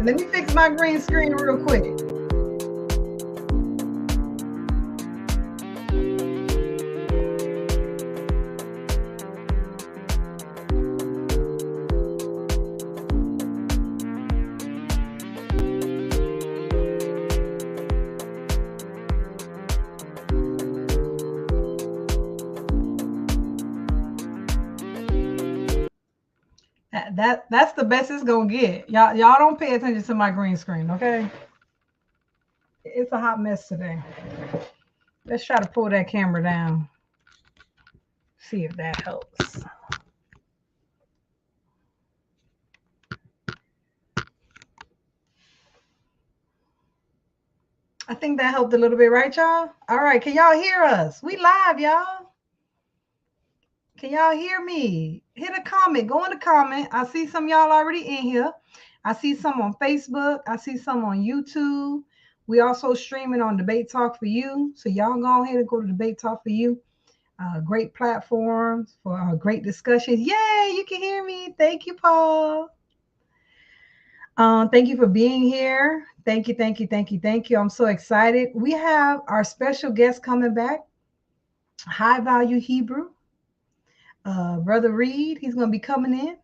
Let me fix my green screen real quick. That's the best it's gonna get. Y'all don't pay attention to my green screen, okay? It's a hot mess today. Let's try to pull that camera down. See if that helps. I think that helped a little bit, right, y'all? All right, can y'all hear us? We live, y'all. Can y'all hear me? Hit a comment. Go in the comment. I see some y'all already in here. I see some on Facebook. I see some on YouTube. We also streaming on Debate Talk for You. So y'all go ahead and go to Debate Talk for You. Great platforms for great discussions. Yay, you can hear me. Thank you, Paul. Thank you for being here. Thank you, thank you, thank you, thank you. I'm so excited. We have our special guest coming back, High Value Hebrew. Brother Reed, he's going to be coming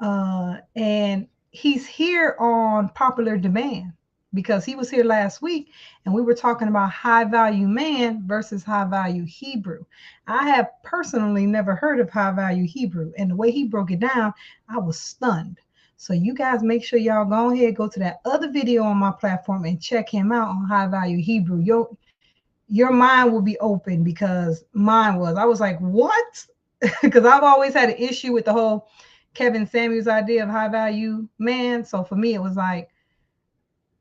in. And he's here on popular demand because he was here last week and we were talking about high value man versus high value Hebrew. I have personally never heard of high value Hebrew, and the way he broke it down, I was stunned. So you guys make sure y'all go ahead, go to that other video on my platform and check him out on high value Hebrew. Your mind will be open because mine was. I was like, what? Because I've always had an issue with the whole Kevin Samuels idea of high value man. So for me, it was like,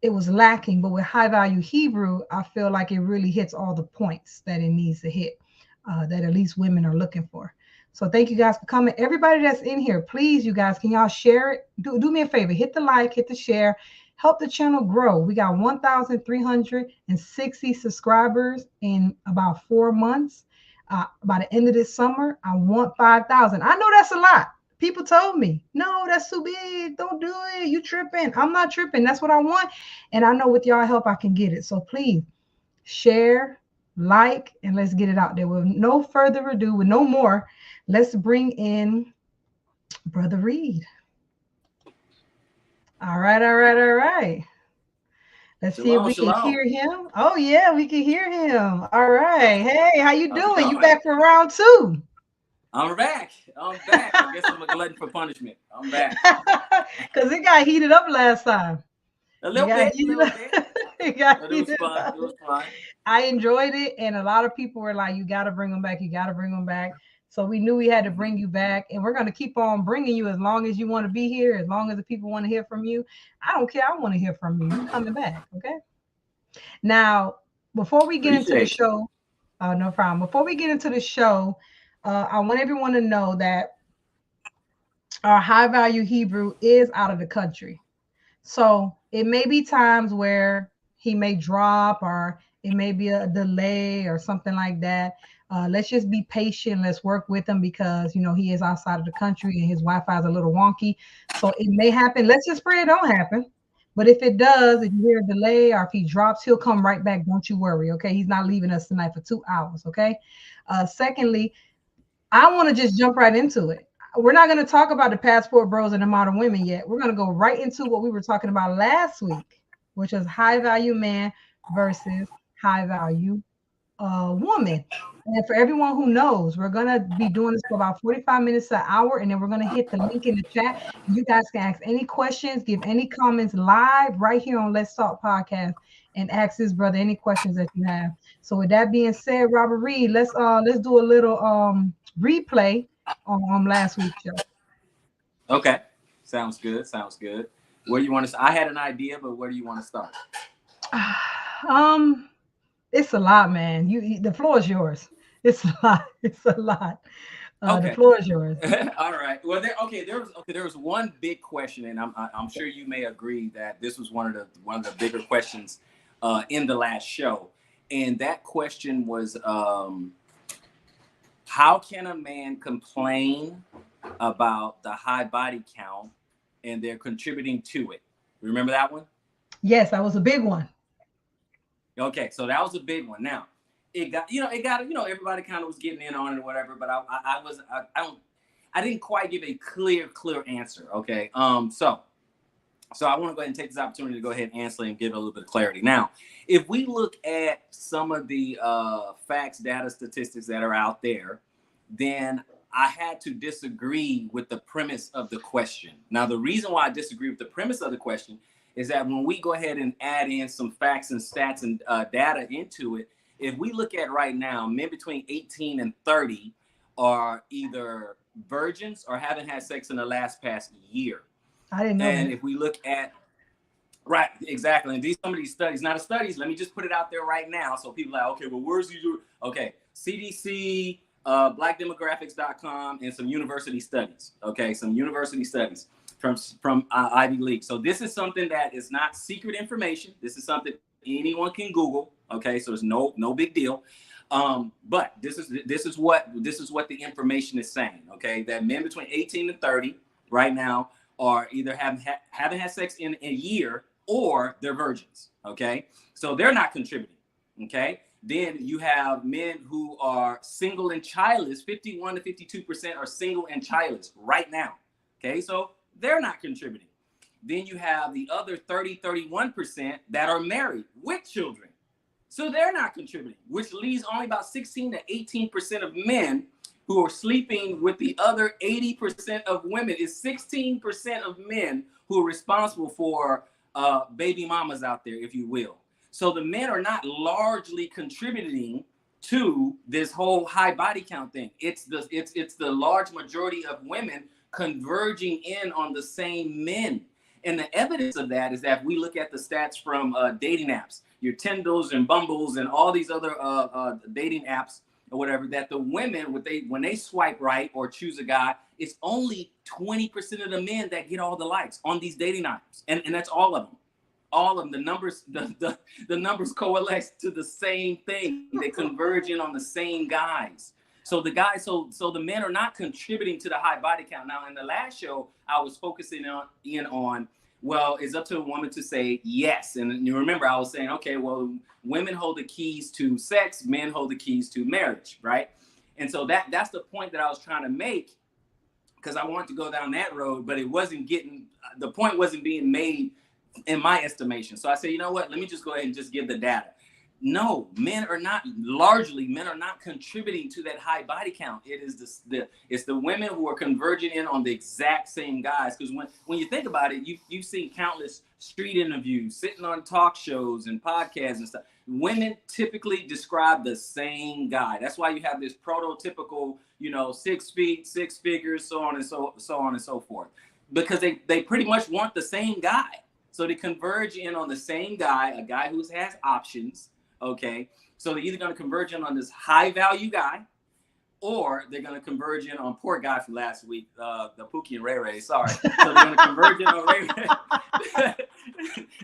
it was lacking. But with high value Hebrew, I feel like it really hits all the points that it needs to hit, that at least women are looking for. So thank you guys for coming. Everybody that's in here, please, you guys, can y'all share it? Do me a favor, hit the like, hit the share, help the channel grow. We got 1,360 subscribers in about 4 months. By the end of this summer, I want 5,000. I know that's a lot. People told me, no, that's too big. Don't do it. You tripping. I'm not tripping. That's what I want. And I know with y'all help, I can get it. So please share, like, and let's get it out there. With no further ado, with no more, let's bring in Brother Reed. All right, all right, all right. Let's see if we can hear him. Oh, yeah, we can hear him. All right. Hey, how you doing? You back for round two? I'm back. I guess I'm a glutton for punishment. I'm back. Because it got heated up last time. A little bit. It was fun. I enjoyed it. And a lot of people were like, you got to bring them back. You got to bring them back. So we knew we had to bring you back. And we're going to keep on bringing you as long as you want to be here, as long as the people want to hear from you. I don't care. I want to hear from you. You're coming back. Okay. Now, before we get into the show, no problem. Before we get into the show, I want everyone to know that our high value Hebrew is out of the country. So it may be times where he may drop, or it may be a delay or something like that. Let's just be patient. Let's work with him because, you know, he is outside of the country and his Wi-Fi is a little wonky. So it may happen. Let's just pray it don't happen. But if it does, if you hear a delay or if he drops, he'll come right back. Don't you worry. Okay. He's not leaving us tonight for 2 hours. Okay. Secondly, I want to just jump right into it. We're not going to talk about the passport bros and the modern women yet. We're going to go right into what we were talking about last week, which is high value man versus high value woman. And for everyone who knows, we're going to be doing this for about 45 minutes to an hour, and then we're going to hit the link in the chat. You guys can ask any questions, give any comments live right here on Let's Talk Podcast, and ask this brother any questions that you have. So with that being said, Robert Reed, let's do a little replay on last week's show. Okay, sounds good. Where do you want to? I had an idea, but where do you want to start? It's a lot, man. The floor is yours. It's a lot. Okay. The floor is yours. All right. Well, there was one big question, and I'm sure you may agree that this was one of the bigger questions in the last show, and that question was, how can a man complain about the high body count and they're contributing to it? Remember that one? Yes, that was a big one. Okay, so that was a big one. Now, it got everybody kind of was getting in on it or whatever, but I didn't quite give a clear answer. Okay, so I want to go ahead and take this opportunity to go ahead and answer and give a little bit of clarity. Now, if we look at some of the facts, data, statistics that are out there, then I had to disagree with the premise of the question. Now, the reason why I disagree with the premise of the question is that when we go ahead and add in some facts and stats and data into it, if we look at right now, men between 18 and 30 are either virgins or haven't had sex in the past year. I didn't know. And that. If we look at, right, exactly. And some of these studies, not studies, let me just put it out there right now. So people are like, okay, well, where's you? Okay, CDC, blackdemographics.com, and some university studies. Okay, some university studies from Ivy League. So this is something that is not secret information. This is something anyone can Google. Okay, so it's no big deal. But this is what the information is saying. Okay, that men between 18 and 30 right now are either haven't had sex in a year or they're virgins. Okay, so they're not contributing. Okay, then you have men who are single and childless. 51 to 52% are single and childless right now. Okay, so they're not contributing. Then you have the other 31% that are married with children. So they're not contributing, which leaves only about 16 to 18% of men who are sleeping with the other 80% of women. Is 16% of men who are responsible for baby mamas out there, if you will. So the men are not largely contributing to this whole high body count thing. It's the large majority of women converging in on the same men. And the evidence of that is that we look at the stats from dating apps, your Tindles and Bumbles and all these other dating apps or whatever, that the women, when they swipe right or choose a guy, it's only 20% of the men that get all the likes on these dating apps. And that's all of them. All of them, the numbers coalesce to the same thing. They converge in on the same guys. So the guys, so the men are not contributing to the high body count. Now, in the last show, I was focusing on, well, it's up to a woman to say yes. And you remember, I was saying, okay, well, women hold the keys to sex, men hold the keys to marriage, right? And so that's the point that I was trying to make, because I wanted to go down that road, but the point wasn't being made in my estimation. So I said, you know what, let me just go ahead and just give the data. No, men are not contributing to that high body count. It is it's the women who are converging in on the exact same guys. Because when you think about it, you've seen countless street interviews, sitting on talk shows and podcasts and stuff. Women typically describe the same guy. That's why you have this prototypical, 6 feet, 6 figures, so on and so forth. Because they pretty much want the same guy. So they converge in on the same guy, a guy who has options. Okay, so they're either going to converge in on this high value guy, or they're going to converge in on poor guy from last week, the Pookie and Ray Ray. Sorry, so they're going to converge in on Ray Ray.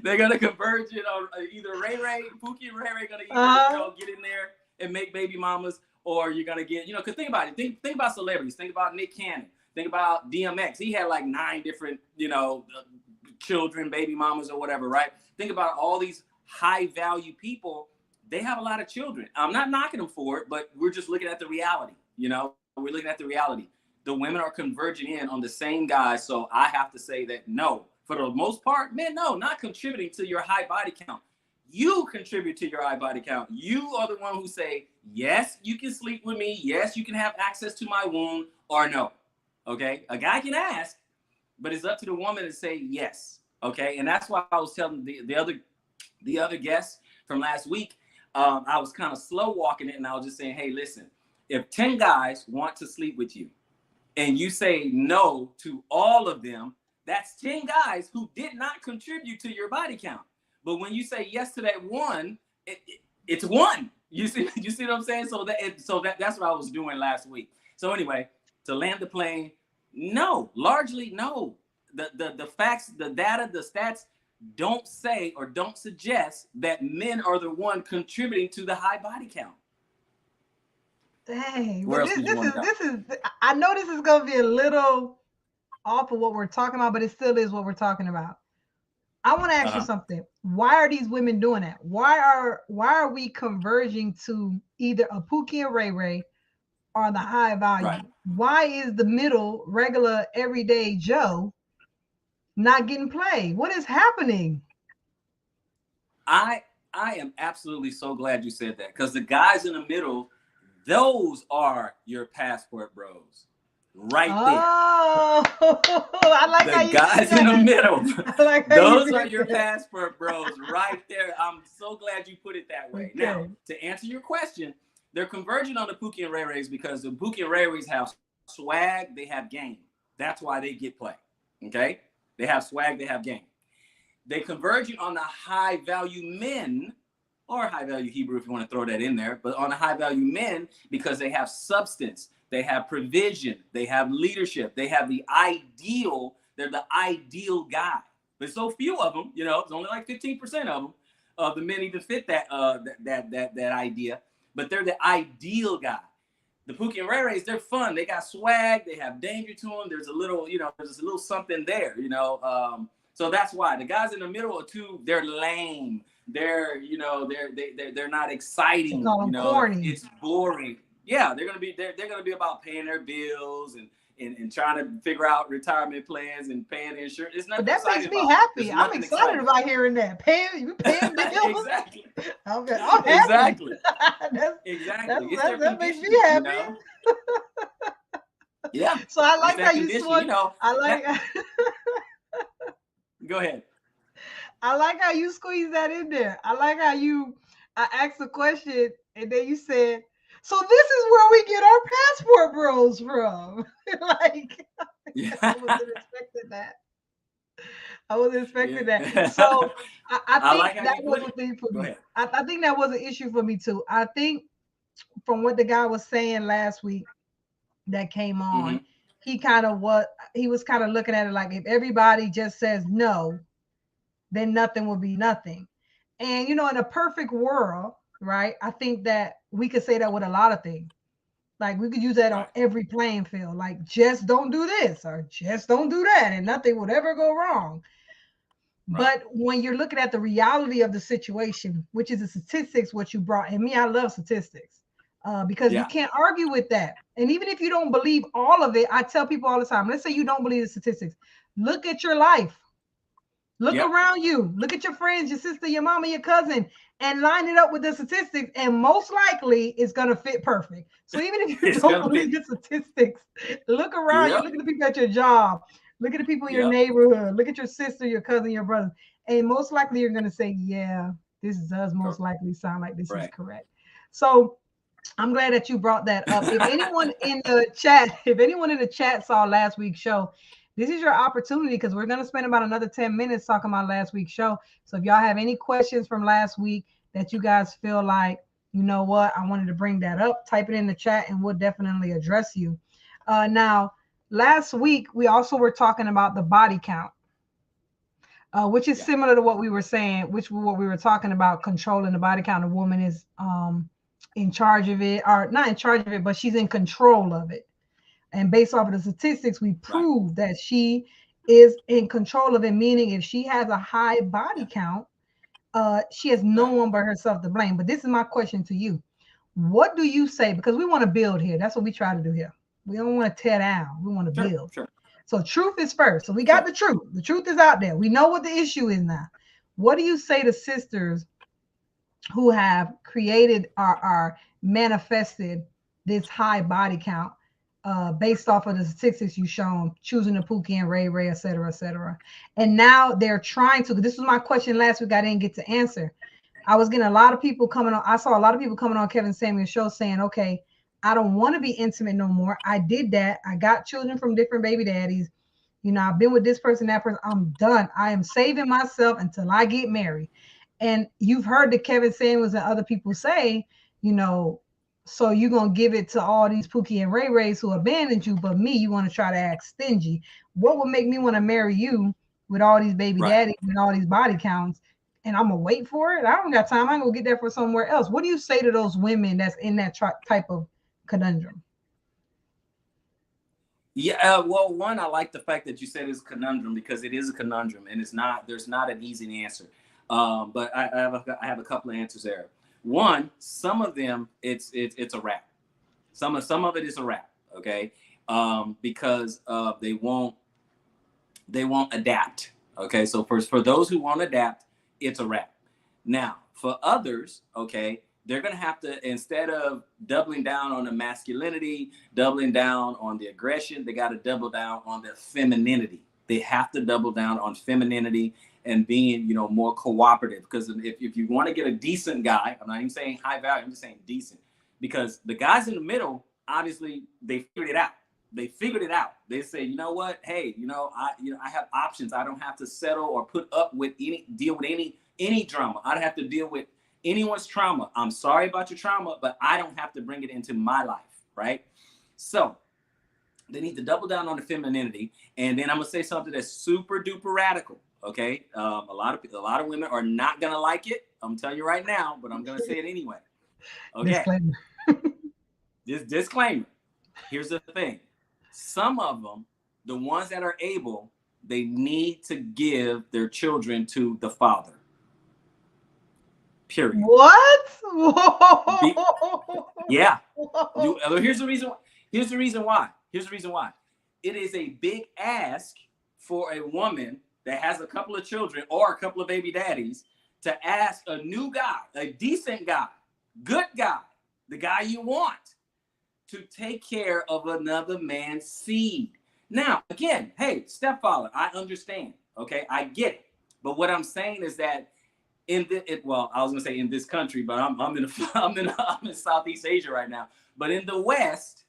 They're going to converge in on either Ray Ray, Pookie and Ray Ray going to either get in there and make baby mamas, or you're going to get, because think about it. Think about celebrities. Think about Nick Cannon. Think about DMX. He had like 9 different, children, baby mamas, or whatever, right? Think about all these high value people. They have a lot of children. I'm not knocking them for it, but we're just looking at the reality. We're looking at the reality. The women are converging in on the same guys. So I have to say that no, for the most part, men, no, not contributing to your high body count. You contribute to your high body count. You are the one who say, yes, you can sleep with me. Yes, you can have access to my womb, or no. Okay. A guy can ask, but it's up to the woman to say yes. Okay. And that's why I was telling the other guests from last week, I was kind of slow walking it, and I was just saying, hey, listen, if 10 guys want to sleep with you and you say no to all of them, that's 10 guys who did not contribute to your body count. But when you say yes to that one, it's one. You see what I'm saying? So that's what I was doing last week. So anyway, to land the plane, no, largely no. The facts, the data, the stats don't say or don't suggest that men are the one contributing to the high body count. Dang. Well, this is I know this is going to be a little off of what we're talking about, but it still is what we're talking about. I want to ask you something. Why are these women doing that? Why are we converging to either a Pookie and Ray Ray or the high value? Right. Why is the middle, regular, everyday Joe not getting played? What is happening? I am absolutely so glad you said that, because the guys in the middle, those are your passport bros. Right there. Oh, I like the guys in the middle. Like those are your passport bros right there. I'm so glad you put it that way. Okay. Now, to answer your question, they're converging on the Pookie and Ray Rays because the Pookie and Ray Rays have swag, they have game. That's why they get play. Okay? They have swag, they have game. They converging on the high value men, or high value Hebrew if you want to throw that in there, but on the high value men because they have substance. They have provision, they have leadership, they have the ideal, they're the ideal guy. There's so few of them, you know, it's only like 15% of them, the men even fit that idea, but they're the ideal guy. The Pookie and Ray Rays, they're fun, they got swag, they have danger to them, there's a little, you know, there's a little something there, you know, so that's why. The guys in the middle are they're lame, they're, you know, they're not exciting, you know, corny. It's boring. Yeah, they're gonna be about paying their bills and trying to figure out retirement plans and paying insurance. It's nothing. But that makes me happy. I'm excited about hearing that. Paying bills. Exactly. I'm happy. Exactly. Exactly. That makes me happy. You know? Yeah. So I like how you swung. You know, I like. Go ahead. I like how you squeeze that in there. I like how I asked a question and then you said, so this is where we get our passport bros from. Like, yeah. I wasn't expecting that. So I think that was a thing for me. I think that was an issue for me too. I think from what the guy was saying last week that came on, he was kind of looking at it like, if everybody just says no, then nothing will be nothing. And, you know, in a perfect world, right, I think that we could say that with a lot of things. Like, we could use that on every playing field. Like, just don't do this or just don't do that and nothing would ever go wrong. Right. But when you're looking at the reality of the situation, which is the statistics, what you brought, and me, I love statistics because you can't argue with that. And even if you don't believe all of it, I tell people all the time, let's say you don't believe the statistics, look at your life. Look around you. Look at your friends, your sister, your mama, your cousin, and line it up with the statistics. And most likely it's going to fit perfect. So even if you don't believe the statistics, look around you. Look at the people at your job. Look at the people in your neighborhood. Look at your sister, your cousin, your brother. And most likely you're going to say, yeah, this does most likely sound like this is correct. So I'm glad that you brought that up. If anyone in the chat saw last week's show, this is your opportunity because we're going to spend about another 10 minutes talking about last week's show. So if y'all have any questions from last week that you guys feel like, you know what, I wanted to bring that up, type it in the chat and we'll definitely address you. Now, last week, we also were talking about the body count, which is similar to what we were saying, what we were talking about, controlling the body count. A woman is in charge of it, or not in charge of it, but she's in control of it. And based off of the statistics, we prove that she is in control of it, meaning if she has a high body count, she has no one but herself to blame. But this is my question to you. What do you say? Because we want to build here. That's what we try to do here. We don't want to tear down. We want to build. Sure. So truth is first. So we got the truth. The truth is out there. We know what the issue is now. What do you say to sisters who have created or manifested this high body count? Based off of the statistics you shown, choosing the Pookie and Ray Ray, et cetera, et cetera. And now they're trying to, this was my question last week, I didn't get to answer. I was getting a lot of people coming on, I saw a lot of people coming on Kevin Samuel's show saying, okay, I don't want to be intimate no more. I did that. I got children from different baby daddies. You know, I've been with this person, that person. I'm done. I am saving myself until I get married. And you've heard the Kevin Samuels and other people say, you know, so you're going to give it to all these Pookie and Ray Rays who abandoned you, but me, you want to try to act stingy. What would make me want to marry you with all these baby daddies and all these body counts? And I'm going to wait for it? I don't got time. I'm going to get that for somewhere else. What do you say to those women that's in that type of conundrum? Yeah, well, one, I like the fact that you said it's a conundrum, because it is a conundrum, and there's not an easy answer. But I have a couple of answers there. One, some of them it's a wrap. Some of it is a wrap, okay? Because they won't adapt. Okay, so for those who won't adapt, it's a wrap. Now, for others, okay, they're gonna have to, instead of doubling down on the masculinity, doubling down on the aggression, they got to double down on their femininity. They have to double down on femininity and being, more cooperative. Because if you want to get a decent guy, I'm not even saying high value, I'm just saying decent. Because the guys in the middle, obviously, they figured it out. They figured it out. They say, you know what? Hey, I have options. I don't have to settle or put up with deal with any drama. I don't have to deal with anyone's trauma. I'm sorry about your trauma, but I don't have to bring it into my life, right? So they need to double down on the femininity. And then I'm gonna say something that's super duper radical. Okay, a lot of women are not gonna like it. I'm telling you right now, but I'm gonna say it anyway. Okay. Disclaimer. Disclaimer. Here's the thing. Some of them, the ones that are able, they need to give their children to the father. Period. What? Yeah. Here's the reason. Here's the reason why. It is a big ask for a woman that has a couple of children or a couple of baby daddies to ask a new guy, a decent guy, good guy, the guy you want, to take care of another man's seed. Now, again, hey, stepfather, I understand. Okay, I get it. But what I'm saying is that I was gonna say in this country, but I'm in Southeast Asia right now. But in the West,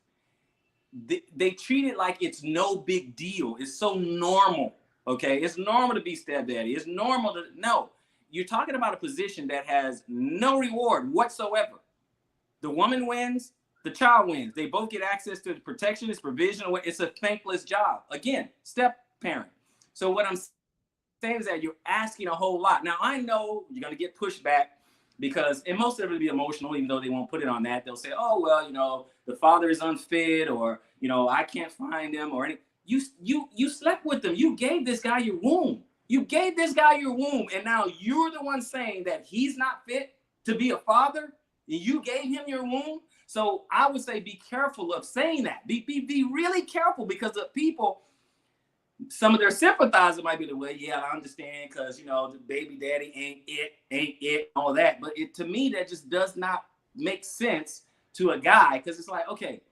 they treat it like it's no big deal. It's so normal. Okay, it's normal to be stepdaddy. It's normal to no. You're talking about a position that has no reward whatsoever. The woman wins, the child wins. They both get access to the protection, it's provision. It's a thankless job. Again, step parent. So what I'm saying is that you're asking a whole lot. Now, I know you're going to get pushed back because, and most of it will be emotional, even though they won't put it on that. They'll say, oh, well, the father is unfit, or, I can't find him, or any. You slept with them. You gave this guy your womb. And now you're the one saying that he's not fit to be a father. You gave him your womb. So I would say be careful of saying that. Be really careful, because the people, some of their sympathizers might be the way, yeah, I understand, because, the baby daddy ain't it, all that. But to me, that just does not make sense to a guy, because it's like, okay,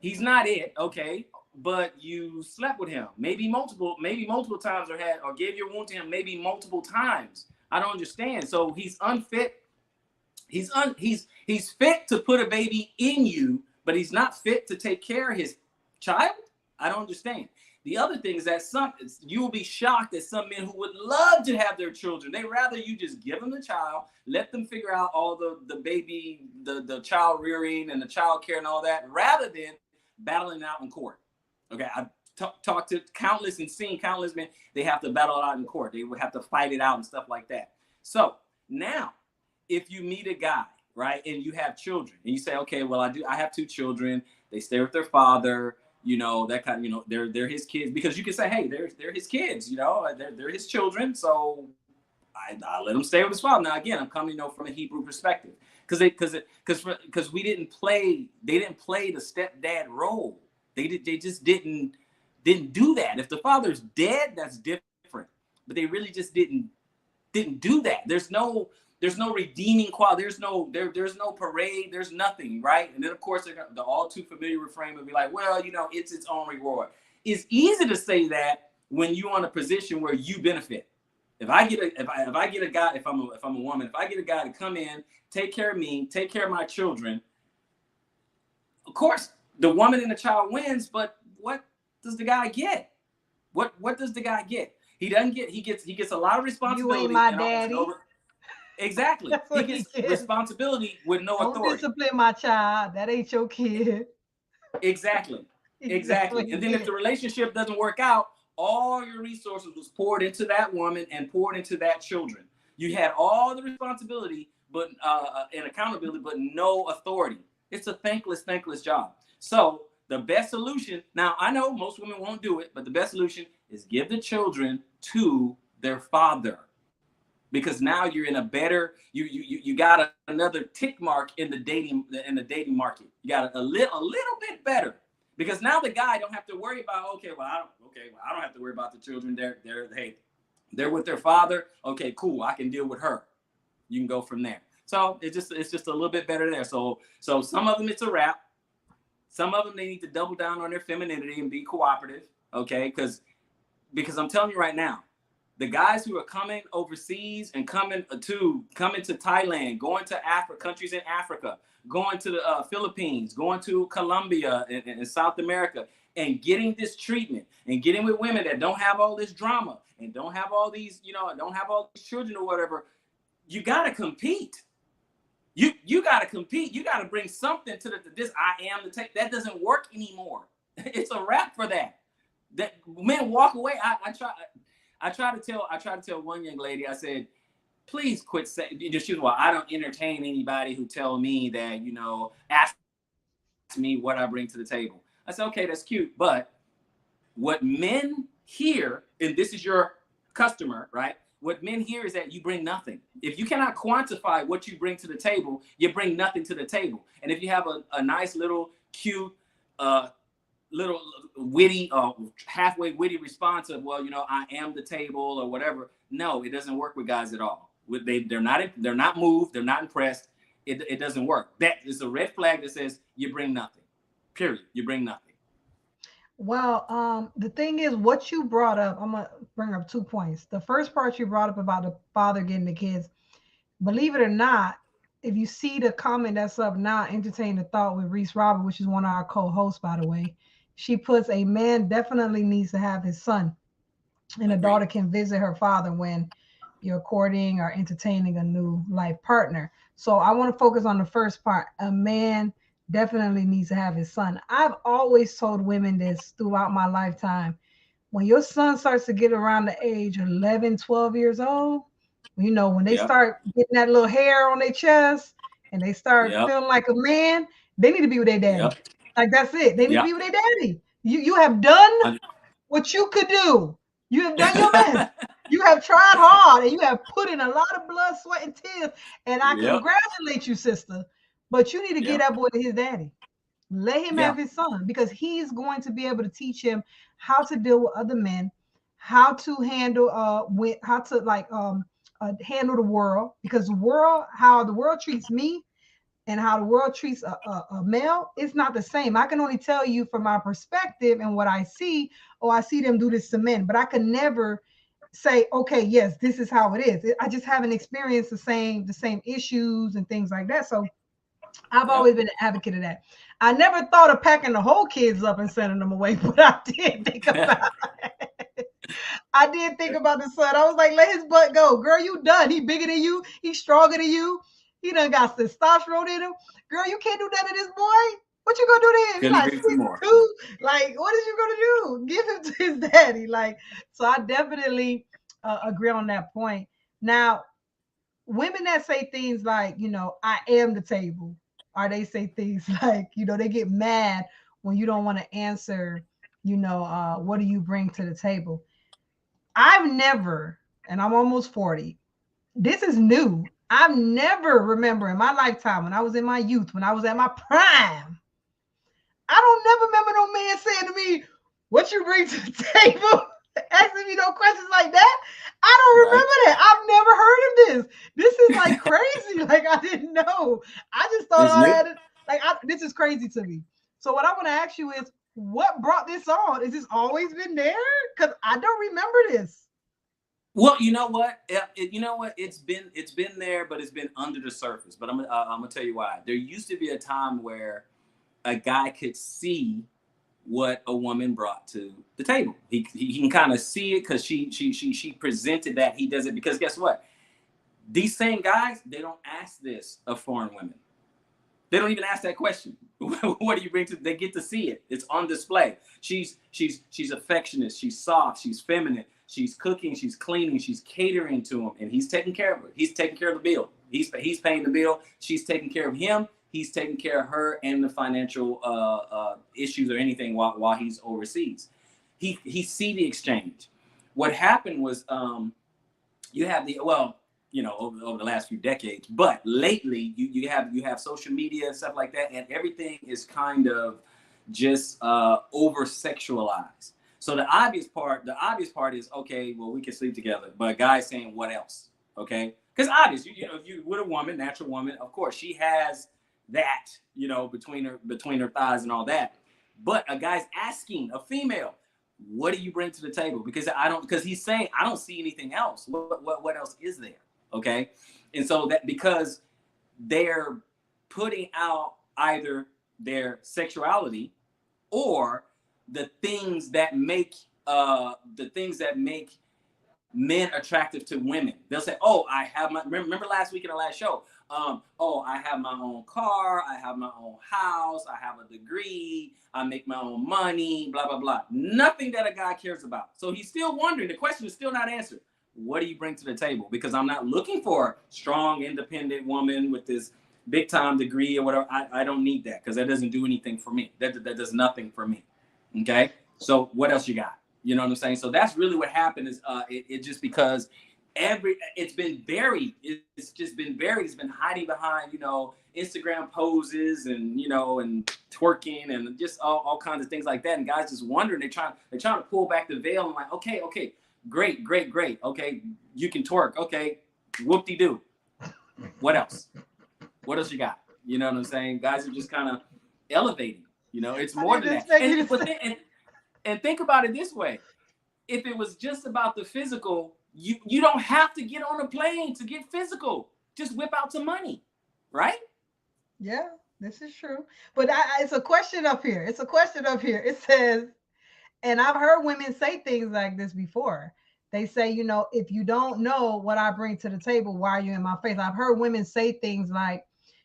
he's not it, okay, but you slept with him maybe multiple times, or gave your womb to him maybe multiple times. I don't understand. So he's unfit. He's fit to put a baby in you, but he's not fit to take care of his child. I don't understand. The other thing is that you will be shocked at some men who would love to have their children. They rather you just give them the child, let them figure out all the baby, the child rearing and the child care and all that, rather than battling out in court. Okay, I've talked to countless and seen countless men. They have to battle it out in court. They would have to fight it out and stuff like that. So now, if you meet a guy, right, and you have children, and you say, okay, well, I have 2 children. They stay with their father. That kind of, they're his kids, because you can say, hey, they're his kids, they're his children. So I let him stay with his father. Now, again, I'm coming, from a Hebrew perspective, because they didn't play the stepdad role. They just didn't do that. If the father's dead, that's different. But they really just didn't do that. There's no redeeming quality. There's no parade. There's nothing, right? And then of course the all too familiar refrain would be like, well, it's its own reward. It's easy to say that when you're in a position where you benefit. If I get a guy, if I'm a woman, if I get a guy to come in, take care of me, take care of my children, of course the woman and the child wins. But what does the guy get? What does the guy get? He gets a lot of responsibility. You ain't my daddy. Exactly. He gets responsibility with no authority. Don't discipline my child. That ain't your kid. Exactly. And then if the relationship doesn't work out, all your resources was poured into that woman and poured into that children. You had all the responsibility, and accountability, but no authority. It's a thankless job. So The best solution, now I know most women won't do it, but the best solution is give the children to their father. Because now you're in a better, you got another tick mark in the dating market. You got a little bit better, because now the guy don't have to worry about, I don't have to worry about the children. They're with their father. Okay, cool. I can deal with her. You can go from there. So it's just a little bit better there. So some of them it's a wrap. Some of them they need to double down on their femininity and be cooperative. Okay, because I'm telling you right now, the guys who are coming overseas and coming to Thailand, going to countries in Africa, going to the Philippines, going to Colombia and South America, and getting this treatment and getting with women that don't have all this drama and don't have all these, don't have all these children or whatever, you got to compete. You got to compete. You got to bring something to this. I am the take. That doesn't work anymore. It's a wrap for that. That men walk away. I try to tell one young lady, I said, please quit saying, she was, well, I don't entertain anybody who tell me that, ask me what I bring to the table. I said, okay, that's cute. But what men hear, and this is your customer, right? What men hear is that you bring nothing. If you cannot quantify what you bring to the table, you bring nothing to the table. And if you have a nice little cute, little witty, halfway witty response of, well, I am the table or whatever. No, it doesn't work with guys at all. They're not moved. They're not impressed. It doesn't work. That is a red flag that says you bring nothing. Period. You bring nothing. Well, the thing is, what you brought up, I'm gonna bring up 2 points. The first part you brought up about the father getting the kids. Believe it or not, if you see the comment that's up now, Entertain the Thought with Reese Robert, which is one of our co-hosts, by the way, she puts, a man definitely needs to have his son, and a daughter can visit her father when you're courting or entertaining a new life partner. So I want to focus on the first part. A man definitely needs to have his son. I've always told women this throughout my lifetime. When your son starts to get around the age of 11, 12 years old, when they start getting that little hair on their chest and they start feeling like a man, they need to be with their daddy. Like, that's it. They need to be with their daddy. You have done what you could do. You have done your best. You have tried hard, and you have put in a lot of blood, sweat, and tears. And I congratulate you, sister. But you need to get that boy to his daddy. Let him have his son, because he's going to be able to teach him how to deal with other men, how to handle handle the world, because how the world treats me and how the world treats a male, it's not the same. I can only tell you from my perspective and what I see. I see them do this to men, but I can never say, okay, yes, this is how it is. I just haven't experienced the same issues and things like that. So I've always been an advocate of that. I never thought of packing the whole kids up and sending them away, but I did think about it. I did think about the son. I was like, let his butt go. Girl, you done. He bigger than you. He's stronger than you. He done got testosterone in him. Girl, you can't do that to this boy. What you gonna do to him? He's like 6'2". Like, what is you gonna do? Give him to his daddy. Like, so I definitely agree on that point. Now, women that say things like, I am the table, or they say things like, they get mad when you don't want to answer, what do you bring to the table? I've never, and I'm almost 40. This is new. I've never remember in my lifetime, when I was in my youth, when I was at my prime, I don't never remember no man saying to me, what you bring to the table? Asking me no questions like that. I don't remember that. I've never heard of this. This is like crazy. Like, I didn't know. I just thought I had it. This is crazy to me. So what I want to ask you is, what brought this on? Is this always been there? Because I don't remember this. Well, you know what? It's been there, but it's been under the surface. But I'm gonna tell you why. There used to be a time where a guy could see what a woman brought to the table. He can kind of see it because she presented that. He does it because guess what? These same guys, they don't ask this of foreign women. They don't even ask that question. What do you bring to? They get to see it. It's on display. She's affectionate. She's soft. She's feminine. She's cooking. She's cleaning. She's catering to him, and he's taking care of her. He's taking care of the bill. He's paying the bill. She's taking care of him. he's taking care of her and the financial issues or anything while he's overseas. He see the exchange. What happened was you have over the last few decades, but lately you have social media and stuff like that, and everything is kind of just over sexualized. So the obvious part is, okay, well, we can sleep together, but guys saying what else? Okay, because obviously, if you with a woman, natural woman, of course she has that, between her thighs and all that. But a guy's asking a female, what do you bring to the table? Because he's saying, I don't see anything else. What else is there? Okay. And so that, because they're putting out either their sexuality or the things that make men attractive to women. They'll say, oh, I have remember last week in the last show, I have my own car, I have my own house, I have a degree, I make my own money, blah, blah, blah. Nothing that a guy cares about. So he's still wondering, the question is still not answered. What do you bring to the table? Because I'm not looking for a strong, independent woman with this big time degree or whatever. I don't need that, because that doesn't do anything for me. That does nothing for me. Okay. So what else you got? You know what I'm saying? So that's really what happened is it just because it's been buried. It's just been buried. It's been hiding behind, Instagram poses and, and twerking and just all kinds of things like that. And guys just wondering, they're trying to pull back the veil and like, okay, great. Okay. You can twerk. Okay. Whoop-de-doo. What else? What else you got? You know what I'm saying? Guys are just kind of elevating, it's more than that. And think about it this way. If it was just about the physical, you don't have to get on a plane to get physical. Just whip out some money, right? Yeah, this is true. But it's a question up here. It says, and I've heard women say things like this before. They say, if you don't know what I bring to the table, why are you in my face? I've heard women say things like,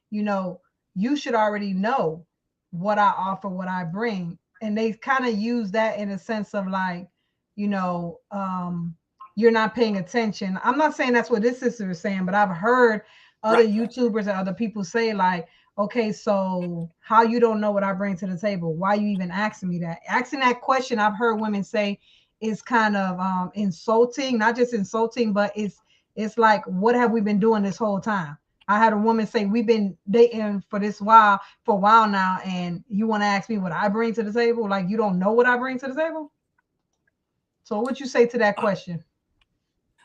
you should already know what I offer, what I bring. And they kind of use that in a sense of like, you're not paying attention. I'm not saying that's what this sister is saying, but I've heard other YouTubers and other people say like, okay, so how you don't know what I bring to the table? Why you even asking me that? Asking that question, I've heard women say, is kind of insulting, not just insulting, but it's like, what have we been doing this whole time? I had a woman say, we've been dating for a while now, and you want to ask me what I bring to the table? Like, you don't know what I bring to the table? So what you say to that question?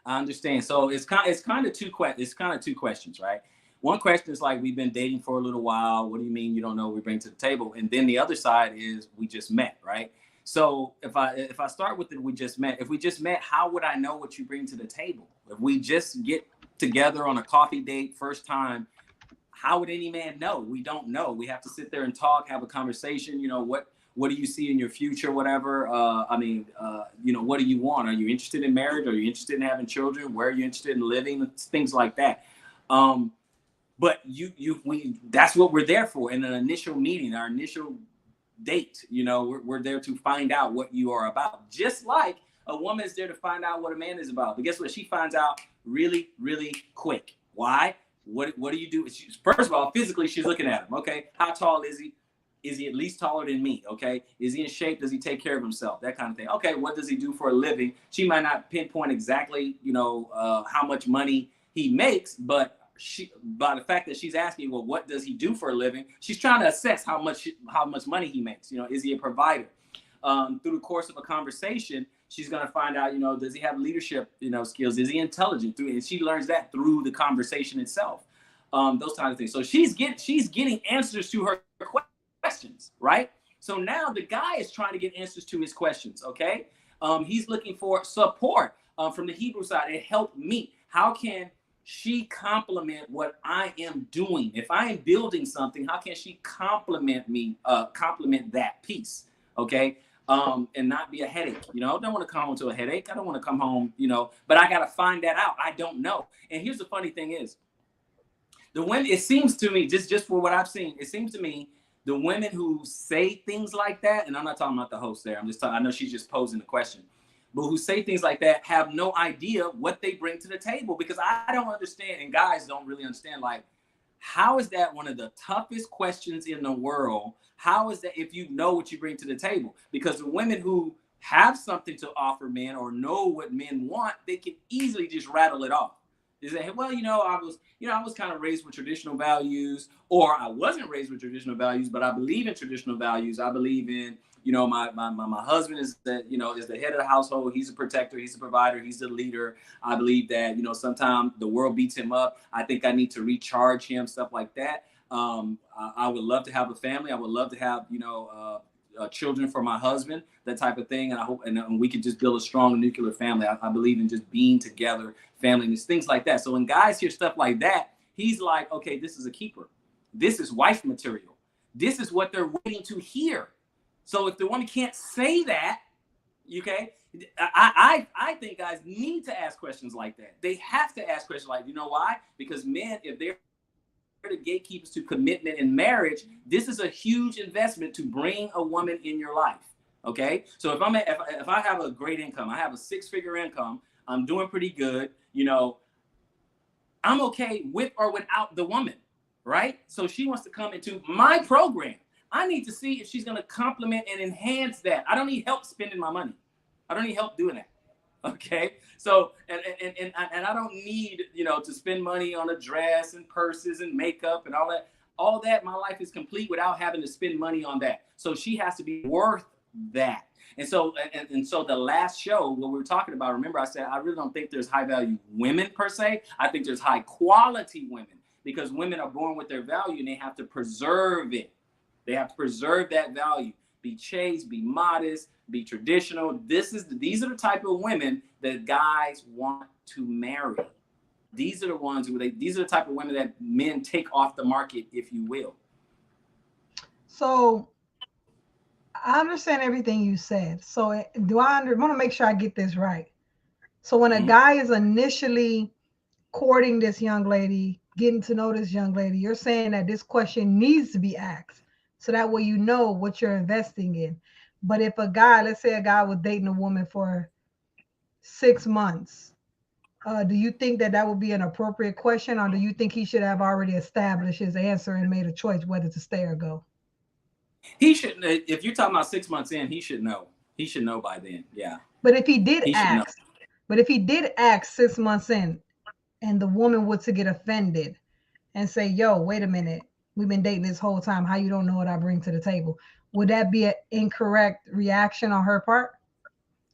I understand. So it's kind of two questions, right? One question is like, we've been dating for a little while. What do you mean you don't know what we bring to the table? And then the other side is, we just met, right? So if I start with it, we just met. If we just met, how would I know what you bring to the table? If we just get together on a coffee date, first time, how would any man know? We don't know. We have to sit there and talk, have a conversation. What do you see in your future? Whatever. What do you want? Are you interested in marriage? Are you interested in having children? Where are you interested in living? Things like that. But that's what we're there for in an initial meeting, our initial date. We're there to find out what you are about. Just like a woman is there to find out what a man is about. But guess what? She finds out really, really quick. Why? What do you do? First of all, physically, she's looking at him. Okay, how tall is he? Is he at least taller than me? Okay, is he in shape? Does he take care of himself? That kind of thing. Okay, what does he do for a living? She might not pinpoint exactly, how much money he makes, but by the fact that she's asking, well, what does he do for a living? She's trying to assess how much money he makes. Is he a provider? Through the course of a conversation, she's going to find out, does he have leadership, skills? Is he intelligent? And she learns that through the conversation itself. Those kinds of things. So she's getting answers to her questions, right? So now the guy is trying to get answers to his questions. Okay. He's looking for support from the Hebrew side and help me. How can she complement what I am doing? If I am building something, how can she complement that piece? Okay. And not be a headache. I don't want to come home to a headache. I don't want to come home, but I got to find that out. I don't know. And here's the funny thing is, the women, it seems to me, just for what I've seen, it seems to me the women who say things like that, and I'm not talking about the host there. I know she's just posing the question, but who say things like that have no idea what they bring to the table, because I don't understand, and guys don't really understand, like, How is that one of the toughest questions in the world? How is that if you know what you bring to the table? Because the women who have something to offer men or know what men want, they can easily just rattle it off. They say, well, I was kind of raised with traditional values, or I wasn't raised with traditional values, but I believe in traditional values. I believe in, my husband is is the head of the household. He's a protector. He's a provider. He's the leader. I believe that, sometimes the world beats him up. I think I need to recharge him, stuff like that. I would love to have a family. I would love to have, children for my husband, that type of thing. And I hope, and we can just build a strong nuclear family. I believe in just being together, family, and things like that. So when guys hear stuff like that, he's like, okay, this is a keeper. This is wife material. This is what they're waiting to hear. So if the woman can't say that, okay, I think guys need to ask questions like that. They have to ask questions like, you know why? Because men, if they're the gatekeepers to commitment in marriage, this is a huge investment to bring a woman in your life. Okay, so if I have a great income, I have a 6-figure income, I'm doing pretty good, I'm okay with or without the woman, right? So she wants to come into my program. I need to see if she's going to complement and enhance that. I don't need help spending my money. I don't need help doing that. Okay, so and I don't need to spend money on a dress and purses and makeup and all that. All that, my life is complete without having to spend money on that. So she has to be worth that. And so the last show, what we were talking about, remember I said I really don't think there's high value women per se. I think there's high quality women, because women are born with their value and they have to preserve it. They have to preserve that value. Be chaste, be modest, be traditional. These are the type of women that guys want to marry. These are the ones these are the type of women that men take off the market, if you will. So I understand everything you said. So I want to make sure I get this right. So when a guy is initially courting this young lady, getting to know this young lady, you're saying that this question needs to be asked, so that way you know what you're investing in. But if a guy, let's say a guy was dating a woman for 6 months, do you think that would be an appropriate question, or do you think he should have already established his answer and made a choice whether to stay or go? He shouldn't. If you're talking about 6 months in, he should know. He should know by then. Yeah. But if he did ask, 6 months in, and the woman was to get offended and say, yo, wait a minute, we've been dating this whole time, how you don't know what I bring to the table, would that be an incorrect reaction on her part?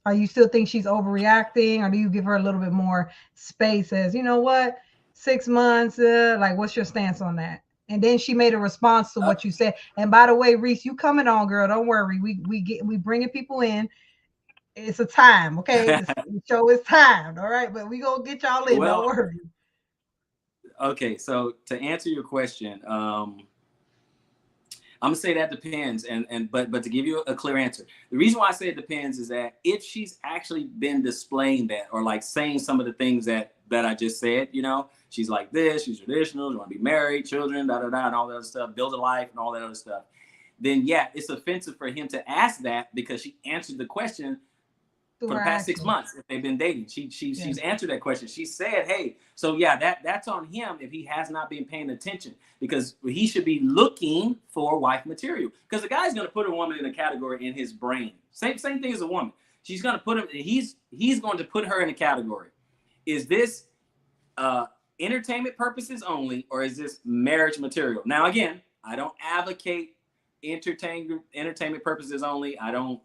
Or you still think she's overreacting, or do you give her a little bit more space as, you know what, 6 months, like, what's your stance on that? And then she made a response to what you said. And by the way, Reese, you coming on, girl, don't worry, we bringing people in. It's a time, okay? The show is timed, all right? But we gonna get y'all in, don't worry. Okay, so to answer your question, I'm gonna say that depends, but to give you a clear answer, the reason why I say it depends is that if she's actually been displaying that, or like saying some of the things that I just said, she's like this, she's traditional, she want to be married, children, and all that other stuff, build a life and all that other stuff, then yeah, it's offensive for him to ask that, because she answered the question for the past 6 months if they've been dating. She's answered that question. She said, hey, so yeah, that's on him if he has not been paying attention, because he should be looking for wife material, because the guy's going to put a woman in a category in his brain. Same thing as a woman. She's going to put him, he's going to put her in a category. Is this entertainment purposes only, or is this marriage material? Now, again, I don't advocate entertainment purposes only. I don't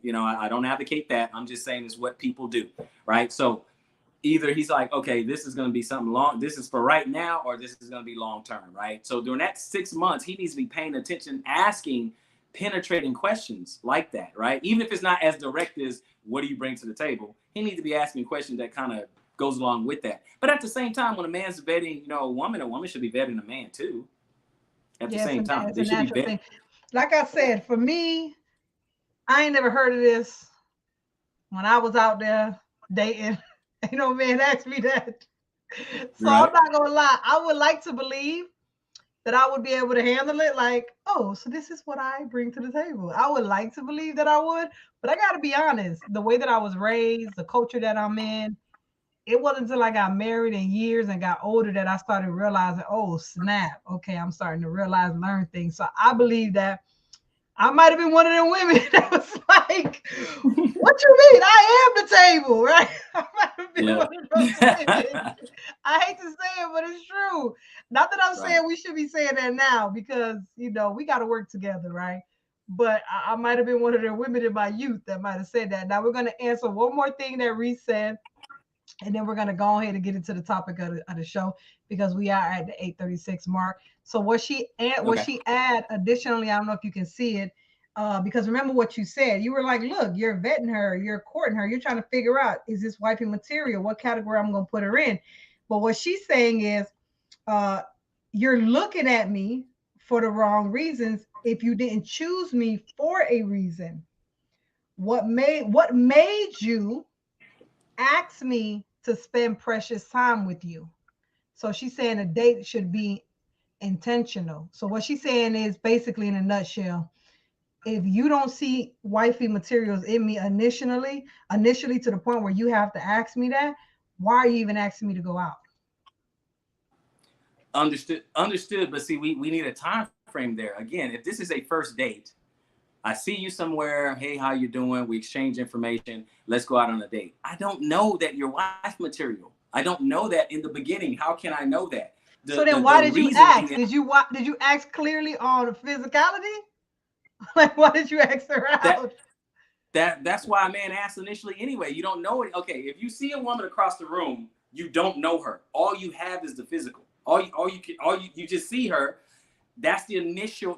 advocate that. I'm just saying it's what people do, right? So either he's like, okay, this is going to be something long, this is for right now, or this is going to be long term, right? So during that 6 months, he needs to be paying attention, asking penetrating questions like that, right? Even if it's not as direct as what do you bring to the table, he needs to be asking questions that kind of goes along with that. But at the same time, when a man's vetting, a woman should be vetting a man too. At the same time, they should be vetting. Like I said, for me, I ain't never heard of this when I was out there dating. Man asked me that. So right. I'm not gonna lie. I would like to believe that I would be able to handle it. Like, oh, so this is what I bring to the table. I would like to believe that I would, but I gotta be honest. The way that I was raised, the culture that I'm in, it wasn't until I got married in years and got older that I started realizing, oh snap, okay, I'm starting to realize, learn things. So I believe that I might have been one of them women that was like, what you mean? I am the table, right? I might have been one of those women. I hate to say it, but it's true. Not that I'm saying we should be saying that now, because we got to work together, right? But I might have been one of the women in my youth that might have said that. Now we're going to answer one more thing that Reese said, and then we're going to go ahead and get into the topic of the show, because we are at the 8:36 mark. So what she add additionally, I don't know if you can see it, because remember what you said. You were like, look, you're vetting her, you're courting her, you're trying to figure out, is this wifey material? What category I'm going to put her in? But what she's saying is, you're looking at me for the wrong reasons if you didn't choose me for a reason. What made you ask me to spend precious time with you? So she's saying a date should be intentional. So what she's saying is, basically in a nutshell, if you don't see wifey materials in me initially to the point where you have to ask me that, why are you even asking me to go out? Understood. But see, we need a time frame there. Again, if this is a first date, I see you somewhere. Hey, how you doing? We exchange information. Let's go out on a date. I don't know that you're wife material. I don't know that in the beginning. How can I know that? So then why did you ask? Did you ask clearly on physicality? Like, why did you ask her out? That's why a man asked initially anyway. You don't know it. Okay, if you see a woman across the room, you don't know her. All you have is the physical. All you just see her. That's the initial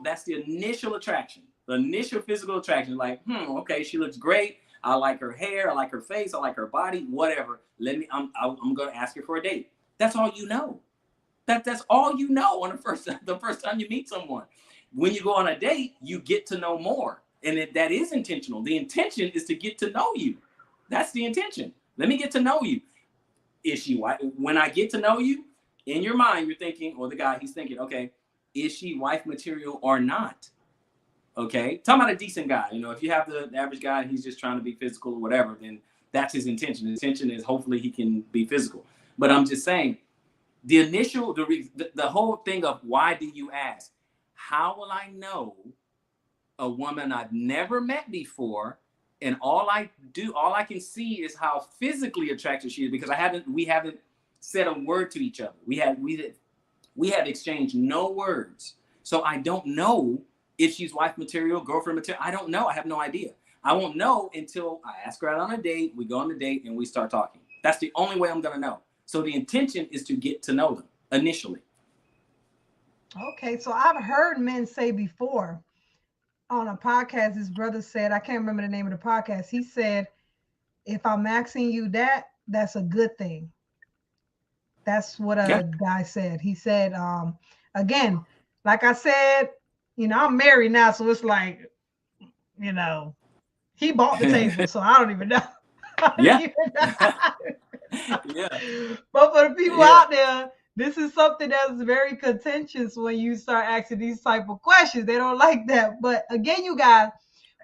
attraction. The initial physical attraction. Like, okay, she looks great. I like her hair. I like her face. I like her body. Whatever. I'm gonna ask her for a date. That's all you know. That's all you know on the first time you meet someone. When you go on a date, you get to know more, and that is intentional. The intention is to get to know you. That's the intention. Let me get to know you. Is she wife? When I get to know you, in your mind, you're thinking, or the guy, he's thinking, okay, is she wife material or not? Okay, talking about a decent guy. If you have the average guy and he's just trying to be physical or whatever, then that's his intention. His intention is hopefully he can be physical. But I'm just saying, the whole thing of why do you ask? How will I know a woman I've never met before, and all I can see is how physically attractive she is, because we haven't said a word to each other. We have exchanged no words. So I don't know if she's wife material, girlfriend material. I don't know. I have no idea. I won't know until I ask her out on a date, we go on the date, and we start talking. That's the only way I'm going to know. So the intention is to get to know them initially. Okay, so I've heard men say before on a podcast, this brother said, I can't remember the name of the podcast. He said, if I'm asking you that's a good thing. That's what a guy said. He said, again, like I said, I'm married now, so it's like, he bought the table, so I don't even know. Yeah. But for the people out there, this is something that's very contentious when you start asking these type of questions. They don't like that. But again, you guys,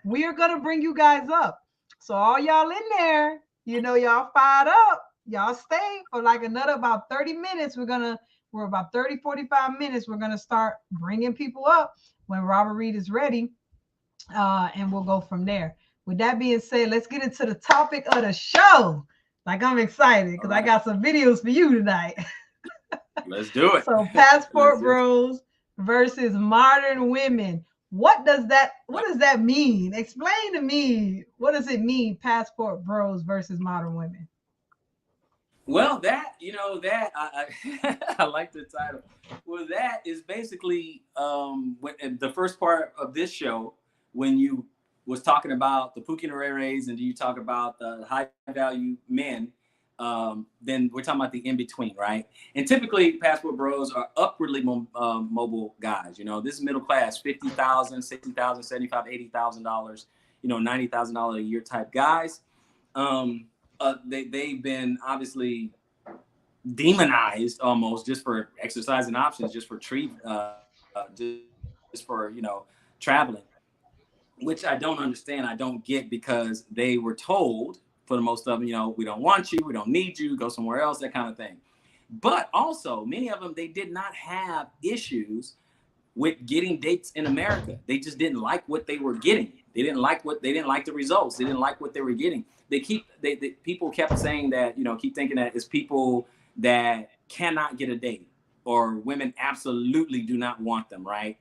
we are going to bring you guys up. So all y'all in there, y'all fired up. Y'all stay for like another about 30 minutes. We're about 30, 45 minutes. We're going to start bringing people up when Robert Reed is ready. And we'll go from there. With that being said, let's get into the topic of the show. Like, I'm excited because I got some videos for you tonight. Let's do it. So Passport Bros versus Modern Women. What does that mean? Explain to me, what does it mean, Passport Bros versus Modern Women? Well, I like the title. Well, that is basically the first part of this show, when you was talking about the Pukinereres and you talk about the high value men, then we're talking about the in-between, right? And typically Passport Bros are upwardly mobile guys. This is middle class, $50,000, $60,000, $75,000, $80,000, $90,000 a year type guys. They've been obviously demonized almost just for exercising options, just for just for traveling, which I don't understand. I don't get, because they were told for the most of them, you know, we don't want you, we don't need you, go somewhere else, that kind of thing. But also, many of them, they did not have issues with getting dates in America. They just didn't like what they were getting. They didn't like the results. They didn't like what they were getting. People kept saying that, you know, keep thinking that it's people that cannot get a date, or women absolutely do not want them, right?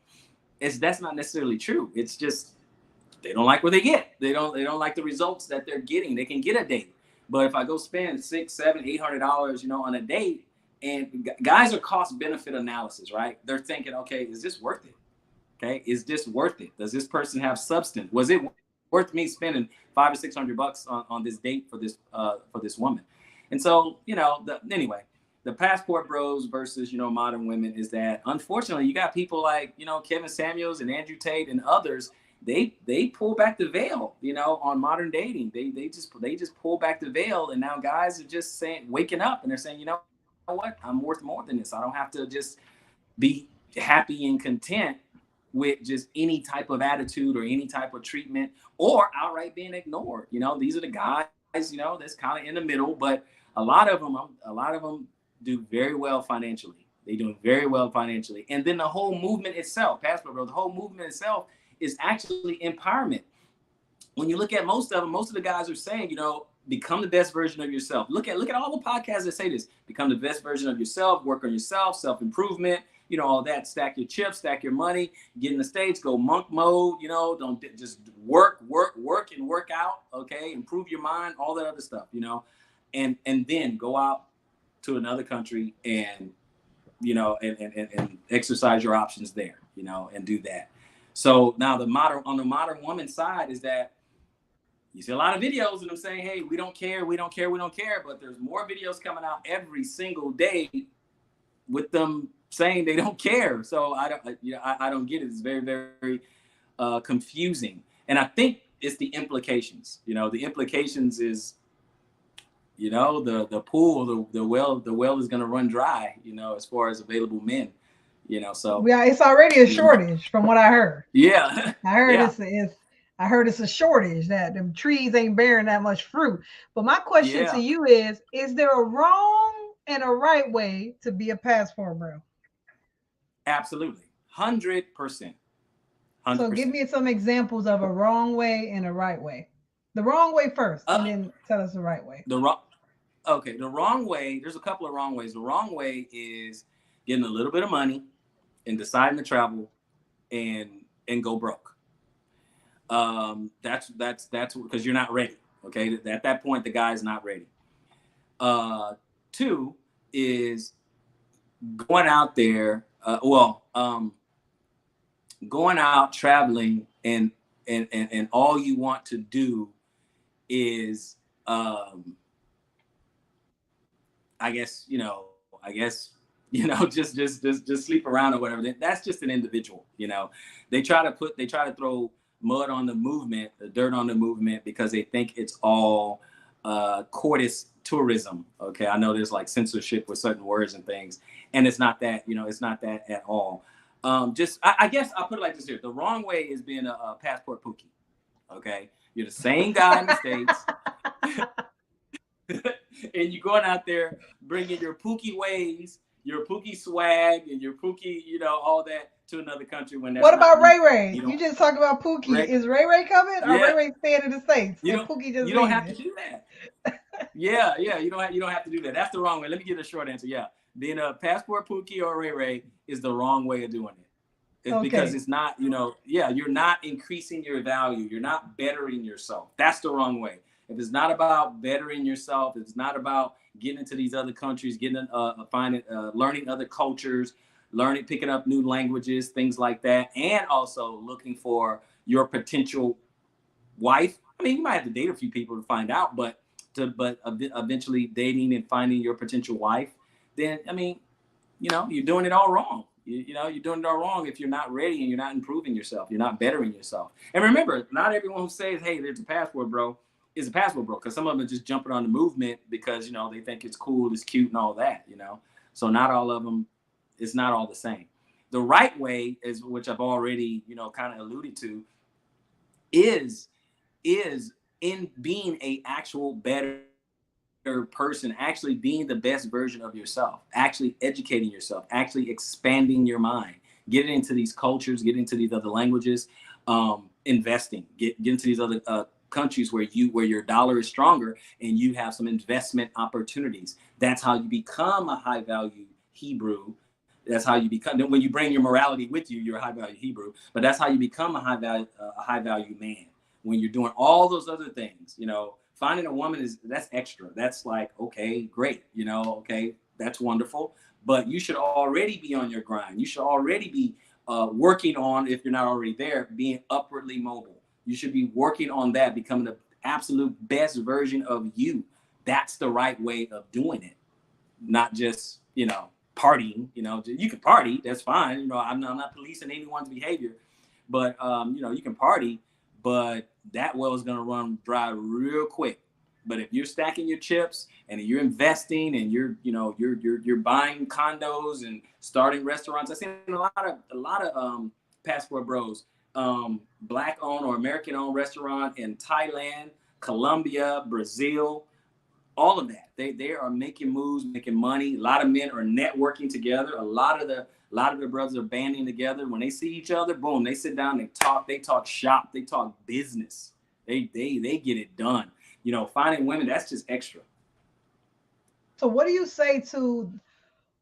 That's not necessarily true. It's just they don't like what they get. They don't like the results that they're getting. They can get a date, but if I go spend $600, $700, $800, you know, on a date, and guys are cost benefit analysis, right? They're thinking, okay, is this worth it? Okay, is this worth it? Does this person have substance? Was it worth me spending $500 or $600 on this date for this woman? And so, you know, anyway, the passport bros versus, you know, modern women is that, unfortunately, you got people like, you know, Kevin Samuels and Andrew Tate and others. They pull back the veil, you know, on modern dating. They just pull back the veil, and now guys are just waking up, and they're saying, you know what, I'm worth more than this. I don't have to just be happy and content with just any type of attitude or any type of treatment, or outright being ignored. You know, these are the guys, you know, that's kind of in the middle, but a lot of them do very well financially. They do very well financially. And then the whole movement itself, Passport Bro, the whole movement itself is actually empowerment. When you look at most of them, most of the guys are saying, you know, become the best version of yourself. Look at all the podcasts that say this. Become the best version of yourself, work on yourself, self-improvement, you know, all that. Stack your chips, stack your money, get in the States, go monk mode, you know, don't just work and work out, okay? Improve your mind, all that other stuff, you know, and then go out to another country and, you know, and exercise your options there, you know, and do that. So now on the modern woman side is that you see a lot of videos of them saying, hey, we don't care, but there's more videos coming out every single day with them saying they don't care. So I don't get it. It's very, very confusing. And I think it's the implications. You know, the implications is, you know, the pool, the well is going to run dry, you know, as far as available men, you know, so. Yeah, it's already a shortage from what I heard. Yeah. I heard it's a shortage, that the trees ain't bearing that much fruit. But my question to you is there a wrong and a right way to be a passport bro? Absolutely. 100%. So give me some examples of a wrong way and a right way. The wrong way first, and then tell us the right way. The wrong way, there's a couple of wrong ways. The wrong way is getting a little bit of money and deciding to travel and go broke. That's because you're not ready. Okay. At that point, the guy's not ready. 2 is going out there. Going out traveling and all you want to do is, I guess, just sleep around or whatever. That's just an individual, you know. They try to throw mud on the movement, the dirt on the movement, because they think it's all courteous tourism. Okay, I know there's like censorship with certain words and things, and it's not that, you know, it's not that at all. I guess I'll put it like this here. The wrong way is being a passport pookie. Okay, you're the same guy in the States. And you're going out there bringing your pookie ways, your pookie swag, and your pookie, you know, all that to another country. What about Ray Ray? You just talked about Pookie. Is Ray Ray coming? Or Ray Ray staying in the States? Pookie just you don't have to do that. Yeah, you don't have to do that. That's the wrong way. Let me give a short answer. Yeah, being a passport Pookie or Ray Ray is the wrong way of doing it. It's because it's not, you know, you're not increasing your value. You're not bettering yourself. That's the wrong way. If it's not about bettering yourself, if it's not about getting into these other countries, learning other cultures, picking up new languages, things like that, and also looking for your potential wife. I mean, you might have to date a few people to find out, but eventually dating and finding your potential wife, then, I mean, you know, you're doing it all wrong. You're doing it all wrong if you're not ready and you're not improving yourself. You're not bettering yourself. And remember, not everyone who says, hey, there's a passport bro, is a passport bro, because some of them are just jumping on the movement because, you know, they think it's cool, it's cute and all that, you know. So not all of them, it's not all the same. The right way is, which I've already, you know, kind of alluded to, is in being a actual better person, actually being the best version of yourself, actually educating yourself, actually expanding your mind, getting into these cultures, getting into these other languages, investing, get into these other countries where your dollar is stronger and you have some investment opportunities. That's how you become a high value Hebrew. That's how you become, when you bring your morality with you, you're a high value Hebrew, but that's how you become a high value man. When you're doing all those other things, you know, finding a woman that's extra. That's like, okay, great. You know, okay, that's wonderful, but you should already be on your grind. You should already be working on, if you're not already there, being upwardly mobile. You should be working on that, becoming the absolute best version of you. That's the right way of doing it. Not just, you know, partying. You know, you can party, that's fine. You know, I'm not policing anyone's behavior, but you know, you can party, but that well is going to run dry real quick. But if you're stacking your chips and you're investing and you're buying condos and starting restaurants, I've seen a lot of Passport Bros, Black owned or American owned restaurant in Thailand, Colombia, Brazil, all of that. They are making moves, making money. A lot of men are networking together. A lot of the brothers are banding together. When they see each other, boom, they sit down, they talk shop, they talk business. They get it done. You know, finding women, that's just extra. So what do you say to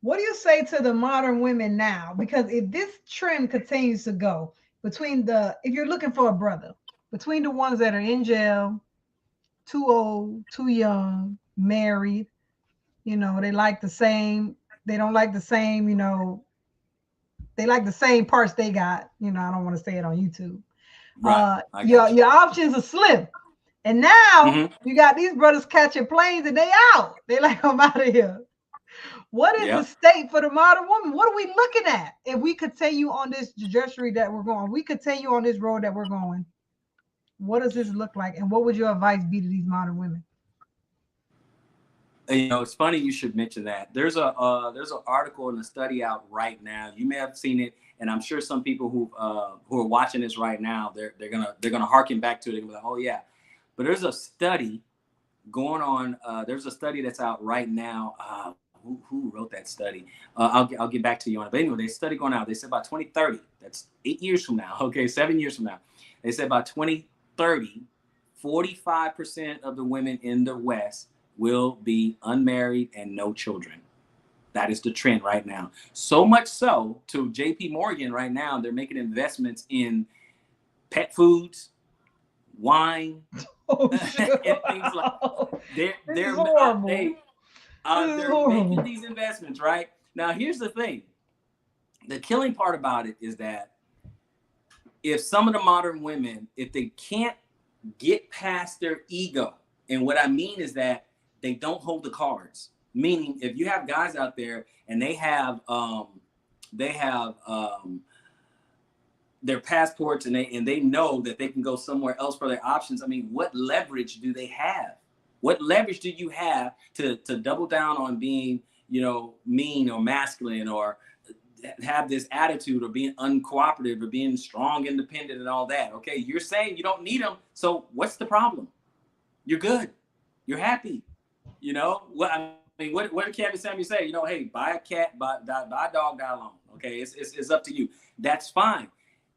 the modern women now? Because if this trend continues to go if you're looking for a brother, between the ones that are in jail, too old, too young, married, you know, they don't like the same, you know, they like the same parts they got, you know, I don't want to say it on YouTube. Right. Your options are slim. And now you got these brothers catching planes and they out. They like, I'm out of here. What is the state for the modern woman? What are we looking at if we continue on this trajectory that we're going? We continue on this road that we're going. What does this look like? And what would your advice be to these modern women? You know, it's funny you should mention that. There's an article and a study out right now. You may have seen it, and I'm sure some people who are watching this right now, they're gonna harken back to it and be like, oh yeah. But there's a study going on. There's a study that's out right now. Who wrote that study? I'll get back to you on it. But anyway, there's a study going out. They said by 2030, that's 8 years from now. Okay, 7 years from now. They said by 2030, 45% of the women in the West will be unmarried and no children. That is the trend right now. So much so to JP Morgan right now, they're making investments in pet foods, wine, and things like that. They're making these investments, right? Now, here's the thing. The killing part about it is that if some of the modern women, if they can't get past their ego, and what I mean is that they don't hold the cards. Meaning, if you have guys out there and they have their passports and they know that they can go somewhere else for their options. I mean, what leverage do they have? What leverage do you have to double down on being, you know, mean or masculine or have this attitude of being uncooperative or being strong, independent, and all that? Okay, you're saying you don't need them, so what's the problem? You're good. You're happy. You know what I mean? What did Kevin Samuel say? You know, hey, buy a cat, buy a dog, die alone. Okay, it's up to you. That's fine.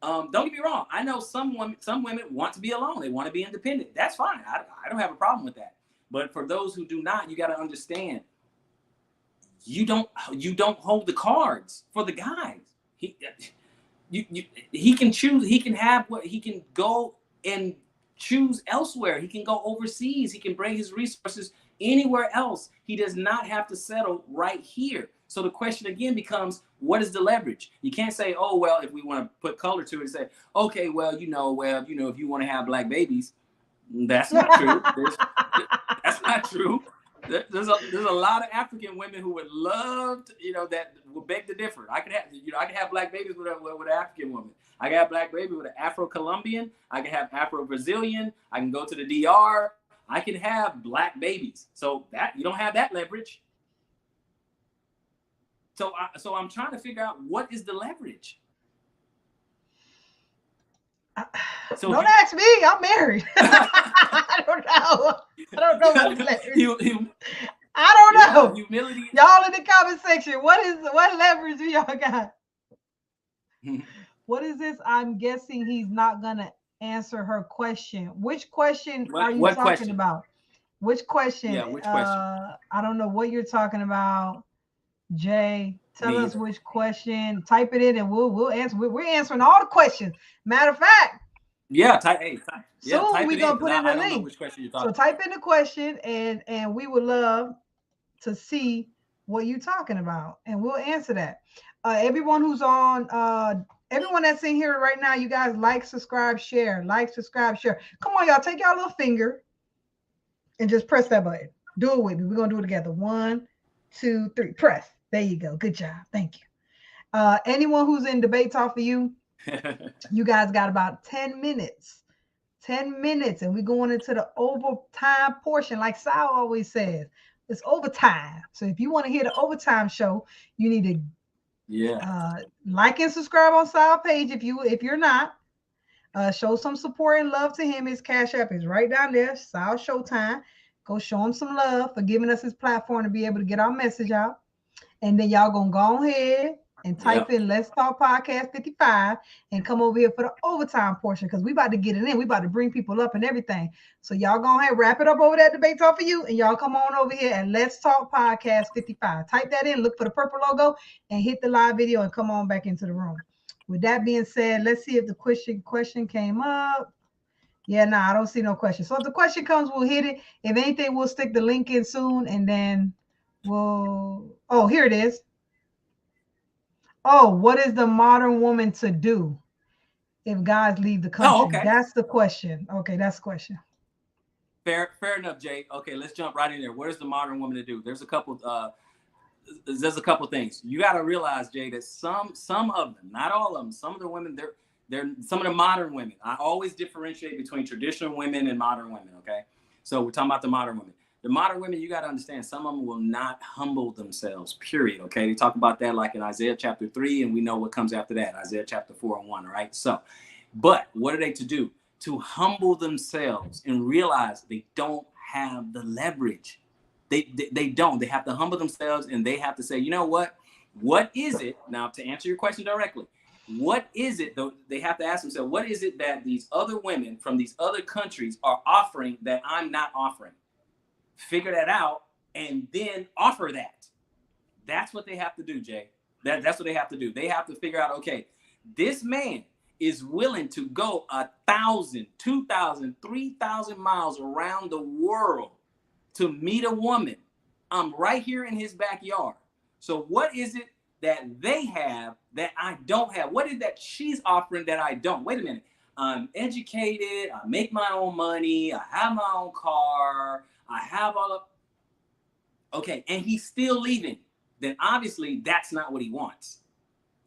Don't get me wrong. I know some women want to be alone. They want to be independent. That's fine. I don't have a problem with that. But for those who do not, you got to understand. You don't hold the cards for the guys. He can choose. He can have what he can go and choose elsewhere. He can go overseas. He can bring his resources anywhere else. He does not have to settle right here. So the question again becomes, what is the leverage? You can't say, oh, well, if we want to put color to it, say, okay, well, if you want to have black babies, that's not true. That's not true. There's a lot of African women who would love to, that would beg to differ. I could have black babies with an African woman. I can have black baby with an Afro-Colombian. I can have Afro-Brazilian. I can go to the DR. I can have black babies. So that you don't have that leverage. So I'm trying to figure out, what is the leverage? So don't ask me. I'm married. I don't know. I don't know what leverage. I don't know. Humility. Y'all in the comment section. What leverage do y'all got? What is this? I'm guessing he's not gonna answer her question. Which question are you talking about? Which question? Yeah, which question? I don't know what you're talking about. Jay, tell us which question. Type it in and we'll answer. We're answering all the questions. Matter of fact. Yeah, type soon we're gonna put in the link. Which question you're talking so type in the question and we would love to see what you're talking about and we'll answer that. Everyone who's on everyone that's in here right now, you guys like, subscribe, share. Come on, y'all, take y'all little finger and just press that button. Do it with me. We're gonna do it together. 1, 2, 3. Press. There you go. Good job. Thank you. Anyone who's in Debate Talk for You, you guys got about 10 minutes. 10 minutes, and we're going into the overtime portion, like Sal always says. It's overtime. So if you want to hear the overtime show, you need to like and subscribe on Sal's page. If you're not, show some support and love to him. His Cash App is right down there. Sal Showtime. Go show him some love for giving us his platform to be able to get our message out. And then y'all gonna go ahead and type in Let's Talk Podcast 55 and come over here for the overtime portion, because we about to get it in. We about to bring people up and everything. So y'all go ahead, wrap it up over that Debate Talk for You, and y'all come on over here and Let's Talk Podcast 55. Type that in, look for the purple logo, and hit the live video and come on back into the room. With that being said, let's see if the question came up. Yeah, no, I don't see no question. So if the question comes, we'll hit it. If anything, we'll stick the link in soon, and then we'll... Oh, here it is. Oh, what is the modern woman to do if guys leave the country? Oh, okay. That's the question. Okay, that's the question. Fair enough, Jay. Okay, let's jump right in there. What is the modern woman to do? There's a couple things. You got to realize, Jay, that some of them, not all of them, some of the women, they're some of the modern women. I always differentiate between traditional women and modern women, okay? So we're talking about the modern women. The modern women, you got to understand, some of them will not humble themselves, period, okay? They talk about that like in Isaiah chapter 3, and we know what comes after that, Isaiah chapter 4 and 1, right? So, but what are they to do? To humble themselves and realize they don't have the leverage. They don't. They have to humble themselves, and they have to say, you know what? What is it? Now, to answer your question directly, what is it, though? They have to ask themselves, what is it that these other women from these other countries are offering that I'm not offering? Figure that out and then offer that. That's what they have to do, Jay. That's what they have to do. They have to figure out, okay, this man is willing to go 1,000, 2,000, 3,000 miles around the world to meet a woman. I'm right here in his backyard. So what is it that they have that I don't have? What is that she's offering that I don't? Wait a minute. I'm educated. I make my own money. I have my own car. I have all of... Okay, and he's still leaving. Then obviously that's not what he wants.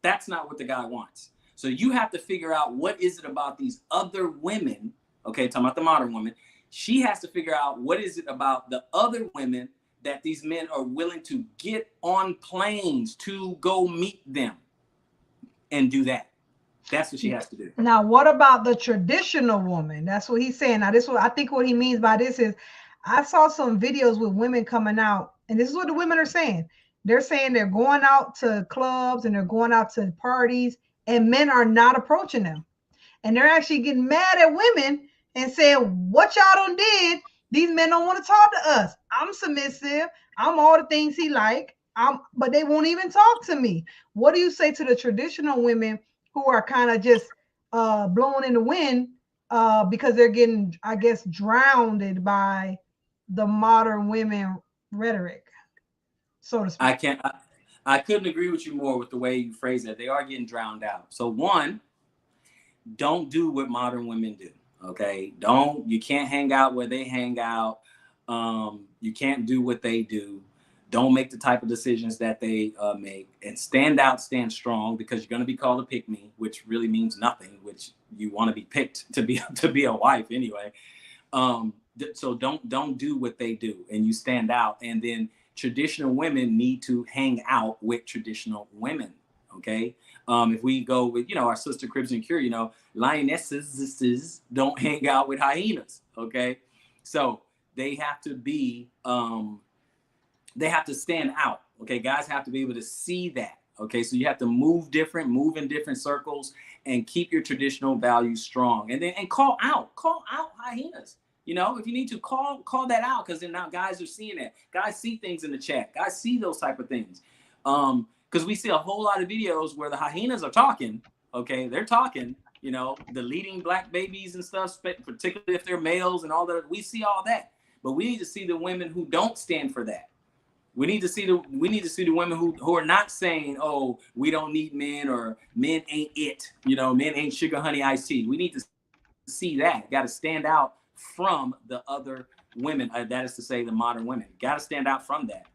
That's not what the guy wants. So you have to figure out, what is it about these other women? Okay, talking about the modern woman. She has to figure out, what is it about the other women that these men are willing to get on planes to go meet them and do that. That's what she has to do. Now, what about the traditional woman? That's what he's saying. Now, I think what he means by this is, I saw some videos with women coming out, and this is what the women are saying. They're saying they're going out to clubs and they're going out to parties, and men are not approaching them. And they're actually getting mad at women and saying, what y'all done did? These men don't want to talk to us. I'm submissive. I'm all the things he like. But they won't even talk to me. What do you say to the traditional women who are kind of just blowing in the wind because they're getting, I guess, drowned by the modern women rhetoric, so to speak? I couldn't agree with you more with the way you phrase it. They are getting drowned out. So one, don't do what modern women do. Okay. You can't hang out where they hang out. You can't do what they do. Don't make the type of decisions that they make, and stand out, stand strong, because you're going to be called a pick me, which really means nothing, which you want to be picked to be a wife anyway. So don't do what they do, and you stand out. And then traditional women need to hang out with traditional women. Okay. If we go with, you know, our sister Crimson Cure, you know, lionesses don't hang out with hyenas. Okay. So they have to be, they have to stand out. Okay. Guys have to be able to see that. Okay. So you have to move different, move in different circles, and keep your traditional values strong. And then, and call out hyenas. You know, if you need to call that out, because then now guys are seeing that. Guys see things in the chat. Guys see those type of things. Because we see a whole lot of videos where the hyenas are talking. Okay, they're talking. You know, deleting black babies and stuff, particularly if they're males and all that. We see all that, but we need to see the women who don't stand for that. We need to see the women who are not saying, oh, we don't need men, or men ain't it. You know, men ain't sugar, honey, iced tea. We need to see that. Got to stand out from the other women. That is to say, the modern women. Got to stand out from that.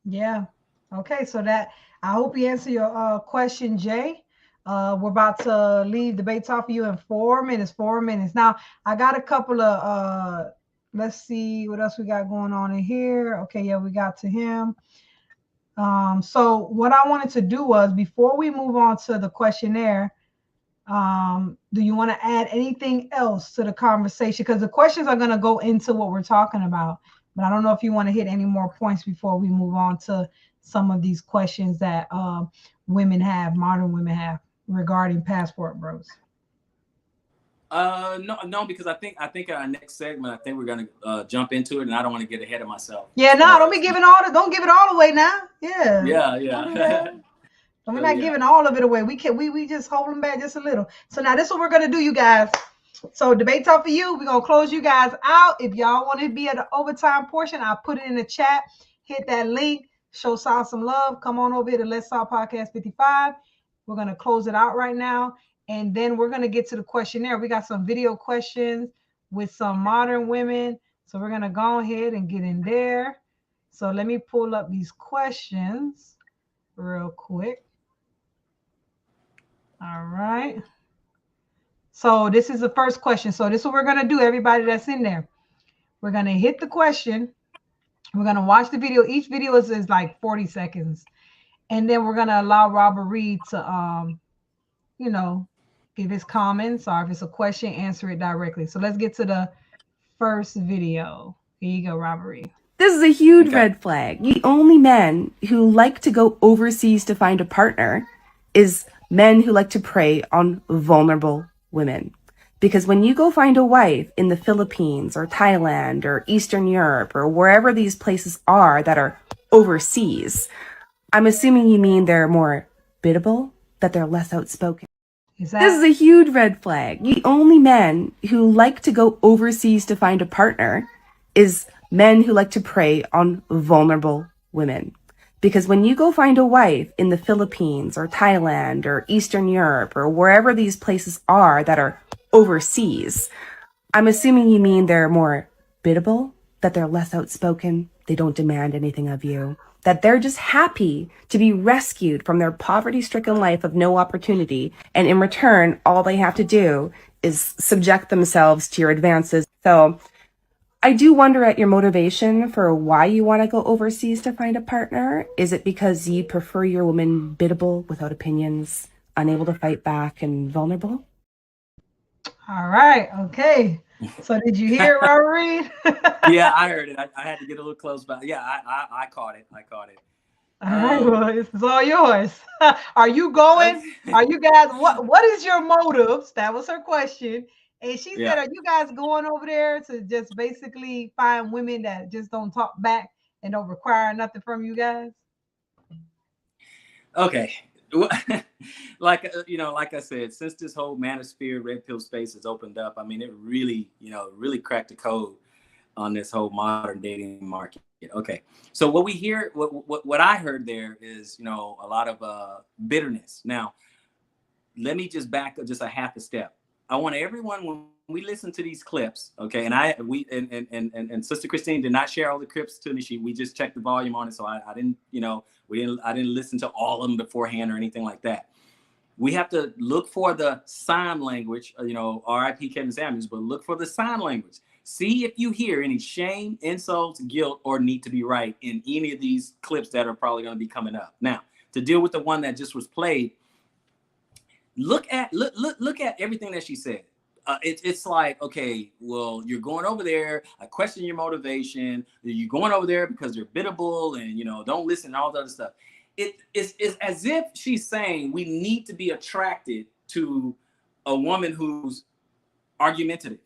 Yeah. Okay. So that, I hope you answer your question, Jay. We're about to leave Debate Talk for you in 4 minutes. 4 minutes. Now, I got a couple of let's see what else we got going on in here. Okay, yeah, we got to him. So what I wanted to do was, before we move on to the questionnaire, do you want to add anything else to the conversation? Because the questions are going to go into what we're talking about, but I don't know if you want to hit any more points before we move on to some of these questions that women have, modern women have, regarding Passport Bros. No, because I think our next segment, I think we're gonna jump into it, and I don't want to get ahead of myself. Yeah, no, don't give it all away now. Yeah. Yeah. We're not giving all of it away. We just hold them back just a little. So now this is what we're gonna do, you guys. So Debate Talk for you. We're gonna close you guys out. If y'all want to be at the overtime portion, I'll put it in the chat. Hit that link. Show Sal some love. Come on over here to Let's Talk Podcast 55. We're gonna close it out right now. And then we're going to get to the questionnaire. We got some video questions with some modern women. So we're going to go ahead and get in there. So let me pull up these questions real quick. All right. So this is the first question. So this is what we're going to do, everybody that's in there. We're going to hit the question. We're going to watch the video. Each video is like 40 seconds. And then we're going to allow Robert Reed to, you know, give his comments, or if it's a question, answer it directly. So let's get to the first video. Here you go, Robert Reed. This is a huge red flag. The only men who like to go overseas to find a partner is men who like to prey on vulnerable women. Because when you go find a wife in the Philippines or Thailand or Eastern Europe or wherever these places are that are overseas, I'm assuming you mean they're more biddable, that they're less outspoken. This is a huge red flag. The only men who like to go overseas to find a partner is men who like to prey on vulnerable women. Because when you go find a wife in the Philippines or Thailand or Eastern Europe or wherever these places are that are overseas, I'm assuming you mean they're more biddable, that they're less outspoken, they don't demand anything of you, that they're just happy to be rescued from their poverty-stricken life of no opportunity, and in return, all they have to do is subject themselves to your advances. So I do wonder at your motivation for why you want to go overseas to find a partner. Is it because you prefer your woman biddable, without opinions, unable to fight back, and vulnerable? All right. Okay. So did you hear it, Robert Reed? Yeah, I heard it. I had to get a little close, but yeah, I caught it. All right, well, it's all yours. Are you going? Are you guys? What is your motives? That was her question. And she said, are you guys going over there to just basically find women that just don't talk back and don't require nothing from you guys? Okay. Like I said, since this whole manosphere red pill space has opened up, I mean, it really, really cracked the code on this whole modern dating market. Okay. So what we hear, what I heard there is, a lot of bitterness. Now, let me just back up just a half a step. I want everyone, when we listen to these clips, okay, and Sister Christine did not share all the clips to me. We just checked the volume on it, so I didn't, I didn't listen to all of them beforehand or anything like that. We have to look for the sign language, R.I.P. Kevin Samuels, but look for the sign language. See if you hear any shame, insults, guilt, or need to be right in any of these clips that are probably going to be coming up. Now, to deal with the one that just was played, look at everything that she said. It's like, okay, well, you're going over there. I question your motivation. You're going over there because you're biddable and, don't listen and all the other stuff. It's as if she's saying we need to be attracted to a woman who's argumentative,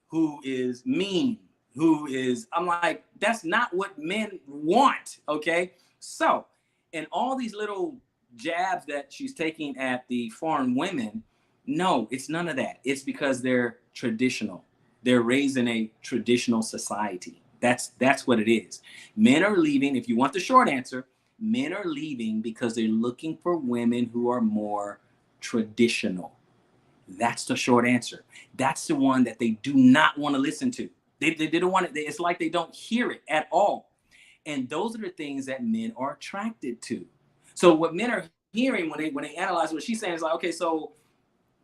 who is mean, I'm like, that's not what men want, okay? So, and all these little jabs that she's taking at the foreign women, no, it's none of that. It's because they're traditional. They're raised in a traditional society. That's what it is. Men are leaving, if you want the short answer, men are leaving because they're looking for women who are more traditional. That's the short answer. That's the one that they do not want to listen to. They don't want it. It's like they don't hear it at all. And those are the things that men are attracted to. So what men are hearing when they analyze what she's saying is like, okay, so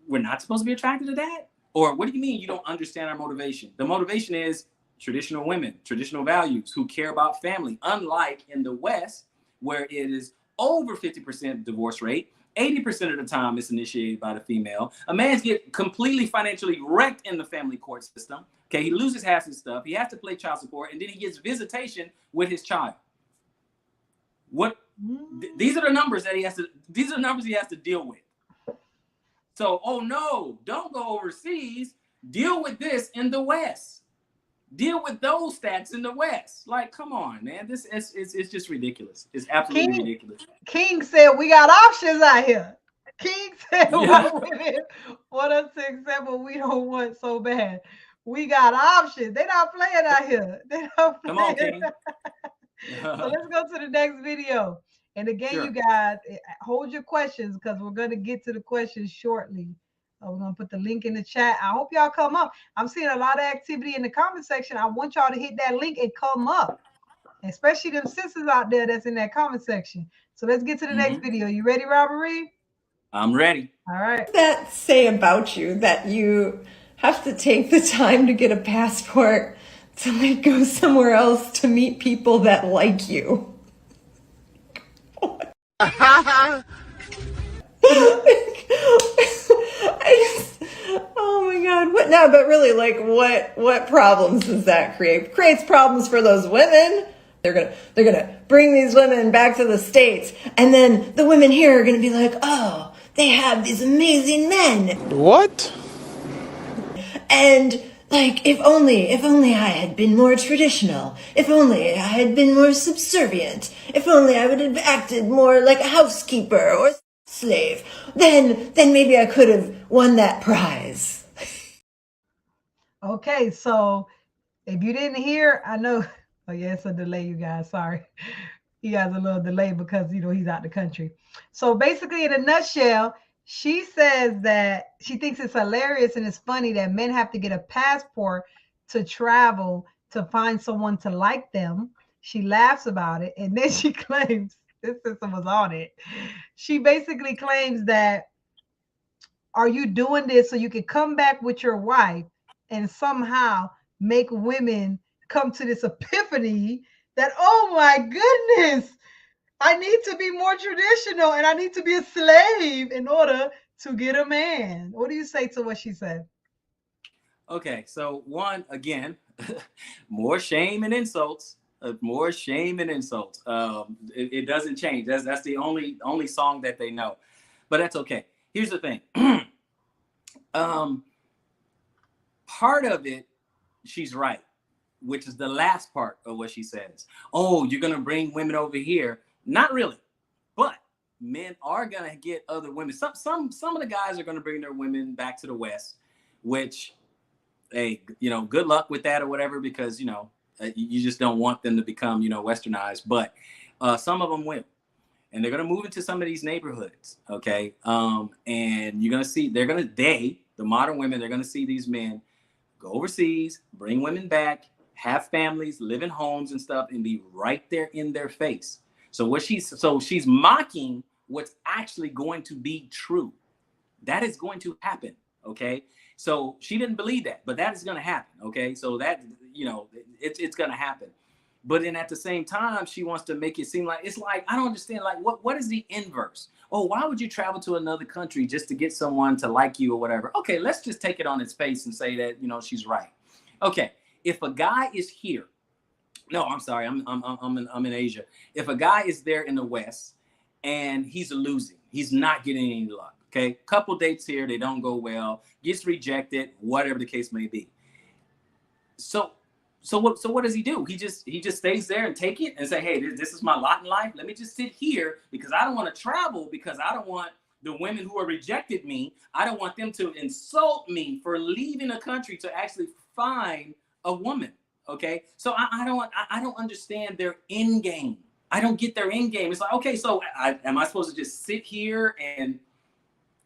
we're not supposed to be attracted to that? Or what do you mean you don't understand our motivation? The motivation is traditional women, traditional values, who care about family, unlike in the West, where it is over 50% divorce rate. 80% of the time it's initiated by the female. A man's get completely financially wrecked in the family court system. Okay, he loses half his stuff. He has to pay child support, and then he gets visitation with his child. These are the numbers that he has to. These are the numbers he has to deal with. So, oh no, don't go overseas. Deal with this in the West. Deal with those stats in the West. Like, come on, man. This it's just ridiculous. It's absolutely ridiculous. King said we got options out here. King said what us to accept what we don't want so bad. We got options. They're not playing out here. They're not playing. Come on, King. So let's go to the next video. And again, you guys, hold your questions because we're going to get to the questions shortly. We're going to put the link in the chat. I hope y'all come up. I'm seeing a lot of activity in the comment section. I want y'all to hit that link and come up, especially them sisters out there that's in that comment section. So let's get to the next video. You ready, Robert Reed? I'm ready. All right. What does that say about you that you have to take the time to get a passport to like go somewhere else to meet people that like you? Oh my God. What now? But really, like, what problems does that create? It creates problems for those women. They're gonna bring these women back to the States, and then the women here are gonna be like, oh, they have these amazing men. What? And like, if only I had been more traditional, if only I had been more subservient, if only I would have acted more like a housekeeper or slave, then maybe I could have won that prize. Okay, so if you didn't hear, I know, oh yeah, it's a delay, you guys, sorry. He has a little delay because, he's out the country. So basically, in a nutshell, she says that she thinks it's hilarious and it's funny that men have to get a passport to travel to find someone to like them. She laughs about it. And then she claims, this system was on it. She basically claims that, are you doing this so you can come back with your wife and somehow make women come to this epiphany that, oh my goodness, I need to be more traditional and I need to be a slave in order to get a man. What do you say to what she said? Okay, so one, again, more shame and insults. More shame and insults. It doesn't change. That's the only song that they know. But that's okay. Here's the thing. Part of it, she's right, which is the last part of what she says. Oh, you're going to bring women over here. Not really, but men are going to get other women. Some of the guys are going to bring their women back to the West, which, hey, good luck with that or whatever, because, you just don't want them to become, westernized. But some of them will. And they're going to move into some of these neighborhoods, okay? And you're going to see, the modern women, they're going to see these men go overseas, bring women back, have families, live in homes and stuff, and be right there in their face. So she's mocking what's actually going to be true. That is going to happen, okay? So she didn't believe that, but that is going to happen, okay? So that, it's going to happen. But then at the same time, she wants to make it seem like, it's like, I don't understand, like, what is the inverse? Oh, why would you travel to another country just to get someone to like you or whatever? Okay, let's just take it on its face and say that, you know, she's right. Okay, if a guy is here, no, I'm sorry, I'm in Asia. If a guy is there in the West and he's losing, he's not getting any luck. Okay, couple dates here, they don't go well, gets rejected, whatever the case may be. So what does he do? He just stays there and take it and say, hey, this is my lot in life. Let me just sit here because I don't want to travel, because I don't want the women who are rejected me, I don't want them to insult me for leaving a country to actually find a woman. Okay, so I don't understand their end game. I don't get their end game. It's like, okay, so am I supposed to just sit here and,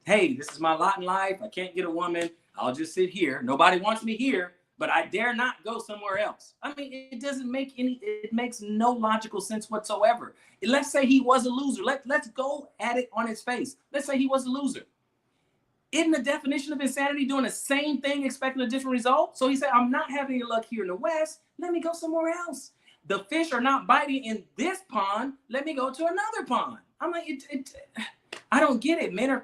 hey, this is my lot in life. I can't get a woman. I'll just sit here. Nobody wants me here, but I dare not go somewhere else. I mean, it makes no logical sense whatsoever. Let's say he was a loser. Let's go at it on its face. Let's say he was a loser. Isn't the definition of insanity doing the same thing, expecting a different result? So he said, I'm not having any luck here in the West. Let me go somewhere else. The fish are not biting in this pond. Let me go to another pond. I'm like, I don't get it. Men are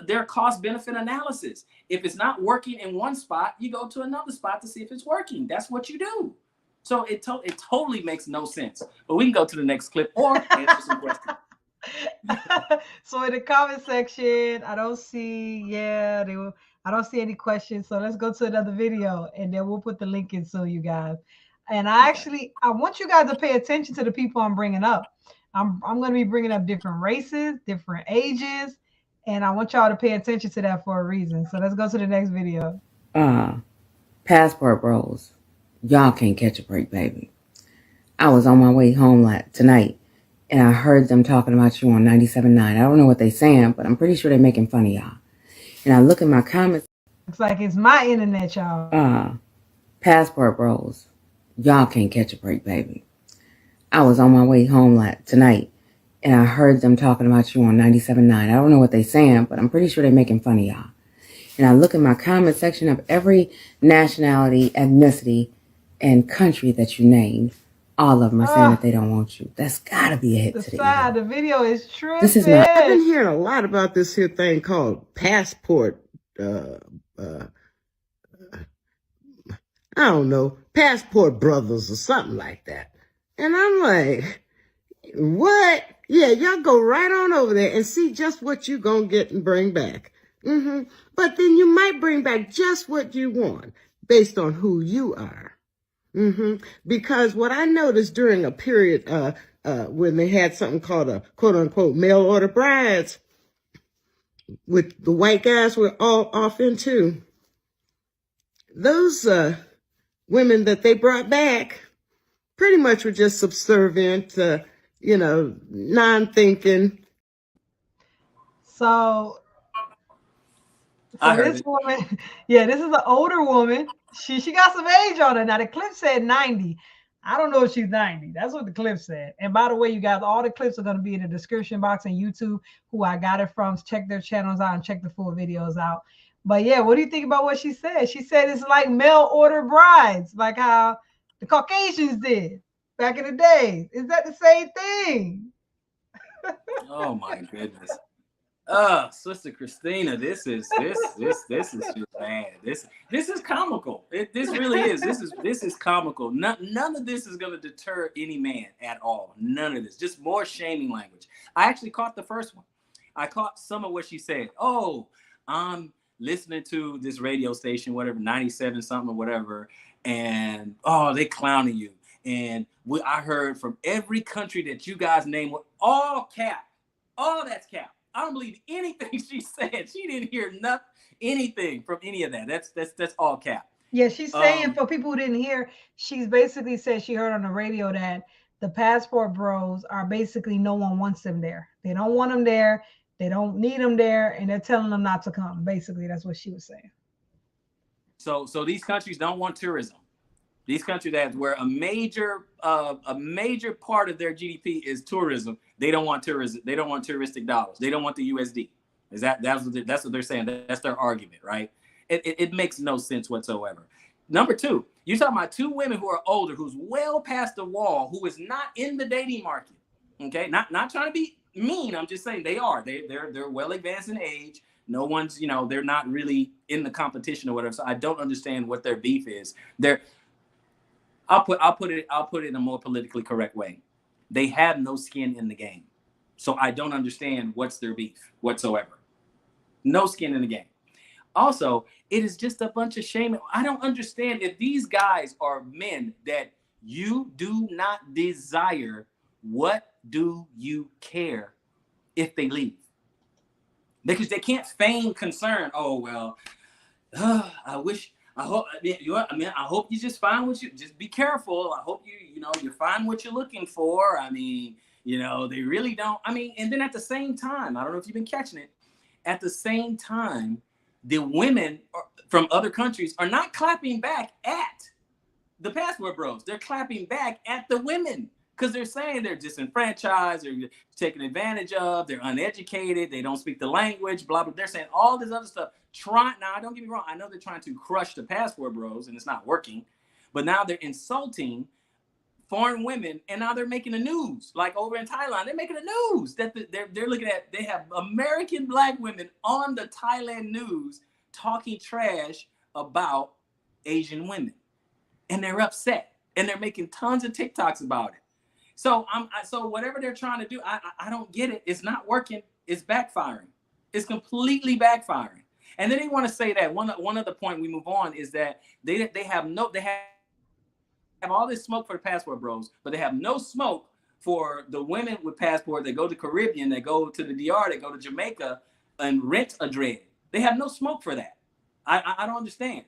their cost benefit analysis. If it's not working in one spot, you go to another spot to see if it's working. That's what you do. So it totally makes no sense. But we can go to the next clip or answer some questions. So in the comment section, I don't see any questions. So let's go to another video and then we'll put the link in so you guys. And I want you guys to pay attention to the people I'm bringing up. I'm going to be bringing up different races, different ages, and I want y'all to pay attention to that for a reason. So let's go to the next video. Passport bros, y'all can't catch a break, baby. I was on my way home tonight, and I heard them talking about you on 97.9. I don't know what they're saying, but I'm pretty sure they're making fun of y'all. And I look at my comments. Looks like it's my internet, y'all. Passport bros, y'all can't catch a break, baby. I was on my way home tonight, and I heard them talking about you on 97.9. I don't know what they're saying, but I'm pretty sure they're making fun of y'all. And I look at my comment section of every nationality, ethnicity, and country that you named. All of them are saying that they don't want you. That's gotta be a hit to the The video is true. This is not. I've been hearing a lot about this here thing called passport. I don't know, passport brothers or something like that. And I'm like, what? Yeah, y'all go right on over there and see just what you gonna get and bring back. But then you might bring back just what you want based on who you are. Because what I noticed during a period when they had something called a quote unquote mail order brides, with the white guys were all off into, those women that they brought back pretty much were just subservient, non-thinking. So this woman, this is an older woman. She got some age on her. Now the clip said 90. I don't know if she's 90. That's what the clip said. And by the way, you guys, all the clips are going to be in the description box on YouTube, who I got it from. Check their channels out and check the full videos out. But yeah, what do you think about what she said? She said it's like mail order brides, like how the Caucasians did back in the day. Is that the same thing? Oh my goodness. Sister Christina, this is just bad. This is comical. This really is. This is comical. None of this is going to deter any man at all. None of this. Just more shaming language. I actually caught the first one. I caught some of what she said. Oh, I'm listening to this radio station, whatever, 97 something or whatever, and they clowning you. And I heard from every country that you guys named, all cap. All that's cap. I don't believe anything she said. She didn't hear anything from any of that. That's all cap. Yeah, she's saying, for people who didn't hear, she's basically said she heard on the radio that the passport bros are basically, no one wants them there. They don't want them there. They don't need them there, and they're telling them not to come. Basically, that's what she was saying. So these countries don't want tourism. These countries where a major part of their GDP is tourism, they don't want tourism. They don't want touristic dollars. They don't want the USD. That's what they're saying. That's their argument, right? It makes no sense whatsoever. Number two, you're talking about two women who are older, who's well past the wall, who is not in the dating market. Okay, not trying to be mean. I'm just saying they are. They're well advanced in age. No one's, they're not really in the competition or whatever. So I don't understand what their beef is. I'll put it in a more politically correct way. They have no skin in the game. So I don't understand what's their beef whatsoever. No skin in the game. Also, it is just a bunch of shame. I don't understand if these guys are men that you do not desire, what do you care if they leave? Because they can't feign concern. Oh, well, I hope you just find just be careful. I hope you find what you're looking for. I mean, they really don't. I mean, and then at the same time, I don't know if you've been catching it. At the same time, the women from other countries are not clapping back at the passport bros. They're clapping back at the women because they're saying they're disenfranchised, they're taken advantage of, they're uneducated, they don't speak the language, blah, blah. They're saying all this other stuff. Now, don't get me wrong. I know they're trying to crush the passport bros and it's not working, but now they're insulting foreign women, and now they're making the news. Like over in Thailand, they're making the news that they're looking at. They have American Black women on the Thailand news talking trash about Asian women, and they're upset, and they're making tons of TikToks about it. So so whatever they're trying to do, I don't get it. It's not working. It's backfiring. It's completely backfiring. And then they want to say that one other point we move on is that they have all this smoke for the passport bros, but they have no smoke for the women with passport that go to Caribbean, that go to the DR, that go to Jamaica and rent a dread. They have no smoke for that. I don't understand.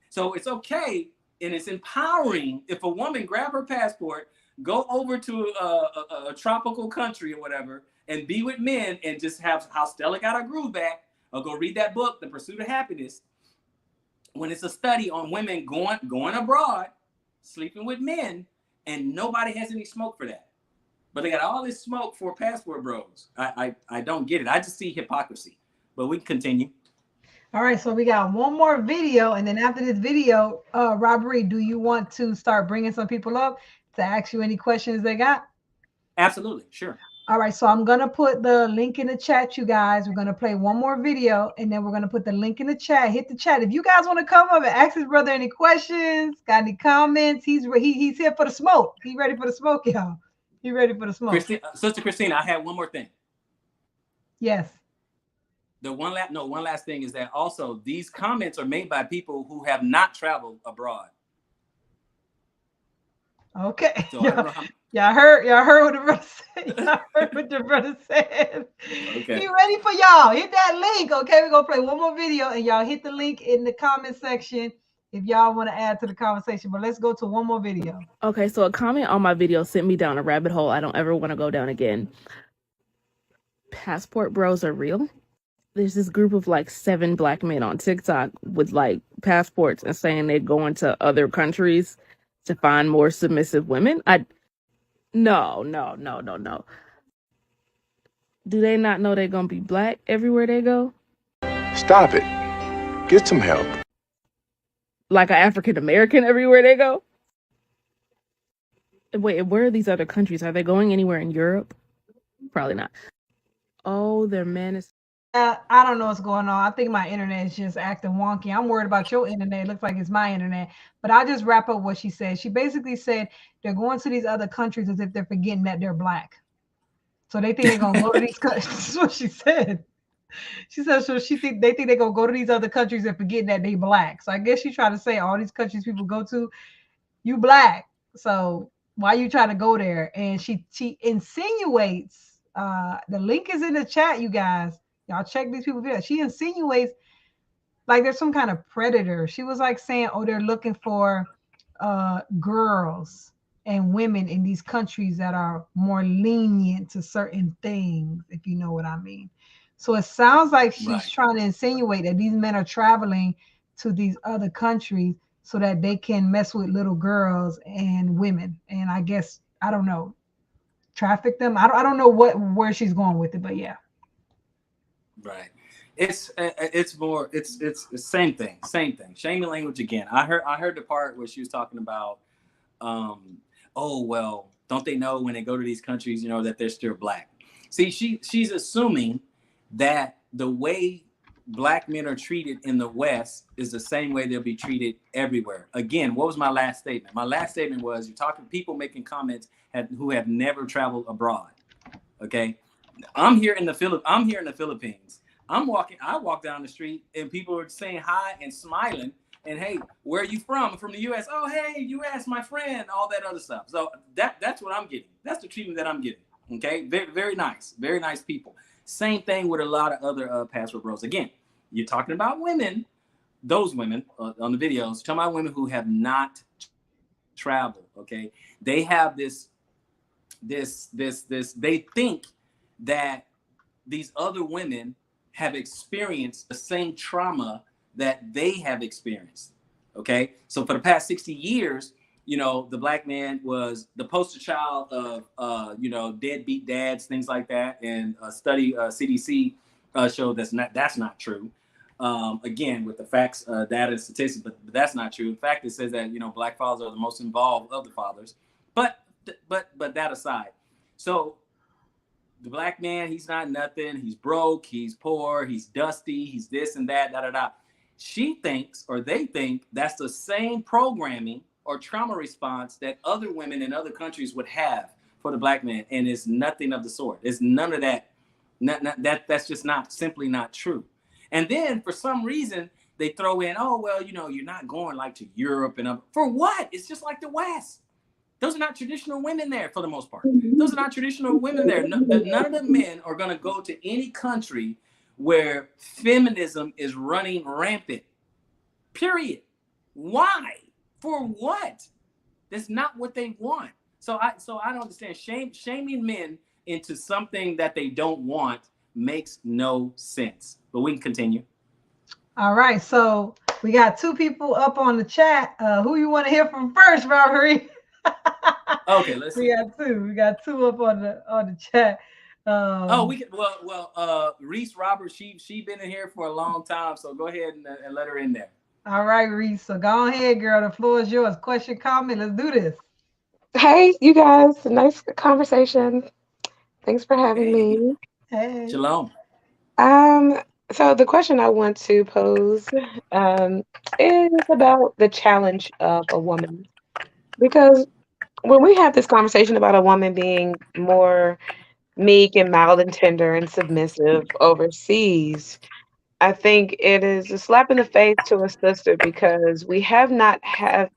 So it's okay and it's empowering if a woman grab her passport, go over to a tropical country or whatever, and be with men and just have how Stella got her groove back, or go read that book, The Pursuit of Happiness, when it's a study on women going abroad, sleeping with men, and nobody has any smoke for that. But they got all this smoke for passport bros. I don't get it. I just see hypocrisy. But we can continue. All right, so we got one more video, and then after this video, Robert, do you want to start bringing some people up to ask you any questions they got? Absolutely, sure. All right, so I'm going to put the link in the chat, you guys. We're going to play one more video, and then we're going to put the link in the chat. Hit the chat. If you guys want to come up and ask his brother any questions, got any comments, he's here for the smoke. He's ready for the smoke, y'all. He's ready for the smoke. Sister Christina, I had one more thing. Yes. One last thing is that also these comments are made by people who have not traveled abroad. Okay. So y'all heard what the brother said. Y'all heard what the brother said. Okay. He ready for y'all. Hit that link. Okay, we're gonna play one more video, and y'all hit the link in the comment section if y'all want to add to the conversation. But let's go to one more video. Okay, so a comment on my video sent me down a rabbit hole I don't ever want to go down again. Passport bros are real. There's this group of like 7 Black men on TikTok with like passports and saying they're going to other countries to find more submissive women. No. Do they not know they're gonna be Black everywhere they go? Stop it. Get some help. Like an African American everywhere they go? Wait, where are these other countries? Are they going anywhere in Europe? Probably not. Oh, their men is. I don't know what's going on. I think my internet is just acting wonky. I'm worried about your internet. It looks like it's my internet. But I'll just wrap up what she said. She basically said they're going to these other countries as if they're forgetting that they're Black. So they think they're going to go to these countries. This is what she said. She said so they think they're going to go to these other countries and forgetting that they Black. So I guess she's trying to say all these countries people go to, you Black. So why you trying to go there? And she insinuates, the link is in the chat, you guys. Y'all check these people videos. She insinuates like there's some kind of predator. She was like saying, oh, they're looking for girls and women in these countries that are more lenient to certain things, if you know what I mean. So it sounds like she's trying to insinuate that these men are traveling to these other countries so that they can mess with little girls and women. And I guess, I don't know, traffic them. I don't know where she's going with it, but yeah. Right. It's more it's the same thing. Shaming language again. I heard the part where she was talking about oh well, don't they know when they go to these countries, that they're still black. See, she's assuming that the way black men are treated in the West is the same way they'll be treated everywhere. Again, what was my last statement? My last statement was you're talking people making comments who have never traveled abroad. Okay, I'm here in the Philippines. I walk down the street and people are saying hi and smiling and hey, where are you from? I'm from the US. Oh, hey, US, my friend, all that other stuff. So that's what I'm getting. That's the treatment that I'm getting. Okay, very, very nice people. Same thing with a lot of other passport bros. Again, you're talking about women, those women on the videos, talking about women who have not traveled. Okay, they have this. They think that these other women have experienced the same trauma that they have experienced. Okay, so for the past 60 years, the black man was the poster child of deadbeat dads, things like that, and CDC showed that's not true. Again, with the facts, data, and statistics, but that's not true. In fact, it says that black fathers are the most involved of the fathers. But that aside, so the black man, he's not nothing. He's broke. He's poor. He's dusty. He's this and that. Da da da. She thinks, or they think, that's the same programming or trauma response that other women in other countries would have for the black man, and it's nothing of the sort. It's none of that. That's just simply not true. And then for some reason they throw in, oh well, you're not going like to Europe and for what? It's just like the West. Those are not traditional women there for the most part. Those are not traditional women there. None of the men are going to go to any country where feminism is running rampant. Period. Why? For what? That's not what they want. So I don't understand. Shaming men into something that they don't want makes no sense. But we can continue. All right. So we got two people up on the chat. Who you want to hear from first, Robert? Okay, let's see. We got two up on the chat. We can Reese Roberts, she been in here for a long time, so go ahead and let her in there. All right, Reese. So go ahead, girl. The floor is yours. Question, comment. Let's do this. Hey, you guys. Nice conversation. Thanks for having me. Hey. Shalom. So the question I want to pose is about the challenge of a woman. Because when we have this conversation about a woman being more meek and mild and tender and submissive overseas, I think it is a slap in the face to a sister because we've not had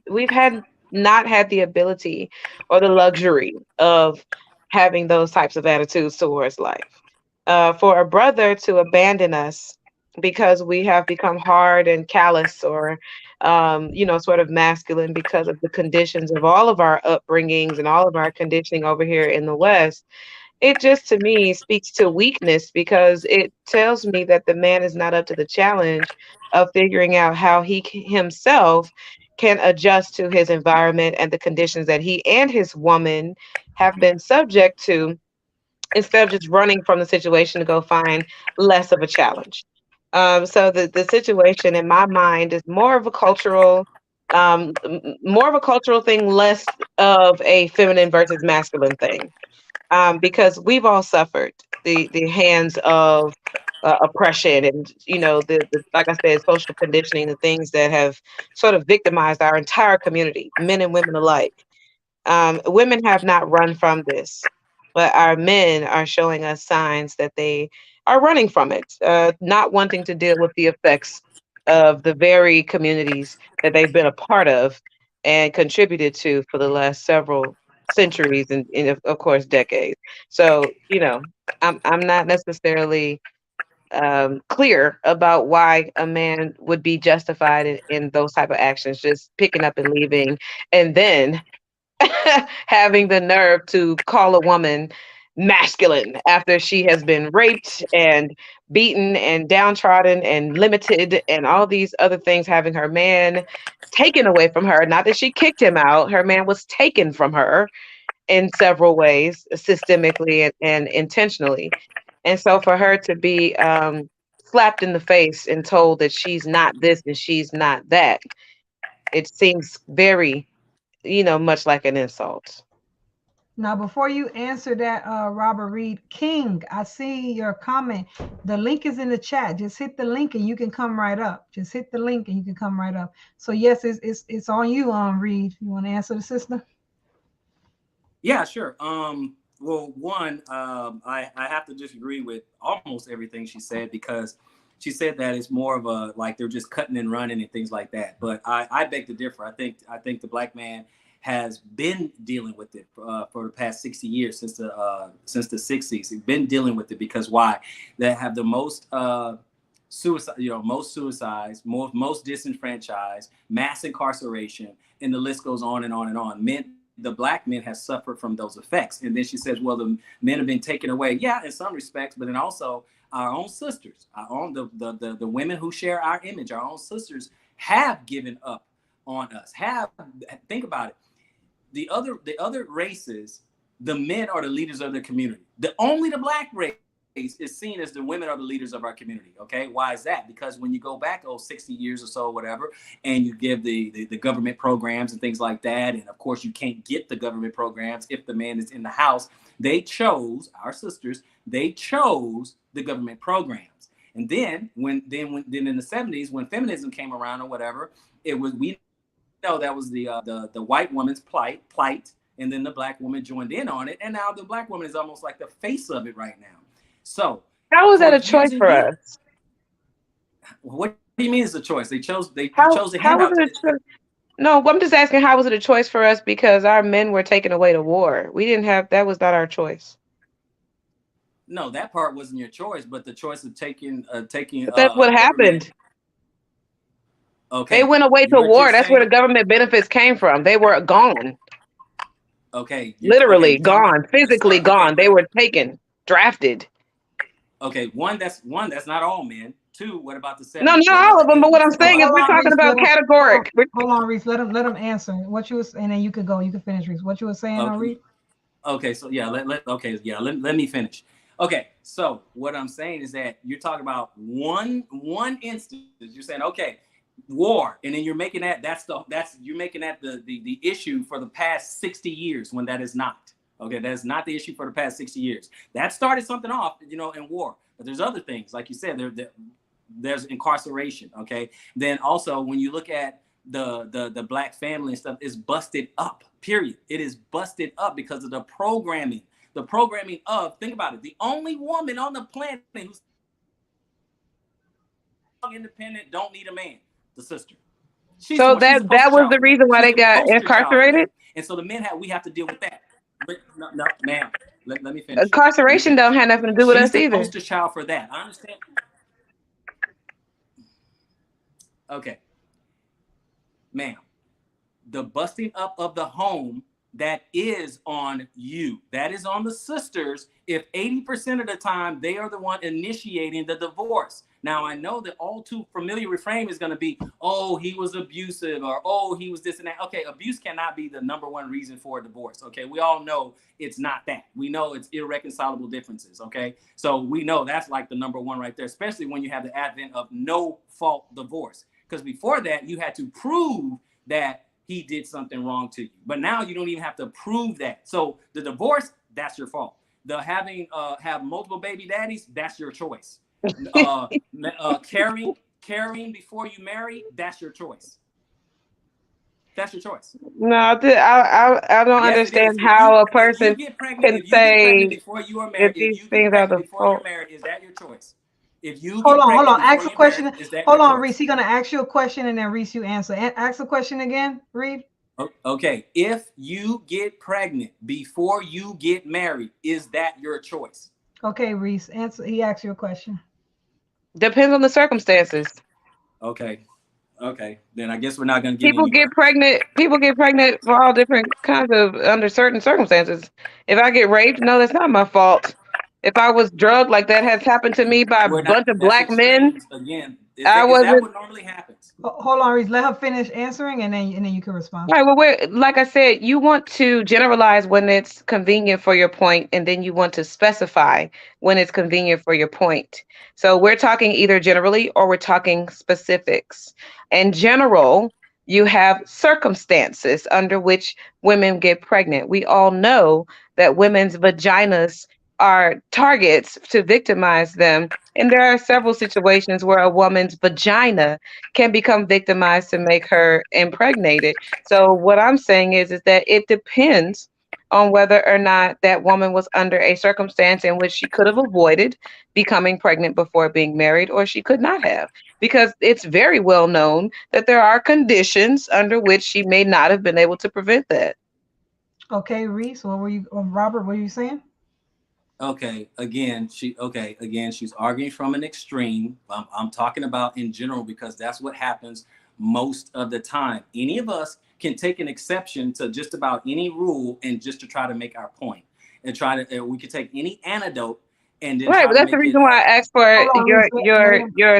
the ability or the luxury of having those types of attitudes towards life. For a brother to abandon us because we have become hard and callous or sort of masculine because of the conditions of all of our upbringings and all of our conditioning over here in the West, it just to me speaks to weakness because it tells me that the man is not up to the challenge of figuring out how he himself can adjust to his environment and the conditions that he and his woman have been subject to, instead of just running from the situation to go find less of a challenge. So the situation in my mind is more of a cultural thing, less of a feminine versus masculine thing. Because we've all suffered the hands of oppression and, the like I said, social conditioning, the things that have sort of victimized our entire community, men and women alike. Women have not run from this, but our men are showing us signs that they are running from it, not wanting to deal with the effects of the very communities that they've been a part of and contributed to for the last several centuries and of course decades. So I'm not necessarily clear about why a man would be justified in those type of actions, just picking up and leaving and then having the nerve to call a woman masculine after she has been raped and beaten and downtrodden and limited and all these other things, having her man taken away from her. Not that she kicked him out, her man was taken from her in several ways, systemically and intentionally. And so for her to be slapped in the face and told that she's not this and she's not that. It seems very, much like an insult. Now, before you answer that, Robert Reed King, I see your comment. The link is in the chat. Just hit the link and you can come right up. Just hit the link and you can come right up. So yes, it's on you, Reed. You want to answer the sister? Yeah, sure. Well, one, I have to disagree with almost everything she said, because she said that it's more of a, like, they're just cutting and running and things like that. But I beg to differ. I think the black man has been dealing with it for the past 60 years, since the 60s. He's been dealing with it because why? They have the most suicide, most suicides, most disenfranchised, mass incarceration, and the list goes on and on and on. The black men have suffered from those effects. And then she says, well, the men have been taken away. Yeah, in some respects, but then also our own sisters, our own the women who share our image, our own sisters have given up on us. Think about it. The other races, the men are the leaders of their community. Only the black race is seen as the women are the leaders of our community. Okay, why is that? Because when you go back 60 years or so, whatever, and you give the government programs and things like that, and of course you can't get the government programs if the man is in the house. They chose, our sisters, they chose the government programs. And then when in the 70s, when feminism came around or whatever, we know that was the white woman's plight, and then the black woman joined in on it, and now the black woman is almost like the face of it right now. So how is that a choice for us? What do you mean it's a choice? They chose the handout. No, I'm just asking, how was it a choice for us? Because our men were taken away to war. We didn't have, that was not our choice. No, that part wasn't your choice, but the choice of taking. That's what happened. Okay. They went away to war. That's where the government benefits came from. They were gone. Okay. Literally gone, physically gone. They were taken, drafted. Okay, one, that's not all men. Two, what about the 70s? No, not all of them. But what I'm saying is, we're talking about categoric. Hold on, Reese. Let him answer what you was, and then you could go. You can finish, Reese. What you were saying, Reese? Okay, so yeah, let me finish. Okay, so what I'm saying is that you're talking about one instance. You're saying, okay, war, and then you're making that the issue for the past 60 years, when that is not. Okay, that is not the issue for the past 60 years. That started something off, in war. But there's other things, like you said, there's incarceration. Okay, then also when you look at the black family and stuff, is busted up. Period. It is busted up because of the programming. The programming of, think about it, the only woman on the planet who's independent, don't need a man, the sister. So that was the reason why they got incarcerated. And so the men we have to deal with that. But no, ma'am. Let me finish. Incarceration don't have nothing to do with us either. She's the poster child for that. I understand. Okay, ma'am. The busting up of the home, that is on you. That is on the sisters. If 80% of the time they are the one initiating the divorce. Now, I know that all too familiar refrain is going to be, oh, he was abusive, or oh, he was this and that. Okay, abuse cannot be the number one reason for a divorce. Okay, we all know it's not that. We know it's irreconcilable differences. Okay, so we know that's like the number one right there, especially when you have the advent of no fault divorce. Because before that, you had to prove that he did something wrong to you. But now you don't even have to prove that. So the divorce, that's your fault. The have multiple baby daddies, that's your choice. Carrying before you marry, that's your choice. That's your choice. No, I don't understand how a person can say before you are married, these things are the fault. Is that your choice? If you hold on, ask a question. Hold on, Reese. He's gonna ask you a question, and then Reese, you answer. Ask the question again, Reed. Okay. If you get pregnant before you get married, is that your choice? Okay, Reese. Answer. He asked you a question. Depends on the circumstances. Okay. Then I guess we're not gonna get People get pregnant for all different kinds of, under certain circumstances. If I get raped, no, that's not my fault. If I was drugged, like that has happened to me by a bunch of black men. Again, Is that what normally happens? Hold on, Reese. Let her finish answering, and then you can respond. All right. Well, like I said, you want to generalize when it's convenient for your point, and then you want to specify when it's convenient for your point. So we're talking either generally or we're talking specifics. In general, you have circumstances under which women get pregnant. We all know that women's vaginas are targets to victimize them. And there are several situations where a woman's vagina can become victimized to make her impregnated. So what I'm saying is that it depends on whether or not that woman was under a circumstance in which she could have avoided becoming pregnant before being married, or she could not have. Because it's very well known that there are conditions under which she may not have been able to prevent that. Okay, Reese, Robert, what were you saying? Okay, again, she's arguing from an extreme. I'm talking about in general because that's what happens most of the time. Any of us can take an exception to just about any rule and just to try to make our point and we could take any anecdote and then right, but that's the reason why I asked for your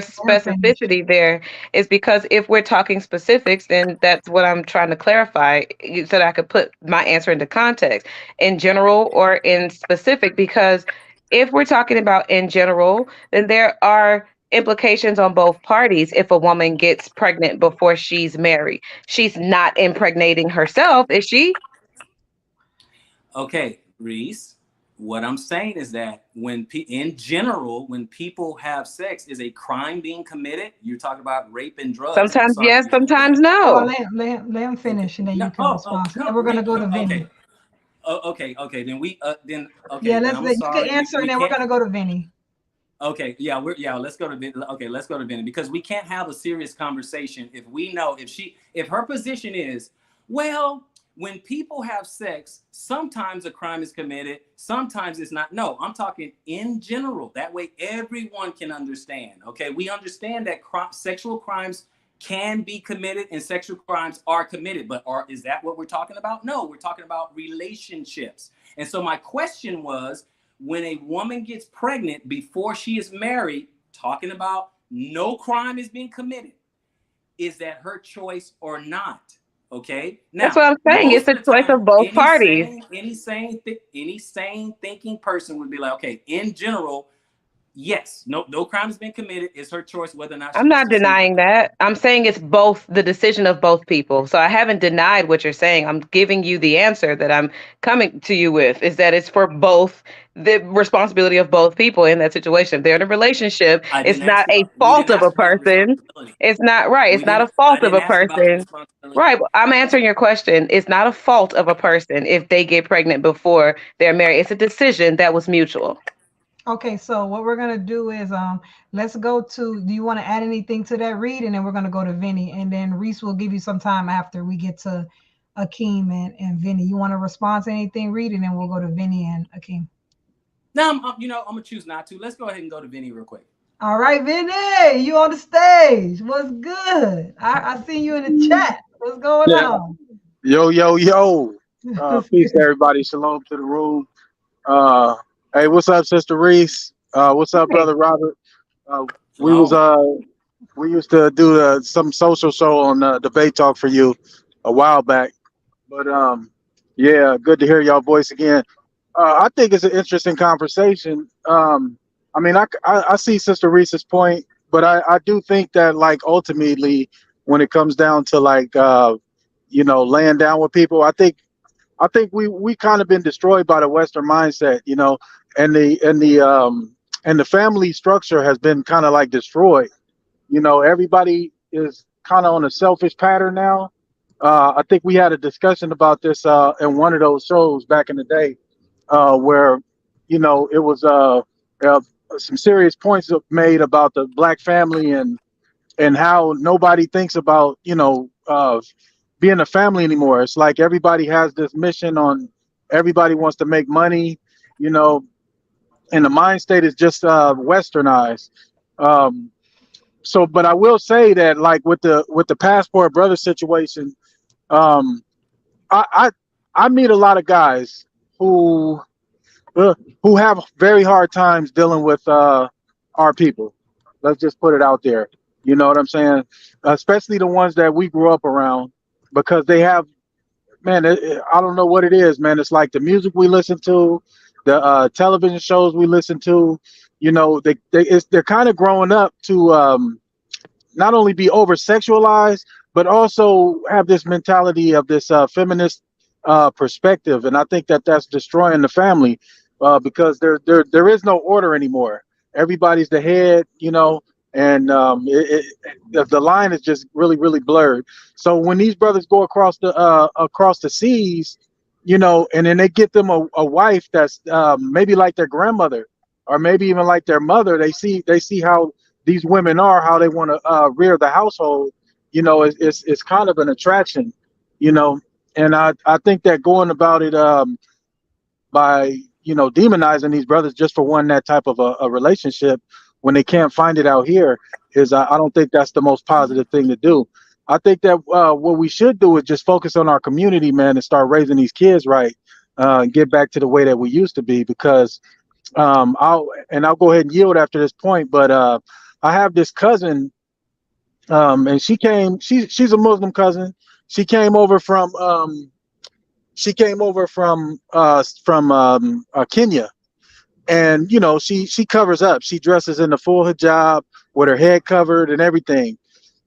specificity there, is because if we're talking specifics, then that's what I'm trying to clarify so that I could put my answer into context, in general or in specific. Because if we're talking about in general, then there are implications on both parties. If a woman gets pregnant before she's married, she's not impregnating herself, is she? Okay, Reese. What I'm saying is that in general, when people have sex, is a crime being committed? You're talking about rape and drugs. Sometimes yes, sometimes no. Let him finish, and then you can respond. And we're gonna go to Vinny. Okay. Then Yeah, you can answer, and then we're gonna go to Vinny. Okay, let's go to Vinny. Okay, let's go to Vinny, because we can't have a serious conversation if we know if her position is, well, when people have sex, sometimes a crime is committed, sometimes it's not. No, I'm talking in general. That way everyone can understand. Okay, we understand that sexual crimes can be committed and sexual crimes are committed, but is that what we're talking about? No, we're talking about relationships. And so my question was, when a woman gets pregnant before she is married, talking about no crime is being committed, is that her choice or not? Okay, now that's what I'm saying. It's the choice of both parties. Any sane thinking person would be like, okay, in general, yes, no crime has been committed. It's her choice whether or not. I'm not denying that. I'm saying it's both the decision of both people. So I haven't denied what you're saying. I'm giving you the answer that I'm coming to you with, is that it's for both, the responsibility of both people in that situation. If they're in a relationship, it's not a fault of a person. It's not right. It's not a fault of a person. Right. I'm answering your question. It's not a fault of a person if they get pregnant before they're married. It's a decision that was mutual. Okay, so what we're gonna do is let's go to, do you want to add anything to that, Reed? And then we're gonna go to Vinny, and then Reese will give you some time after we get to Akeem and Vinny. You want to respond to anything, Reed, and then we'll go to Vinny and Akeem. No, I'm gonna choose not to. Let's go ahead and go to Vinny real quick. All right, Vinny, you on the stage. What's good? I see you in the chat. What's going on? Yo. Peace to everybody. Shalom to the room. Hey, what's up, Sister Reese? What's up, Brother Robert? We used to do some social show on Debate Talk for You a while back. But yeah, good to hear y'all voice again. I think it's an interesting conversation. I mean, I see Sister Reese's point, but I do think that, like, ultimately, when it comes down to, like, laying down with people, I think we kind of been destroyed by the Western mindset, and the family structure has been kind of like destroyed. Everybody is kind of on a selfish pattern now. I think we had a discussion about this in one of those shows back in the day, where it was some serious points made about the Black family and how nobody thinks about being a family anymore. It's like everybody has this mission on, everybody wants to make money, and the mind state is just westernized. But I will say that, like, with the passport brother situation, I meet a lot of guys who have very hard times dealing with our people. Let's just put it out there. You know what I'm saying? Especially the ones that we grew up around, because they have, man, I don't know what it is, man. It's like the music we listen to, the television shows we listen to. You know, they're kind of growing up to not only be over sexualized, but also have this mentality of this feminist perspective. And I think that that's destroying the family because there is no order anymore. Everybody's the head, you know, and the line is just really, really blurred. So when these brothers go across the seas, you know, and then they get them a wife that's maybe like their grandmother, or maybe even like their mother. They see how these women are, how they want to rear the household. You know, it's kind of an attraction, you know. And I think that going about it by, you know, demonizing these brothers just for wanting that type of a relationship when they can't find it out here is, I don't think that's the most positive thing to do. I think that what we should do is just focus on our community, man, and start raising these kids right, and get back to the way that we used to be. Because I'll go ahead and yield after this point, but I have this cousin, and she's a Muslim cousin. She came over from Kenya, and you know, she covers up. She dresses in the full hijab with her head covered and everything.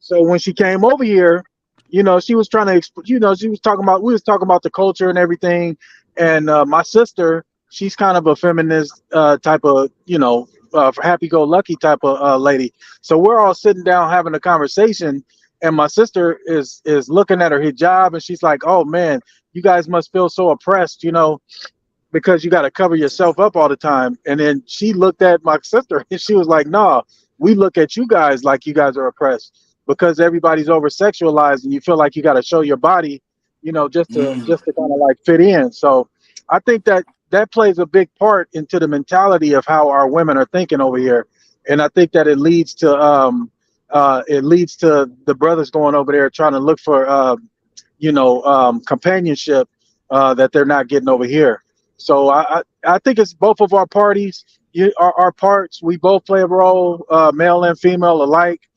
So when she came over here, you know, she was trying to, you know, we was talking about the culture and everything. And my sister, she's kind of a feminist type of, you know, happy-go-lucky type of lady. So we're all sitting down having a conversation, and my sister is looking at her hijab, and she's like, "Oh man, you guys must feel so oppressed, you know, because you got to cover yourself up all the time." And then she looked at my sister, and she was like, "Nah, we look at you guys like you guys are oppressed because everybody's over sexualized, and you feel like you got to show your body, you know, just to kind of like fit in." So I think that plays a big part into the mentality of how our women are thinking over here. And I think that it leads to the brothers going over there trying to look for companionship that they're not getting over here. So I think it's both of our parties, our parts. We both play a role, male and female alike.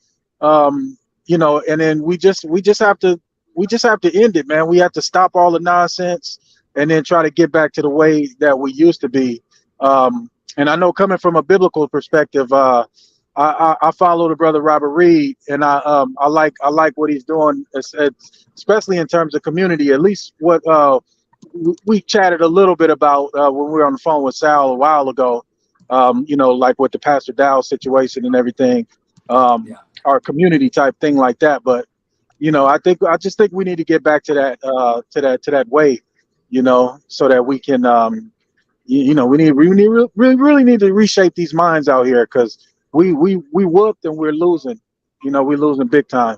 You know, and then we just have to end it, man. We have to stop all the nonsense and then try to get back to the way that we used to be. And I know, coming from a biblical perspective, I follow the brother Robert Reed, and I like what he's doing, especially in terms of community. At least what we chatted a little bit about when we were on the phone with Sal a while ago. You know, like with the Pastor Dow situation and everything, our community type thing like that. But you know, I just think we need to get back to that way. You know, so that we can, you know, we really need to reshape these minds out here, because we whooped and we're losing. You know, we're losing big time.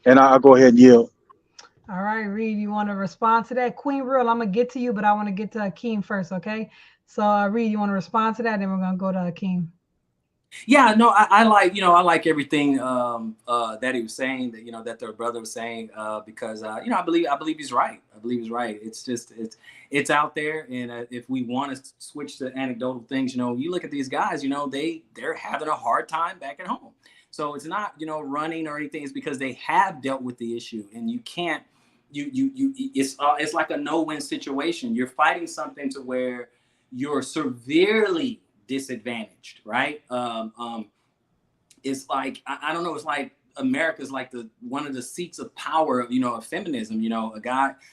And I'll go ahead and yield. All right, Reed, you want to respond to that? Queen Real, I'm gonna get to you, but I want to get to Akeem first, okay? So Reed, you want to respond to that? Then we're gonna go to Akeem. Yeah, no, I like everything that he was saying, that, you know, that their brother was saying, because you know, I believe he's right. It's just it's out there, and if we want to switch to anecdotal things, you know, you look at these guys, you know, they're having a hard time back at home. So it's not, you know, running or anything. It's because they have dealt with the issue, and you can't it's like a no-win situation. You're fighting something to where you're severely disadvantaged, right? It's like, I don't know, it's like America's like one of the seats of power of, you know, of feminism. You know,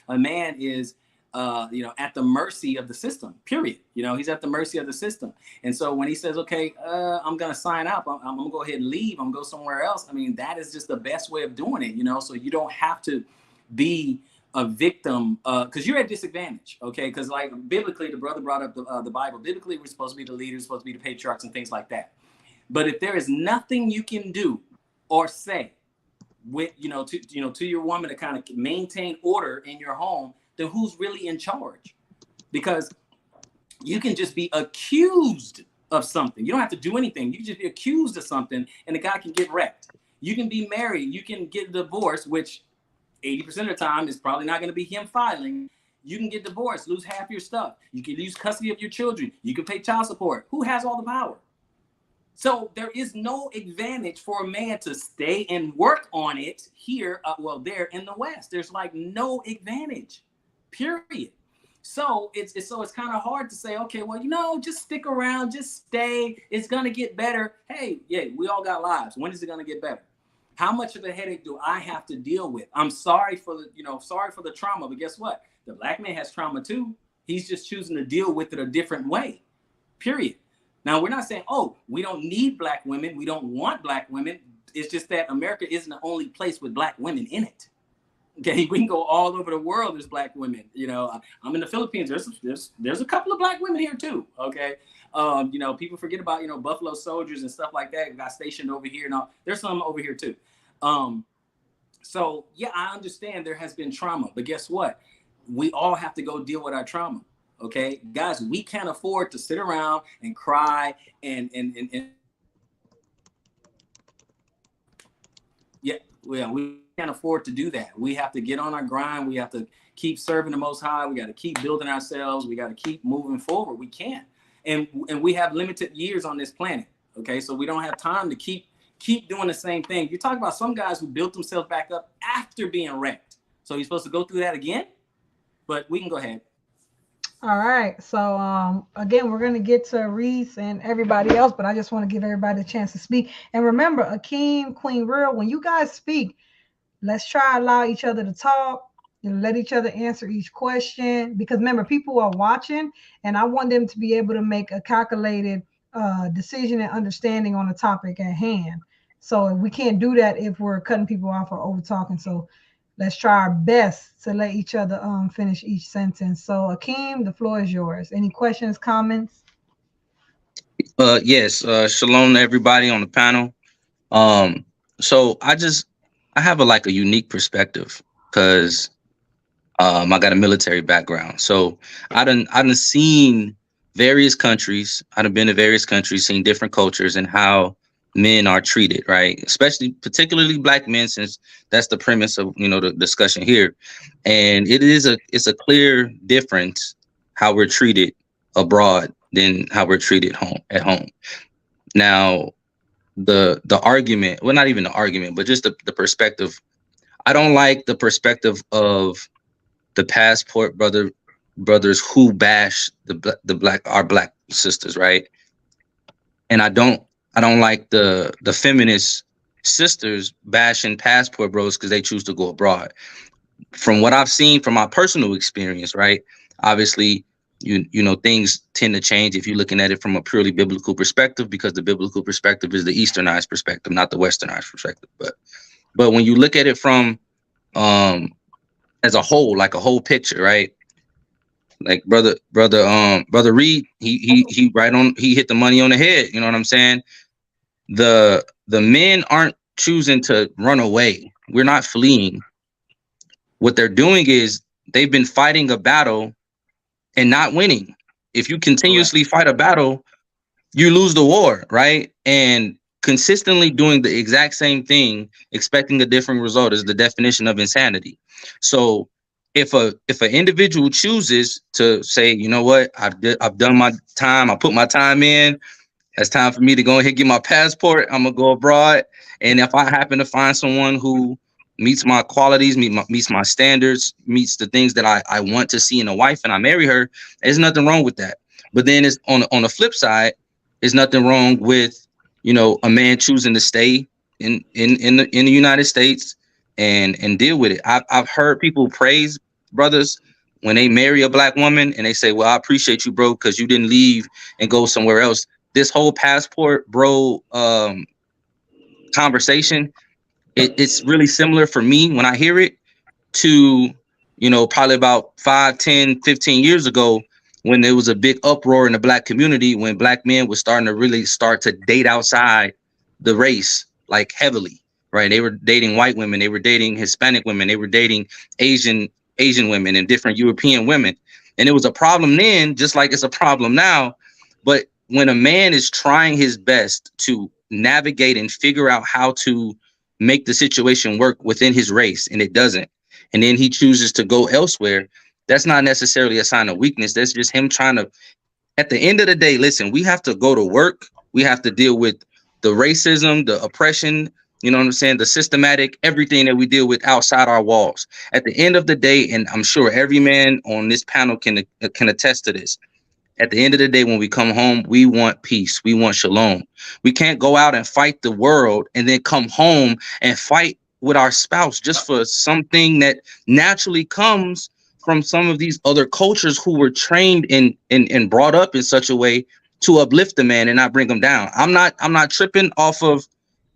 a man is you know, at the mercy of the system, period. You know, he's at the mercy of the system. And so when he says, okay, I'm gonna sign up, I'm gonna go ahead and leave, I'm gonna go somewhere else, I mean, that is just the best way of doing it, you know. So you don't have to be a victim, because you're at disadvantage, okay? Because like biblically, the brother brought up the Bible. Biblically, we're supposed to be the leaders, supposed to be the patriarchs and things like that. But if there is nothing you can do or say with, to your woman to kind of maintain order in your home, then who's really in charge? Because you can just be accused of something. You don't have to do anything. You can just be accused of something, and the guy can get wrecked. You can be married. You can get divorced, which 80% of the time is probably not going to be him filing. You can get divorced, lose half your stuff. You can lose custody of your children. You can pay child support. Who has all the power? So there is no advantage for a man to stay and work on it here, there in the West. There's like no advantage, period. So it's kind of hard to say, okay, well, just stick around, just stay. It's gonna get better. Hey, yeah, we all got lives. When is it gonna get better? How much of a headache do I have to deal with? I'm sorry for the trauma, but guess what? The black man has trauma too. He's just choosing to deal with it a different way, period. Now, we're not saying, we don't need black women. We don't want black women. It's just that America isn't the only place with black women in it. Okay, we can go all over the world. There's black women. I'm in the Philippines. There's a couple of black women here too. Okay, people forget about Buffalo Soldiers and stuff like that. Got stationed over here. Now there's some over here too. So yeah, I understand there has been trauma, but guess what? We all have to go deal with our trauma. Okay, guys, we can't afford to sit around and cry and we can't afford to do that. We have to get on our grind. We have to keep serving the Most High. We got to keep building ourselves. We got to keep moving forward. We can, and we have limited years on this planet. Okay, so we don't have time to keep doing the same thing. You're talking about some guys who built themselves back up after being wrecked. So you're supposed to go through that again? But we can go ahead. All right. So again, we're going to get to Reese and everybody else, but I just want to give everybody a chance to speak. And remember, Akeem, Queen Real, when you guys speak, let's try to allow each other to talk and let each other answer each question. Because remember, people are watching, and I want them to be able to make a calculated decision and understanding on the topic at hand. So we can't do that if we're cutting people off or over talking. So let's try our best to let each other finish each sentence. So Akeem, the floor is yours. Any questions, comments? Yes. Shalom to everybody on the panel. So I have a unique perspective because I got a military background. So I done seen various countries. I done been to various countries, seen different cultures and how men are treated, right? Particularly black men, since that's the premise of the discussion here. And it's a clear difference how we're treated abroad than how we're treated at home. Now, the argument, well, not even the argument, but just the perspective. I don't like the perspective of the passport brothers who bash our black sisters, right? And I don't like the feminist sisters bashing passport bros because they choose to go abroad. From what I've seen from my personal experience, right? Obviously, things tend to change if you're looking at it from a purely biblical perspective, because the biblical perspective is the Easternized perspective, not the Westernized perspective. But when you look at it from as a whole, like a whole picture, right? Like brother Reed, he hit the money on the head. You know what I'm saying? The men aren't choosing to run away. We're not fleeing. What they're doing is they've been fighting a battle and not winning. If you continuously fight a battle, you lose the war, right? And consistently doing the exact same thing, expecting a different result, is the definition of insanity. So if an individual chooses to say, you know what, I've done my time, I put my time in, it's time for me to go ahead and get my passport, I'm gonna go abroad. And if I happen to find someone who meets my qualities, meets my standards, meets the things that I want to see in a wife, and I marry her, there's nothing wrong with that. But then it's on the flip side, there's nothing wrong with a man choosing to stay in the United States and deal with it. I've heard people praise brothers when they marry a black woman and they say, well, I appreciate you, bro, because you didn't leave and go somewhere else. This whole passport bro conversation, it's really similar for me when I hear it to, probably about 5, 10, 15 years ago, when there was a big uproar in the black community, when black men were starting to really start to date outside the race, like heavily, right? They were dating white women, they were dating Hispanic women, they were dating Asian women and different European women. And it was a problem then, just like it's a problem now. But when a man is trying his best to navigate and figure out how to make the situation work within his race, and it doesn't, and then he chooses to go elsewhere, that's not necessarily a sign of weakness. That's just him trying to, at the end of the day, listen, we have to go to work. We have to deal with the racism, the oppression, you know what I'm saying, the systematic, everything that we deal with outside our walls. At the end of the day, and I'm sure every man on this panel can attest to this, at the end of the day, when we come home, we want peace. We want shalom. We can't go out and fight the world and then come home and fight with our spouse just for something that naturally comes from some of these other cultures who were trained and brought up in such a way to uplift the man and not bring him down. I'm not tripping off of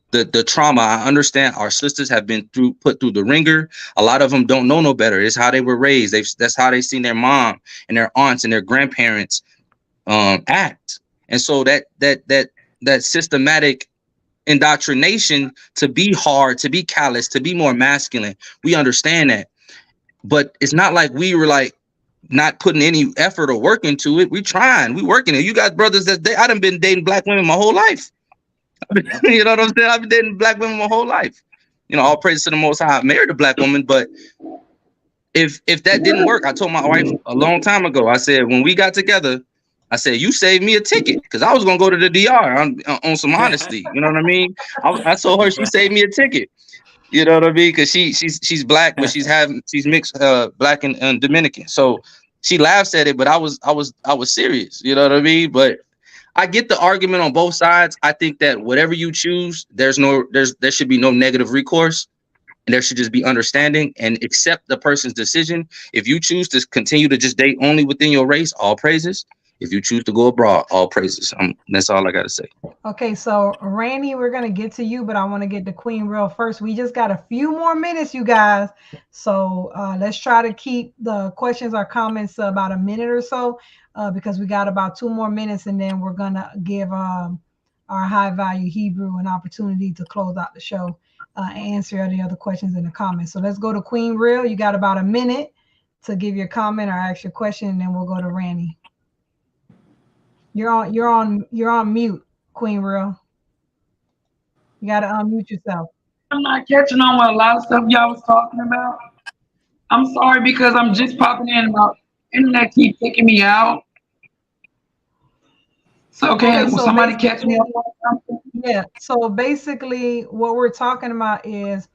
the trauma. I understand our sisters have been put through the ringer. A lot of them don't know no better. It's how they were raised. That's how they seen their mom and their aunts and their grandparents act. And so that systematic indoctrination to be hard, to be callous, to be more masculine, we understand that. But it's not like we were like not putting any effort or work into it. We trying, we working it. You got brothers I done been dating black women my whole life. You know what I'm saying? I've been dating black women my whole life. You know, all praise to the Most High. I married a black woman, but if that didn't work, I told my wife a long time ago, I said, when we got together, I said, you saved me a ticket, because I was going to go to the DR on some honesty. You know what I mean? I told her she saved me a ticket. You know what I mean? Because she's black, but she's mixed black and Dominican. So she laughs at it, but I was serious. You know what I mean? But I get the argument on both sides. I think that whatever you choose, there should be no negative recourse, and there should just be understanding and accept the person's decision. If you choose to continue to just date only within your race, all praises. If you choose to go abroad, all praises. That's all I got to say. Okay, so Randy, we're going to get to you, but I want to get to Queen Real first. We just got a few more minutes, you guys. So let's try to keep the questions or comments about a minute or so, because we got about 2 more minutes, and then we're going to give our high value Hebrew an opportunity to close out the show and answer any other questions in the comments. So let's go to Queen Real. You got about a minute to give your comment or ask your question, and then we'll go to Randy. You're on mute, Queen Real. You gotta unmute yourself. I'm not catching on with a lot of stuff y'all was talking about. I'm sorry because I'm just popping in. My internet keeps kicking me out. So will somebody catch me up on something? Yeah. So basically, what we're talking about is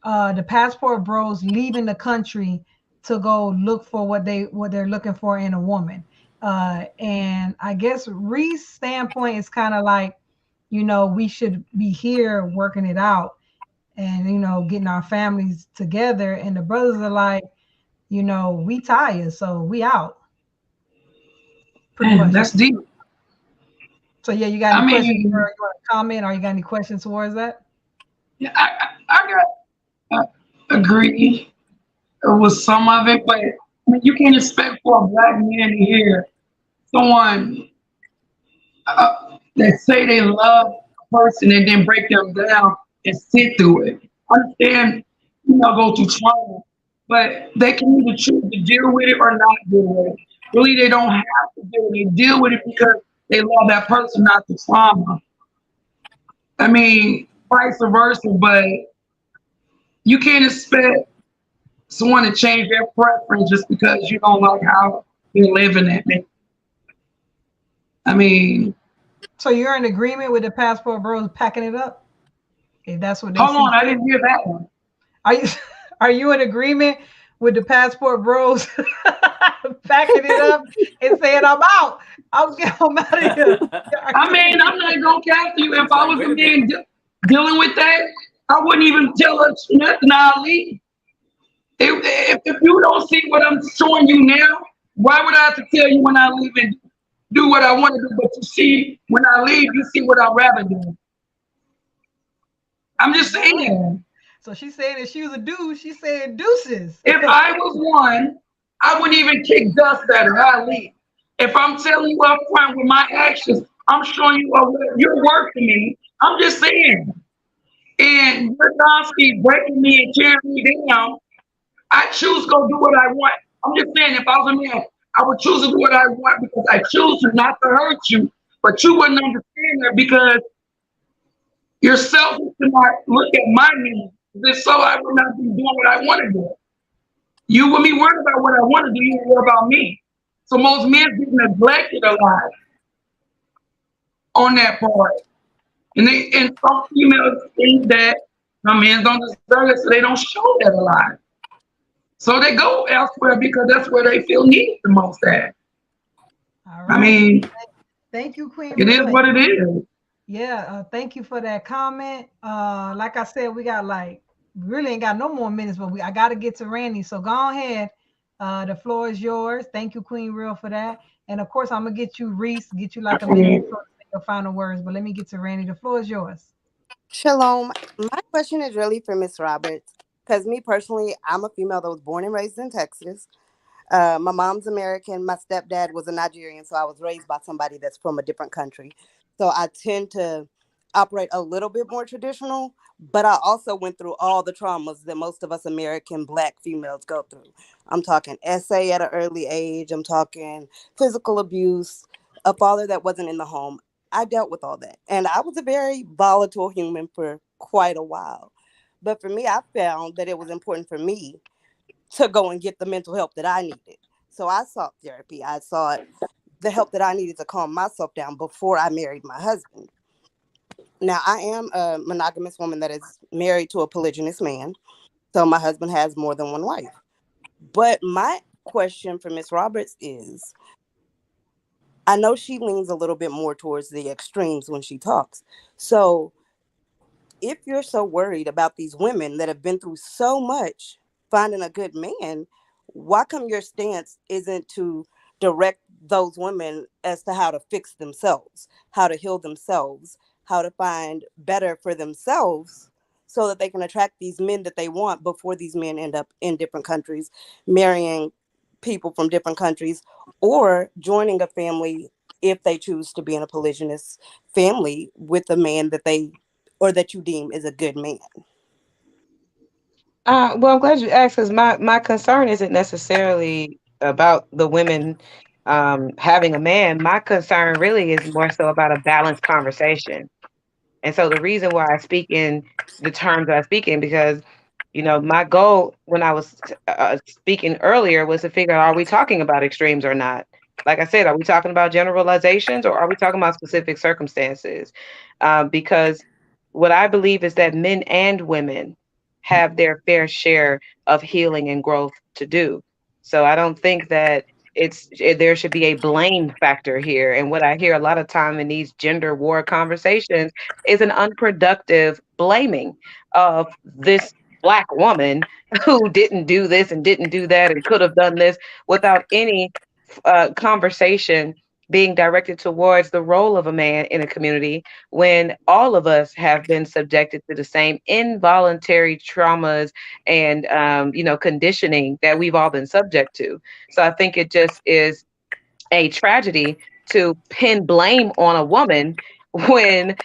the passport bros leaving the country to go look for what they're looking for in a woman. And I guess Reese's standpoint is kind of like, you know, we should be here working it out and, you know, getting our families together. And the brothers are like, you know, we tired, so we out. Pretty much. That's deep. So yeah, you got any questions? You want to comment, or you got any questions towards that? Yeah, I got agree with some of it, but I mean, you can't expect for a black man to hear someone that say they love a person and then break them down and sit through it. I understand, you know, go through trauma, but they can either choose to deal with it or not deal with it. Really, they don't have to deal with it. They deal with it because they love that person, not the trauma. I mean, vice versa, but you can't expect someone to change their preference just because you don't like how they're living at me. I mean, so you're in agreement with the passport bros packing it up? If that's what they hold on, I didn't hear that one. Are you in agreement with the passport bros packing it up and saying I'm out? I'm out of here. I mean, I'm not gonna cast you. If I was a man dealing with that, I wouldn't even tell us nothing. I'll leave. If you don't see what I'm showing you now, why would I have to tell you when I leave and do what I want to do? But you see, when I leave, you see what I'd rather do. I'm just saying. So she's saying if she was a dude, she's saying deuces. If I was one, I wouldn't even kick dust at her. I'd leave. If I'm telling you up front with my actions, I'm showing you your work to me. I'm just saying. And you're constantly breaking me and tearing me down. I choose to go do what I want. I'm just saying, if I was a man, I would choose to do what I want because I choose not to hurt you. But you wouldn't understand that because you're selfish to not look at my needs. If so, I would not be doing what I want to do. You would be worried about what I want to do. You would worry about me. So most men get neglected a lot on that part. And some females think that some men don't deserve it, so they don't show that a lot. So they go elsewhere because that's where they feel needed the most at. All I right. mean, Thank you, Queen. it is what it is. Yeah, thank you for that comment. Like I said, we got really ain't got no more minutes, but I got to get to Randy. So go ahead. The floor is yours. Thank you, Queen Real, for that. And of course, I'm gonna get you Reese, get you like a minute for your final words. But let me get to Randy. The floor is yours. Shalom. My question is really for Miss Roberts, because me personally, I'm a female that was born and raised in Texas. My mom's American. My stepdad was a Nigerian, so I was raised by somebody that's from a different country. So I tend to operate a little bit more traditional, but I also went through all the traumas that most of us American Black females go through. I'm talking SA at an early age. I'm talking physical abuse, a father that wasn't in the home. I dealt with all that. And I was a very volatile human for quite a while. But for me, I found that it was important for me to go and get the mental help that I needed. So I sought therapy. I sought the help that I needed to calm myself down before I married my husband. Now, I am a monogamous woman that is married to a polygynous man. So my husband has more than one wife. But my question for Miss Roberts is, I know she leans a little bit more towards the extremes when she talks. So if you're so worried about these women that have been through so much finding a good man, why come your stance isn't to direct those women as to how to fix themselves, how to heal themselves, how to find better for themselves so that they can attract these men that they want before these men end up in different countries, marrying people from different countries, or joining a family if they choose to be in a polygynous family with a man that they or that you deem is a good man? Well, I'm glad you asked, because my concern isn't necessarily about the women having a man. My concern really is more so about a balanced conversation. And so the reason why I speak in the terms that I speak in, because my goal when I was speaking earlier was to figure out, are we talking about extremes or not? Like I said, are we talking about generalizations or are we talking about specific circumstances? Because what I believe is that men and women have their fair share of healing and growth to do. So I don't think that there should be a blame factor here. And what I hear a lot of time in these gender war conversations is an unproductive blaming of this Black woman who didn't do this and didn't do that and could have done this, without any conversation being directed towards the role of a man in a community, when all of us have been subjected to the same involuntary traumas and conditioning that we've all been subject to. So I think it just is a tragedy to pin blame on a woman when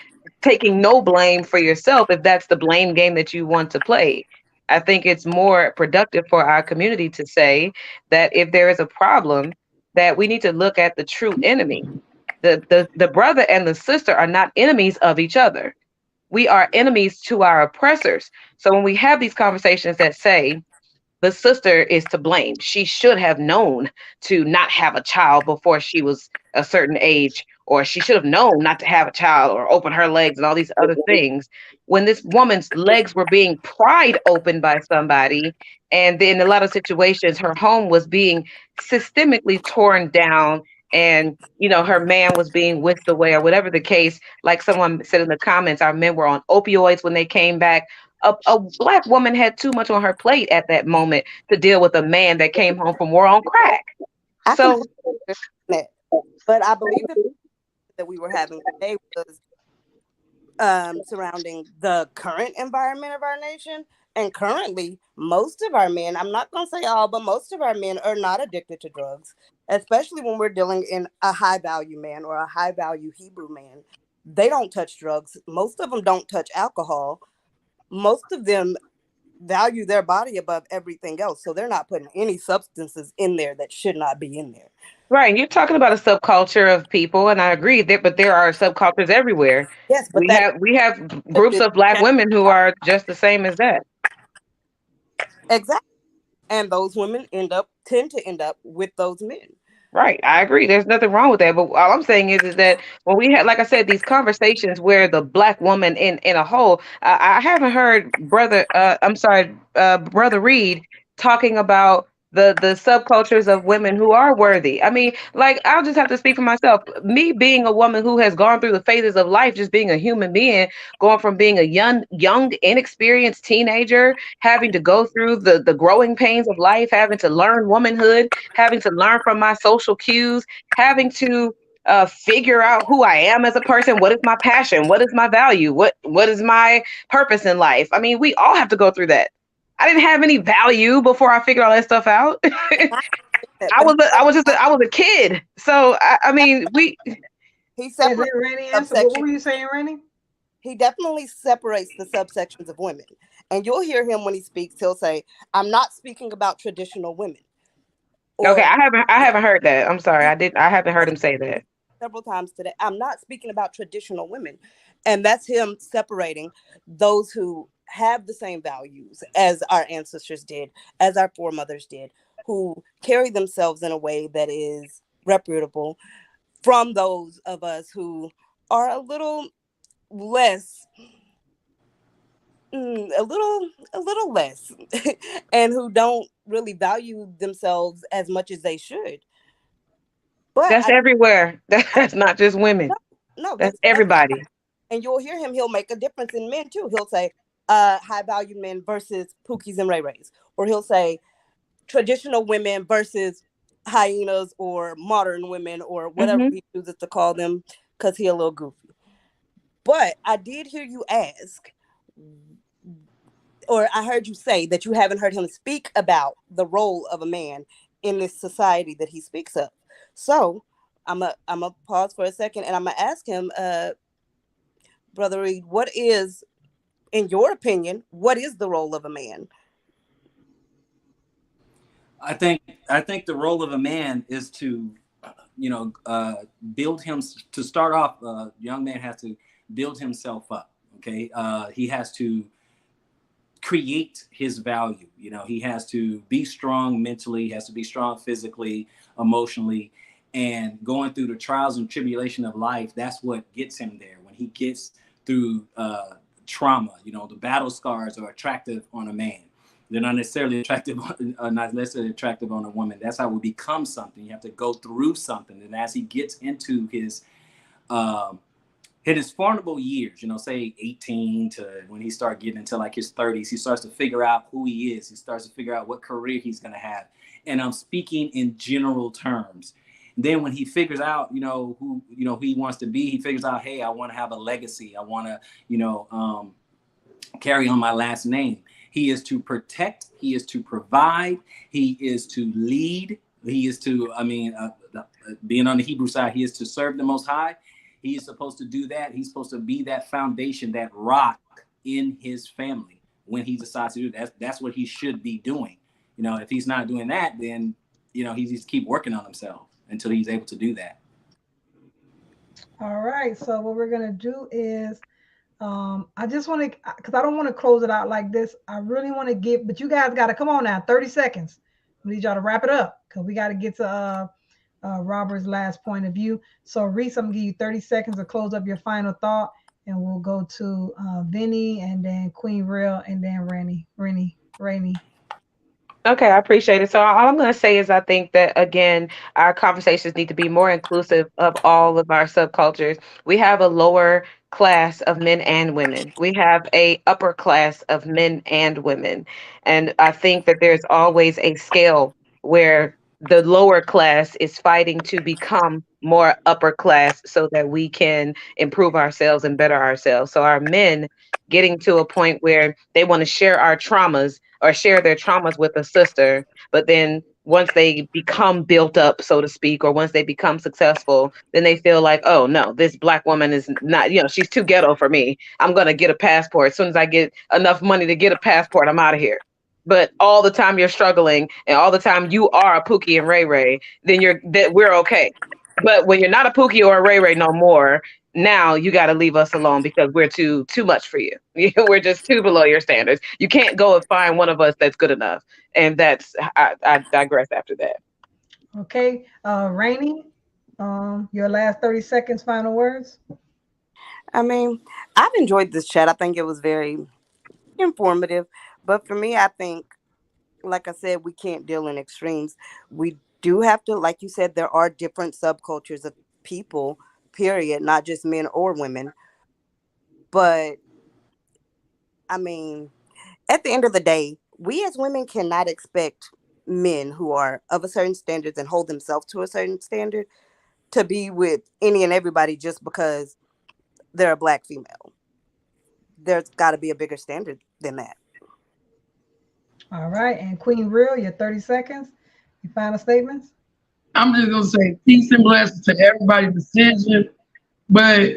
taking no blame for yourself, if that's the blame game that you want to play. I think it's more productive for our community to say that if there is a problem, that we need to look at the true enemy. The brother and the sister are not enemies of each other. We are enemies to our oppressors. So when we have these conversations that say the sister is to blame, she should have known to not have a child before she was a certain age, or she should have known not to have a child or open her legs and all these other things. When this woman's legs were being pried open by somebody, and in a lot of situations, her home was being systemically torn down, and her man was being whisked away, or whatever the case. Like someone said in the comments, our men were on opioids when they came back. A Black woman had too much on her plate at that moment to deal with a man that came home from war on crack. So, but I believe that we were having today was surrounding the current environment of our nation. And currently, most of our men, I'm not going to say all, but most of our men are not addicted to drugs, especially when we're dealing in a high value man or a high value Hebrew man. They don't touch drugs. Most of them don't touch alcohol. Most of them value their body above everything else. So they're not putting any substances in there that should not be in there. Right. You're talking about a subculture of people, and I agree that, but there are subcultures everywhere. Yes, but we have groups of Black women who are just the same as that. Exactly. And those women tend to end up with those men. Right. I agree. There's nothing wrong with that. But all I'm saying is that when we had, like I said, these conversations where the black woman in a whole, I haven't heard brother Reed talking about the subcultures of women who are worthy. I mean, like, I'll just have to speak for myself. Me being a woman who has gone through the phases of life, just being a human being, going from being a young, inexperienced teenager, having to go through the growing pains of life, having to learn womanhood, having to learn from my social cues, having to figure out who I am as a person. What is my passion? What is my value? What is my purpose in life? I mean, we all have to go through that. I didn't have any value before I figured all that stuff out. I was a kid. So I mean, he separates. What were you saying, Rennie? He definitely separates the subsections of women. And you'll hear him when he speaks, he'll say, I'm not speaking about traditional women. Okay, I haven't heard that. I'm sorry. I haven't heard him say that. Several times today. I'm not speaking about traditional women. And that's him separating those who have the same values as our ancestors did, as our foremothers did, who carry themselves in a way that is reputable, from those of us who are a little less, a little less, and who don't really value themselves as much as they should. But that's everywhere. That's not just women. No, that's everybody. And you'll hear him, he'll make a difference in men too. He'll say high value men versus Pookies and Ray Rays. Or he'll say traditional women versus hyenas or modern women or whatever he chooses to call them, because he's a little goofy. But I did hear you ask, or I heard you say that you haven't heard him speak about the role of a man in this society that he speaks of. So I'm a pause for a second, and I'm gonna ask him, Brother Reed, what is, in your opinion, what is the role of a man? I think the role of a man is to, build him. To start off, a young man has to build himself up. Okay, he has to create his value. He has to be strong mentally. He has to be strong physically, emotionally, and going through the trials and tribulation of life. That's what gets him there. When he gets through trauma, the battle scars are attractive on a man. They're not necessarily attractive on a woman. That's how we become something. You have to go through something. And as he gets into his formidable years, say 18 to when he starts getting into like his 30s, he starts to figure out who he is. He starts to figure out what career he's going to have. And I'm speaking in general terms. Then when he figures out, who he wants to be, he figures out, hey, I want to have a legacy. I want to, carry on my last name. He is to protect. He is to provide. He is to lead. He is to, being on the Hebrew side, he is to serve the Most High. He is supposed to do that. He's supposed to be that foundation, that rock in his family. When he decides to do that, that's what he should be doing. If he's not doing that, then, he needs to keep working on himself until he's able to do that. All right. So what we're going to do is, I just want to, because I don't want to close it out like this. I really want to give, but you guys got to come on now, 30 seconds. I need y'all to wrap it up because we got to get to Robert's last point of view. So Reese, I'm going to give you 30 seconds to close up your final thought, and we'll go to Vinny and then Queen Real and then Rainey. Okay, I appreciate it. So all I'm going to say is I think that, again, our conversations need to be more inclusive of all of our subcultures. We have a lower class of men and women. We have a upper class of men and women. And I think that there's always a scale where the lower class is fighting to become more upper class so that we can improve ourselves and better ourselves. So our men getting to a point where they want to share our traumas or share their traumas with a sister, but then once they become built up, so to speak, or once they become successful, then they feel like, oh no, this black woman is not, she's too ghetto for me. I'm going to get a passport. As soon as I get enough money to get a passport, I'm out of here. But all the time you're struggling and all the time you are a Pookie and Ray Ray, then we're okay. But when you're not a Pookie or a Ray Ray no more, now you got to leave us alone because we're too much for you. We're just too below your standards. You can't go and find one of us that's good enough. And I digress after that. Okay, Rainey, your last 30 seconds, final words. I mean, I've enjoyed this chat. I think it was very informative. But for me, I think, like I said, we can't deal in extremes. We do have to, like you said, there are different subcultures of people, period, not just men or women. But I mean, at the end of the day, we as women cannot expect men who are of a certain standard and hold themselves to a certain standard to be with any and everybody just because they're a black female. There's got to be a bigger standard than that. All right, and Queen Real, your 30 seconds. Your final statements. I'm just gonna say peace and blessings to everybody's decision, but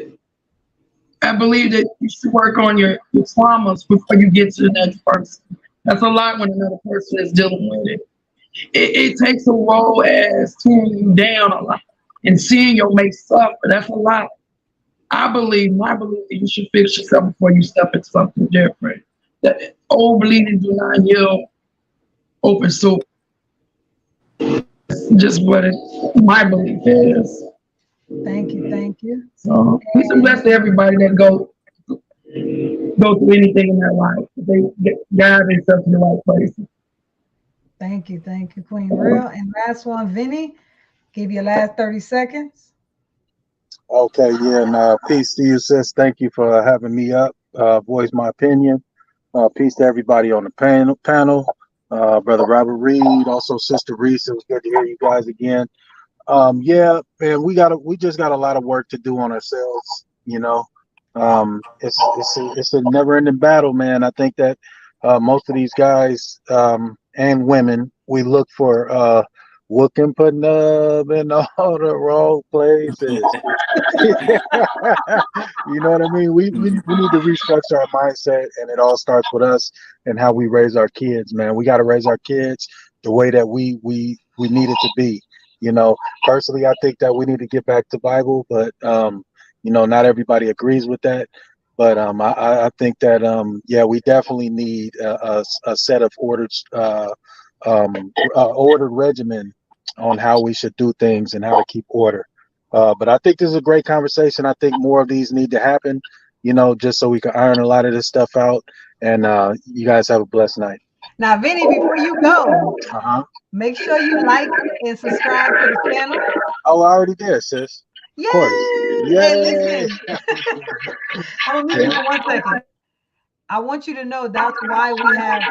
I believe that you should work on your traumas before you get to the next person. That's a lot when another person is dealing with it. It takes a role as tearing you down a lot and seeing your mate suffer. That's a lot. I believe that you should fix yourself before you step into something different. That old bleeding do not heal open sore. Just what my belief is. Thank you, thank you. So peace and bless to everybody that go through anything in their life. They guide themselves in the right places. Thank you, Queen Real. And last one, Vinny, give you your last 30 seconds. Okay, yeah, and peace to you, sis. Thank you for having me up, voice my opinion. Peace to everybody on the panel. Brother Robert Reed, also Sister Reese. It was good to hear you guys again. Yeah, man, we just got a lot of work to do on ourselves. You know, it's a never-ending battle, man. I think that most of these guys and women, we look for whooping putting up in all the wrong places. You know what I mean? We need to restructure our mindset, and it all starts with us and how we raise our kids, man. We got to raise our kids the way that we need it to be. You know, personally, I think that we need to get back to Bible, but you know, not everybody agrees with that. But I think that yeah, we definitely need a set of ordered regimen on how we should do things and how to keep order. But I think this is a great conversation. I think more of these need to happen, you know, just so we can iron a lot of this stuff out. And you guys have a blessed night. Now, Vinny, before you go, make sure you like and subscribe to the channel. Oh, I already did, sis. Yay! Hey, listen. Hold on, for 1 second. I want you to know that's why we have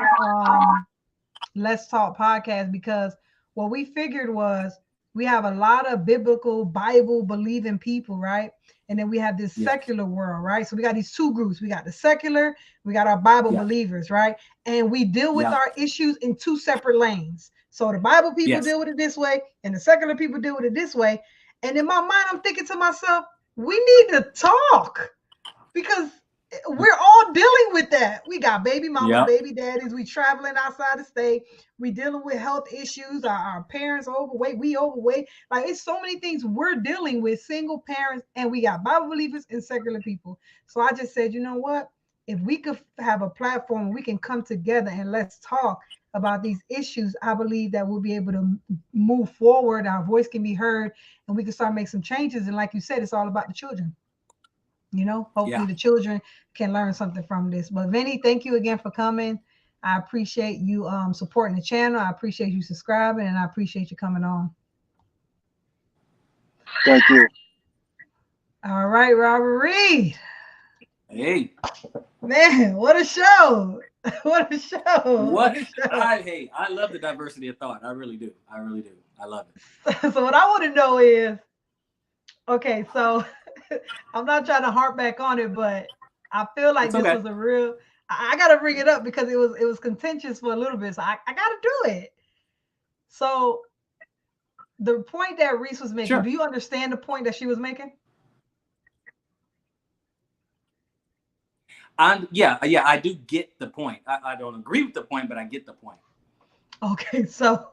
Let's Talk podcast, because what we figured was we have a lot of biblical Bible believing people, right? And then we have this secular world, right? So we got these two groups. We got the secular, we got our Bible believers, right? And we deal with our issues in two separate lanes. So the Bible people deal with it this way, and the secular people deal with it this way. And in my mind, I'm thinking to myself, we need to talk, because we're all dealing with that. We got baby mamas, baby daddies. We traveling outside the state. We dealing with health issues. Our parents are overweight. We overweight. Like, it's so many things we're dealing with, single parents, and we got Bible believers and secular people. So I just said, you know what? If we could have a platform, we can come together and let's talk about these issues. I believe that we'll be able to move forward. Our voice can be heard, and we can start making some changes. And like you said, it's all about the children. You know, hopefully the children can learn something from this. But Vinny, thank you again for coming. I appreciate you supporting the channel. I appreciate you subscribing, and I appreciate you coming on. Thank you. All right, Robert Reed. Hey. Man, what a show. What a show. What a show. I love the diversity of thought. I really do. I love it. So what I want to know is, okay, so I'm not trying to harp back on it, but I feel like this was a real, I got to bring it up because it was contentious for a little bit. So I got to do it. So the point that Reese was making, do you understand the point that she was making? Yeah, I do get the point. I don't agree with the point, but I get the point. Okay, so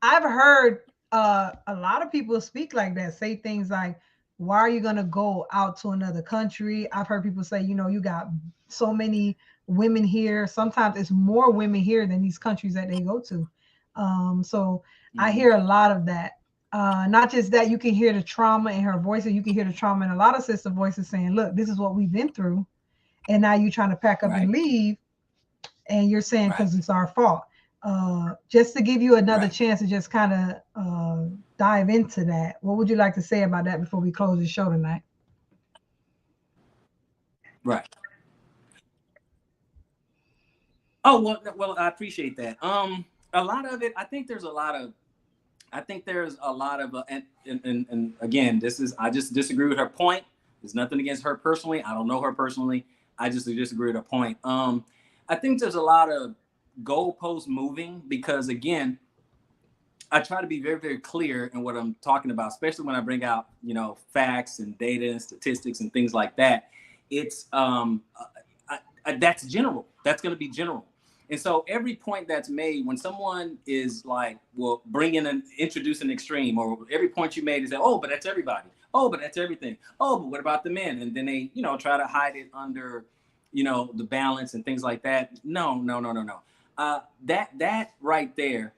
I've heard a lot of people speak like that, say things like, why are you going to go out to another country? I've heard people say, you know, you got so many women here. Sometimes it's more women here than these countries that they go to. So I hear a lot of that. Not just that, you can hear the trauma in her voice, and you can hear the trauma in a lot of sister voices saying, look, this is what we've been through. And now you're trying to pack up and leave. And you're saying because it's our fault. Just to give you another chance to just kind of dive into that, what would you like to say about that before we close the show tonight? Right. Oh, well, I appreciate that. A lot of it, I think there's a lot of, and again, I just disagree with her point. There's nothing against her personally. I don't know her personally. I just disagree with her point. I think there's a lot of goalpost moving because, again, I try to be very, very clear in what I'm talking about, especially when I bring out, facts and data and statistics and things like that. It's that's general. That's going to be general. And so every point that's made when someone is like, well, introduce an extreme, or every point you made is that, oh, but that's everybody. Oh, but that's everything. Oh, but what about the men? And then they, try to hide it under, the balance and things like that. No. That right there,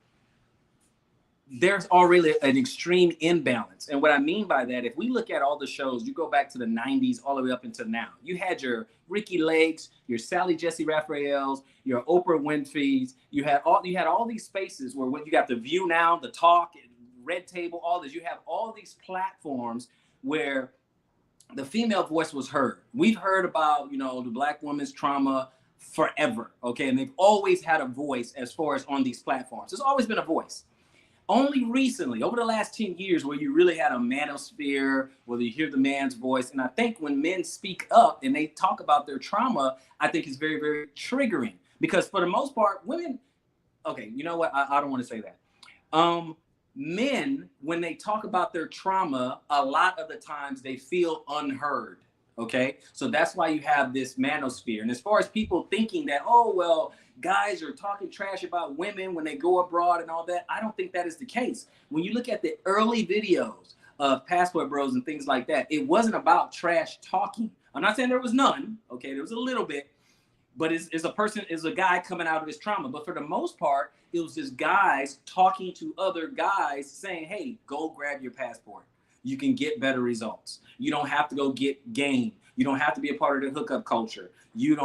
there's already an extreme imbalance. And what I mean by that, if we look at all the shows, you go back to the 90s all the way up until now, you had your Ricky Lakes, your Sally Jesse Raphael's, your Oprah Winfrey's, you had all these spaces where when you got the View Now, the Talk, Red Table, all this, you have all these platforms where the female voice was heard. We've heard about, the Black woman's trauma forever, okay? And they've always had a voice as far as on these platforms. There's always been a voice. Only recently, over the last 10 years, where you really had a manosphere, where you hear the man's voice. And I think when men speak up and they talk about their trauma, I think it's very, very triggering. Because for the most part, women, okay, you know what? I don't want to say that. Men, when they talk about their trauma, a lot of the times they feel unheard, okay? So that's why you have this manosphere. And as far as people thinking that, oh, well, guys are talking trash about women when they go abroad and all that, I don't think that is the case. When you look at the early videos of Passport Bros and things like that, it wasn't about trash talking. I'm not saying there was none, okay? There was a little bit, but is a guy coming out of his trauma. But for the most part, it was just guys talking to other guys saying, hey, go grab your passport. You can get better results. You don't have to go get game. You don't have to be a part of the hookup culture. You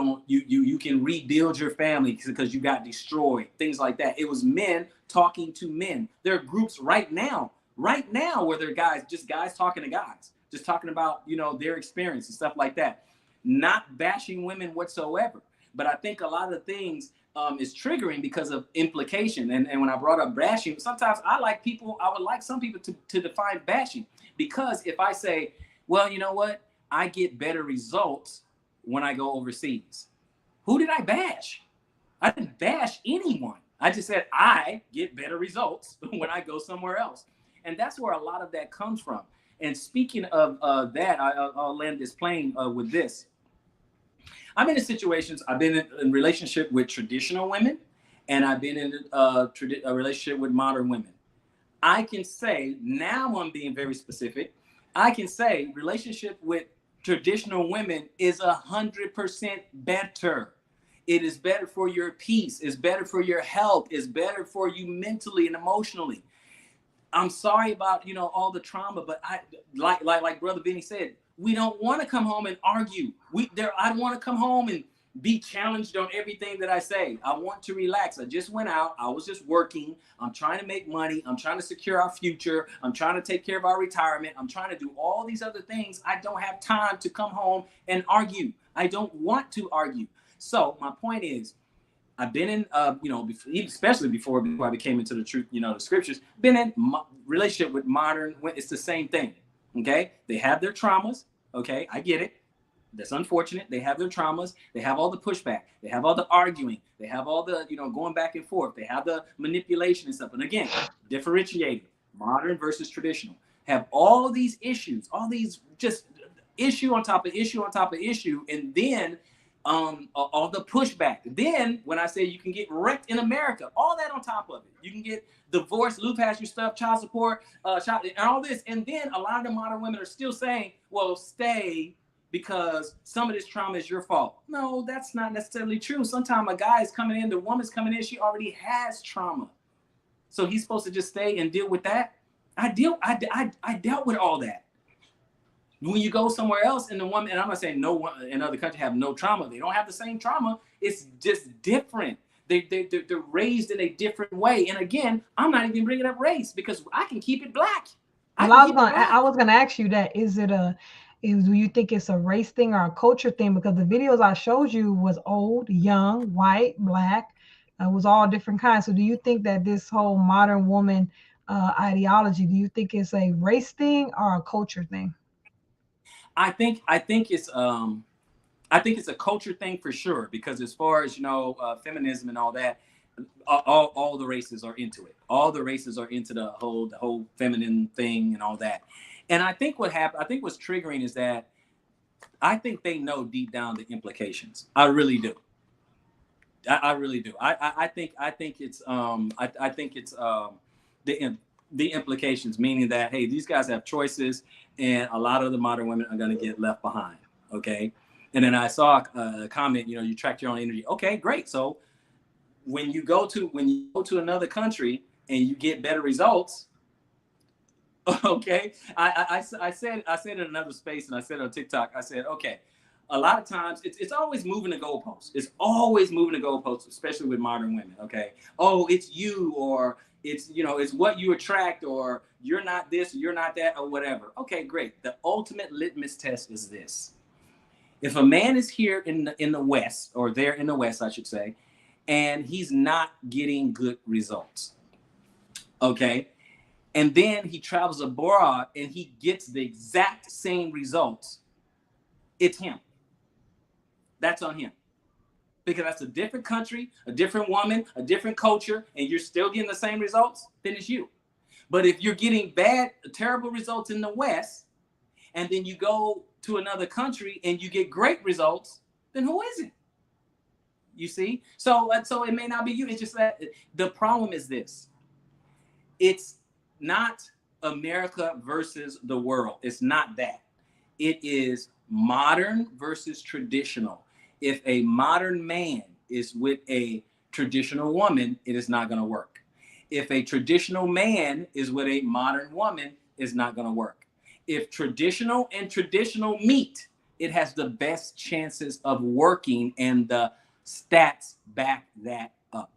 can rebuild your family because you got destroyed, things like that. It was men talking to men. There are groups right now where there are guys talking to guys, just talking about, their experience and stuff like that. Not bashing women whatsoever. But I think a lot of things is triggering because of implication. And when I brought up bashing, sometimes I would like some people to define bashing. Because if I say, well, you know what? I get better results when I go overseas. Who did I bash? I didn't bash anyone. I just said I get better results when I go somewhere else. And that's where a lot of that comes from. And speaking of that, I'll land this plane with this. I've been in situations, I've been in relationship with traditional women, and I've been in a relationship with modern women. I can say, now I'm being very specific, I can say relationship with traditional women is 100% better. It is better for your peace. It's better for your health. It's better for you mentally and emotionally. I'm sorry about, all the trauma, but I like Brother Benny said, we don't want to come home and argue. I want to come home and be challenged on everything that I say. I want to relax. I just went out. I was just working. I'm trying to make money. I'm trying to secure our future. I'm trying to take care of our retirement. I'm trying to do all these other things. I don't have time to come home and argue. I don't want to argue. So my point is, I've been in, especially before I became into the truth, the scriptures, been in relationship with modern, it's the same thing. Okay. They have their traumas. Okay. I get it. That's unfortunate. They have their traumas. They have all the pushback. They have all the arguing. They have all the, going back and forth. They have the manipulation and stuff. And again, differentiating modern versus traditional. Have all these issues, all these just issue on top of issue on top of issue. And then all the pushback. Then when I say you can get wrecked in America, all that on top of it. You can get divorced, lose past your stuff, child support, and all this. And then a lot of the modern women are still saying, well, stay because some of this trauma is your fault. No, that's not necessarily true. Sometimes a guy is coming in, the woman's coming in, she already has trauma. So he's supposed to just stay and deal with that. I dealt with all that. When you go somewhere else and the woman, and I'm not saying no one in other countries have no trauma. They don't have the same trauma. It's just different. They're raised in a different way. And again, I'm not even bringing up race because I can keep it black. I was gonna ask you that. Do you think it's a race thing or a culture thing? Because the videos I showed you was old, young, white, black. It was all different kinds. So do you think that this whole modern woman ideology, do you think it's a race thing or a culture thing? I think it's a culture thing for sure, because as far as feminism and all that, all the races are into it. All the races are into the whole feminine thing and all that. And I think what's triggering is that I think they know deep down the implications. I really do. I really do. I think it's the implications, meaning that, hey, these guys have choices and a lot of the modern women are going to get left behind. Okay. And then I saw a comment, you track your own energy. Okay, great. So when you go to another country and you get better results, okay. I said in another space, and I said on TikTok, I said, okay, a lot of times it's always moving the goalposts. It's always moving the goalposts, especially with modern women. Okay. Oh, it's you, or it's what you attract, or you're not this, or you're not that, or whatever. Okay, great. The ultimate litmus test is this. If a man is here in the West, or there in the West, I should say, and he's not getting good results, okay, and then he travels abroad and he gets the exact same results, it's him. That's on him. Because that's a different country, a different woman, a different culture, and you're still getting the same results, then it's you. But if you're getting terrible results in the West, and then you go to another country and you get great results, then who is it? You see? So it may not be you. It's just that the problem is this. It's not America versus the world. It's not that. It is modern versus traditional. If a modern man is with a traditional woman, it is not going to work. If a traditional man is with a modern woman, it's not going to work. If traditional and traditional meet, it has the best chances of working, and the stats back that up,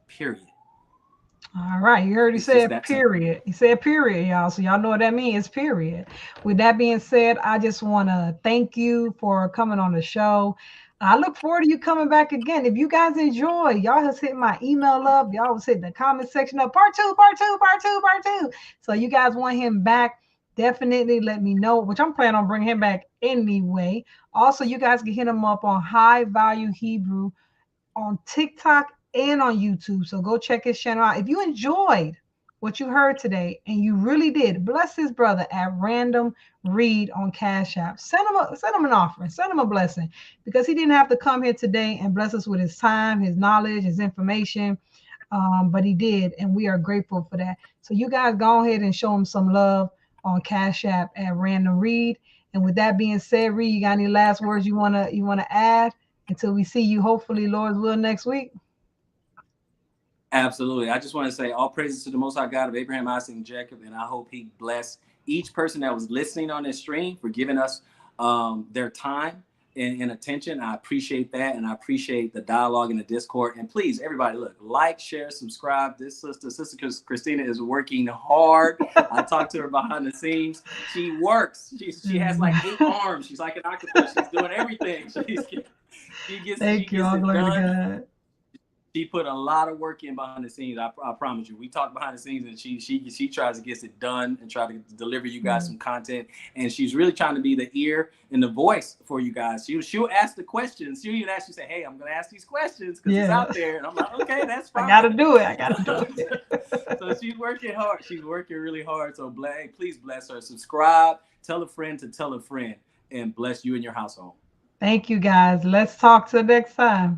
period. All right, you heard he said period. He said period, y'all. So y'all know what that means, period. With that being said, I just want to thank you for coming on the show. I look forward to you coming back again. If you guys enjoy, y'all just hit my email up. Y'all was hitting the comment section up. Part two. So you guys want him back, definitely let me know, which I'm planning on bringing him back anyway. Also, you guys can hit him up on High Value Hebrew on TikTok and on YouTube. So go check his channel out. If you enjoyed what you heard today, and you really did, bless his brother at Random Reed on Cash App. Send him an offering, send him a blessing, because he didn't have to come here today and bless us with his time, his knowledge, his information, but he did, and we are grateful for that. So you guys go ahead and show him some love on Cash App at Random Reed. And with that being said, Reed, you got any last words you wanna add until we see you, hopefully, Lord's will, next week? Absolutely. I just want to say all praises to the Most High God of Abraham, Isaac, and Jacob, and I hope he bless each person that was listening on this stream for giving us their time and attention. I appreciate that, and I appreciate the dialogue in the Discord. And please, everybody, look, like, share, subscribe. This sister Christina is working hard. I talked to her behind the scenes. She works. She has like 8 arms. She's like an octopus. She's doing everything. She gets it done. She put a lot of work in behind the scenes. I promise you. We talk behind the scenes, and she tries to get it done and try to deliver you guys some content. And she's really trying to be the ear and the voice for you guys. She'll ask the questions. She'll even ask you, say, "Hey, I'm going to ask these questions because it's out there." And I'm like, "Okay, that's fine. I got to do it. So she's working hard. She's working really hard. So please bless her. Subscribe. Tell a friend to tell a friend, and bless you and your household. Thank you, guys. Let's talk till next time.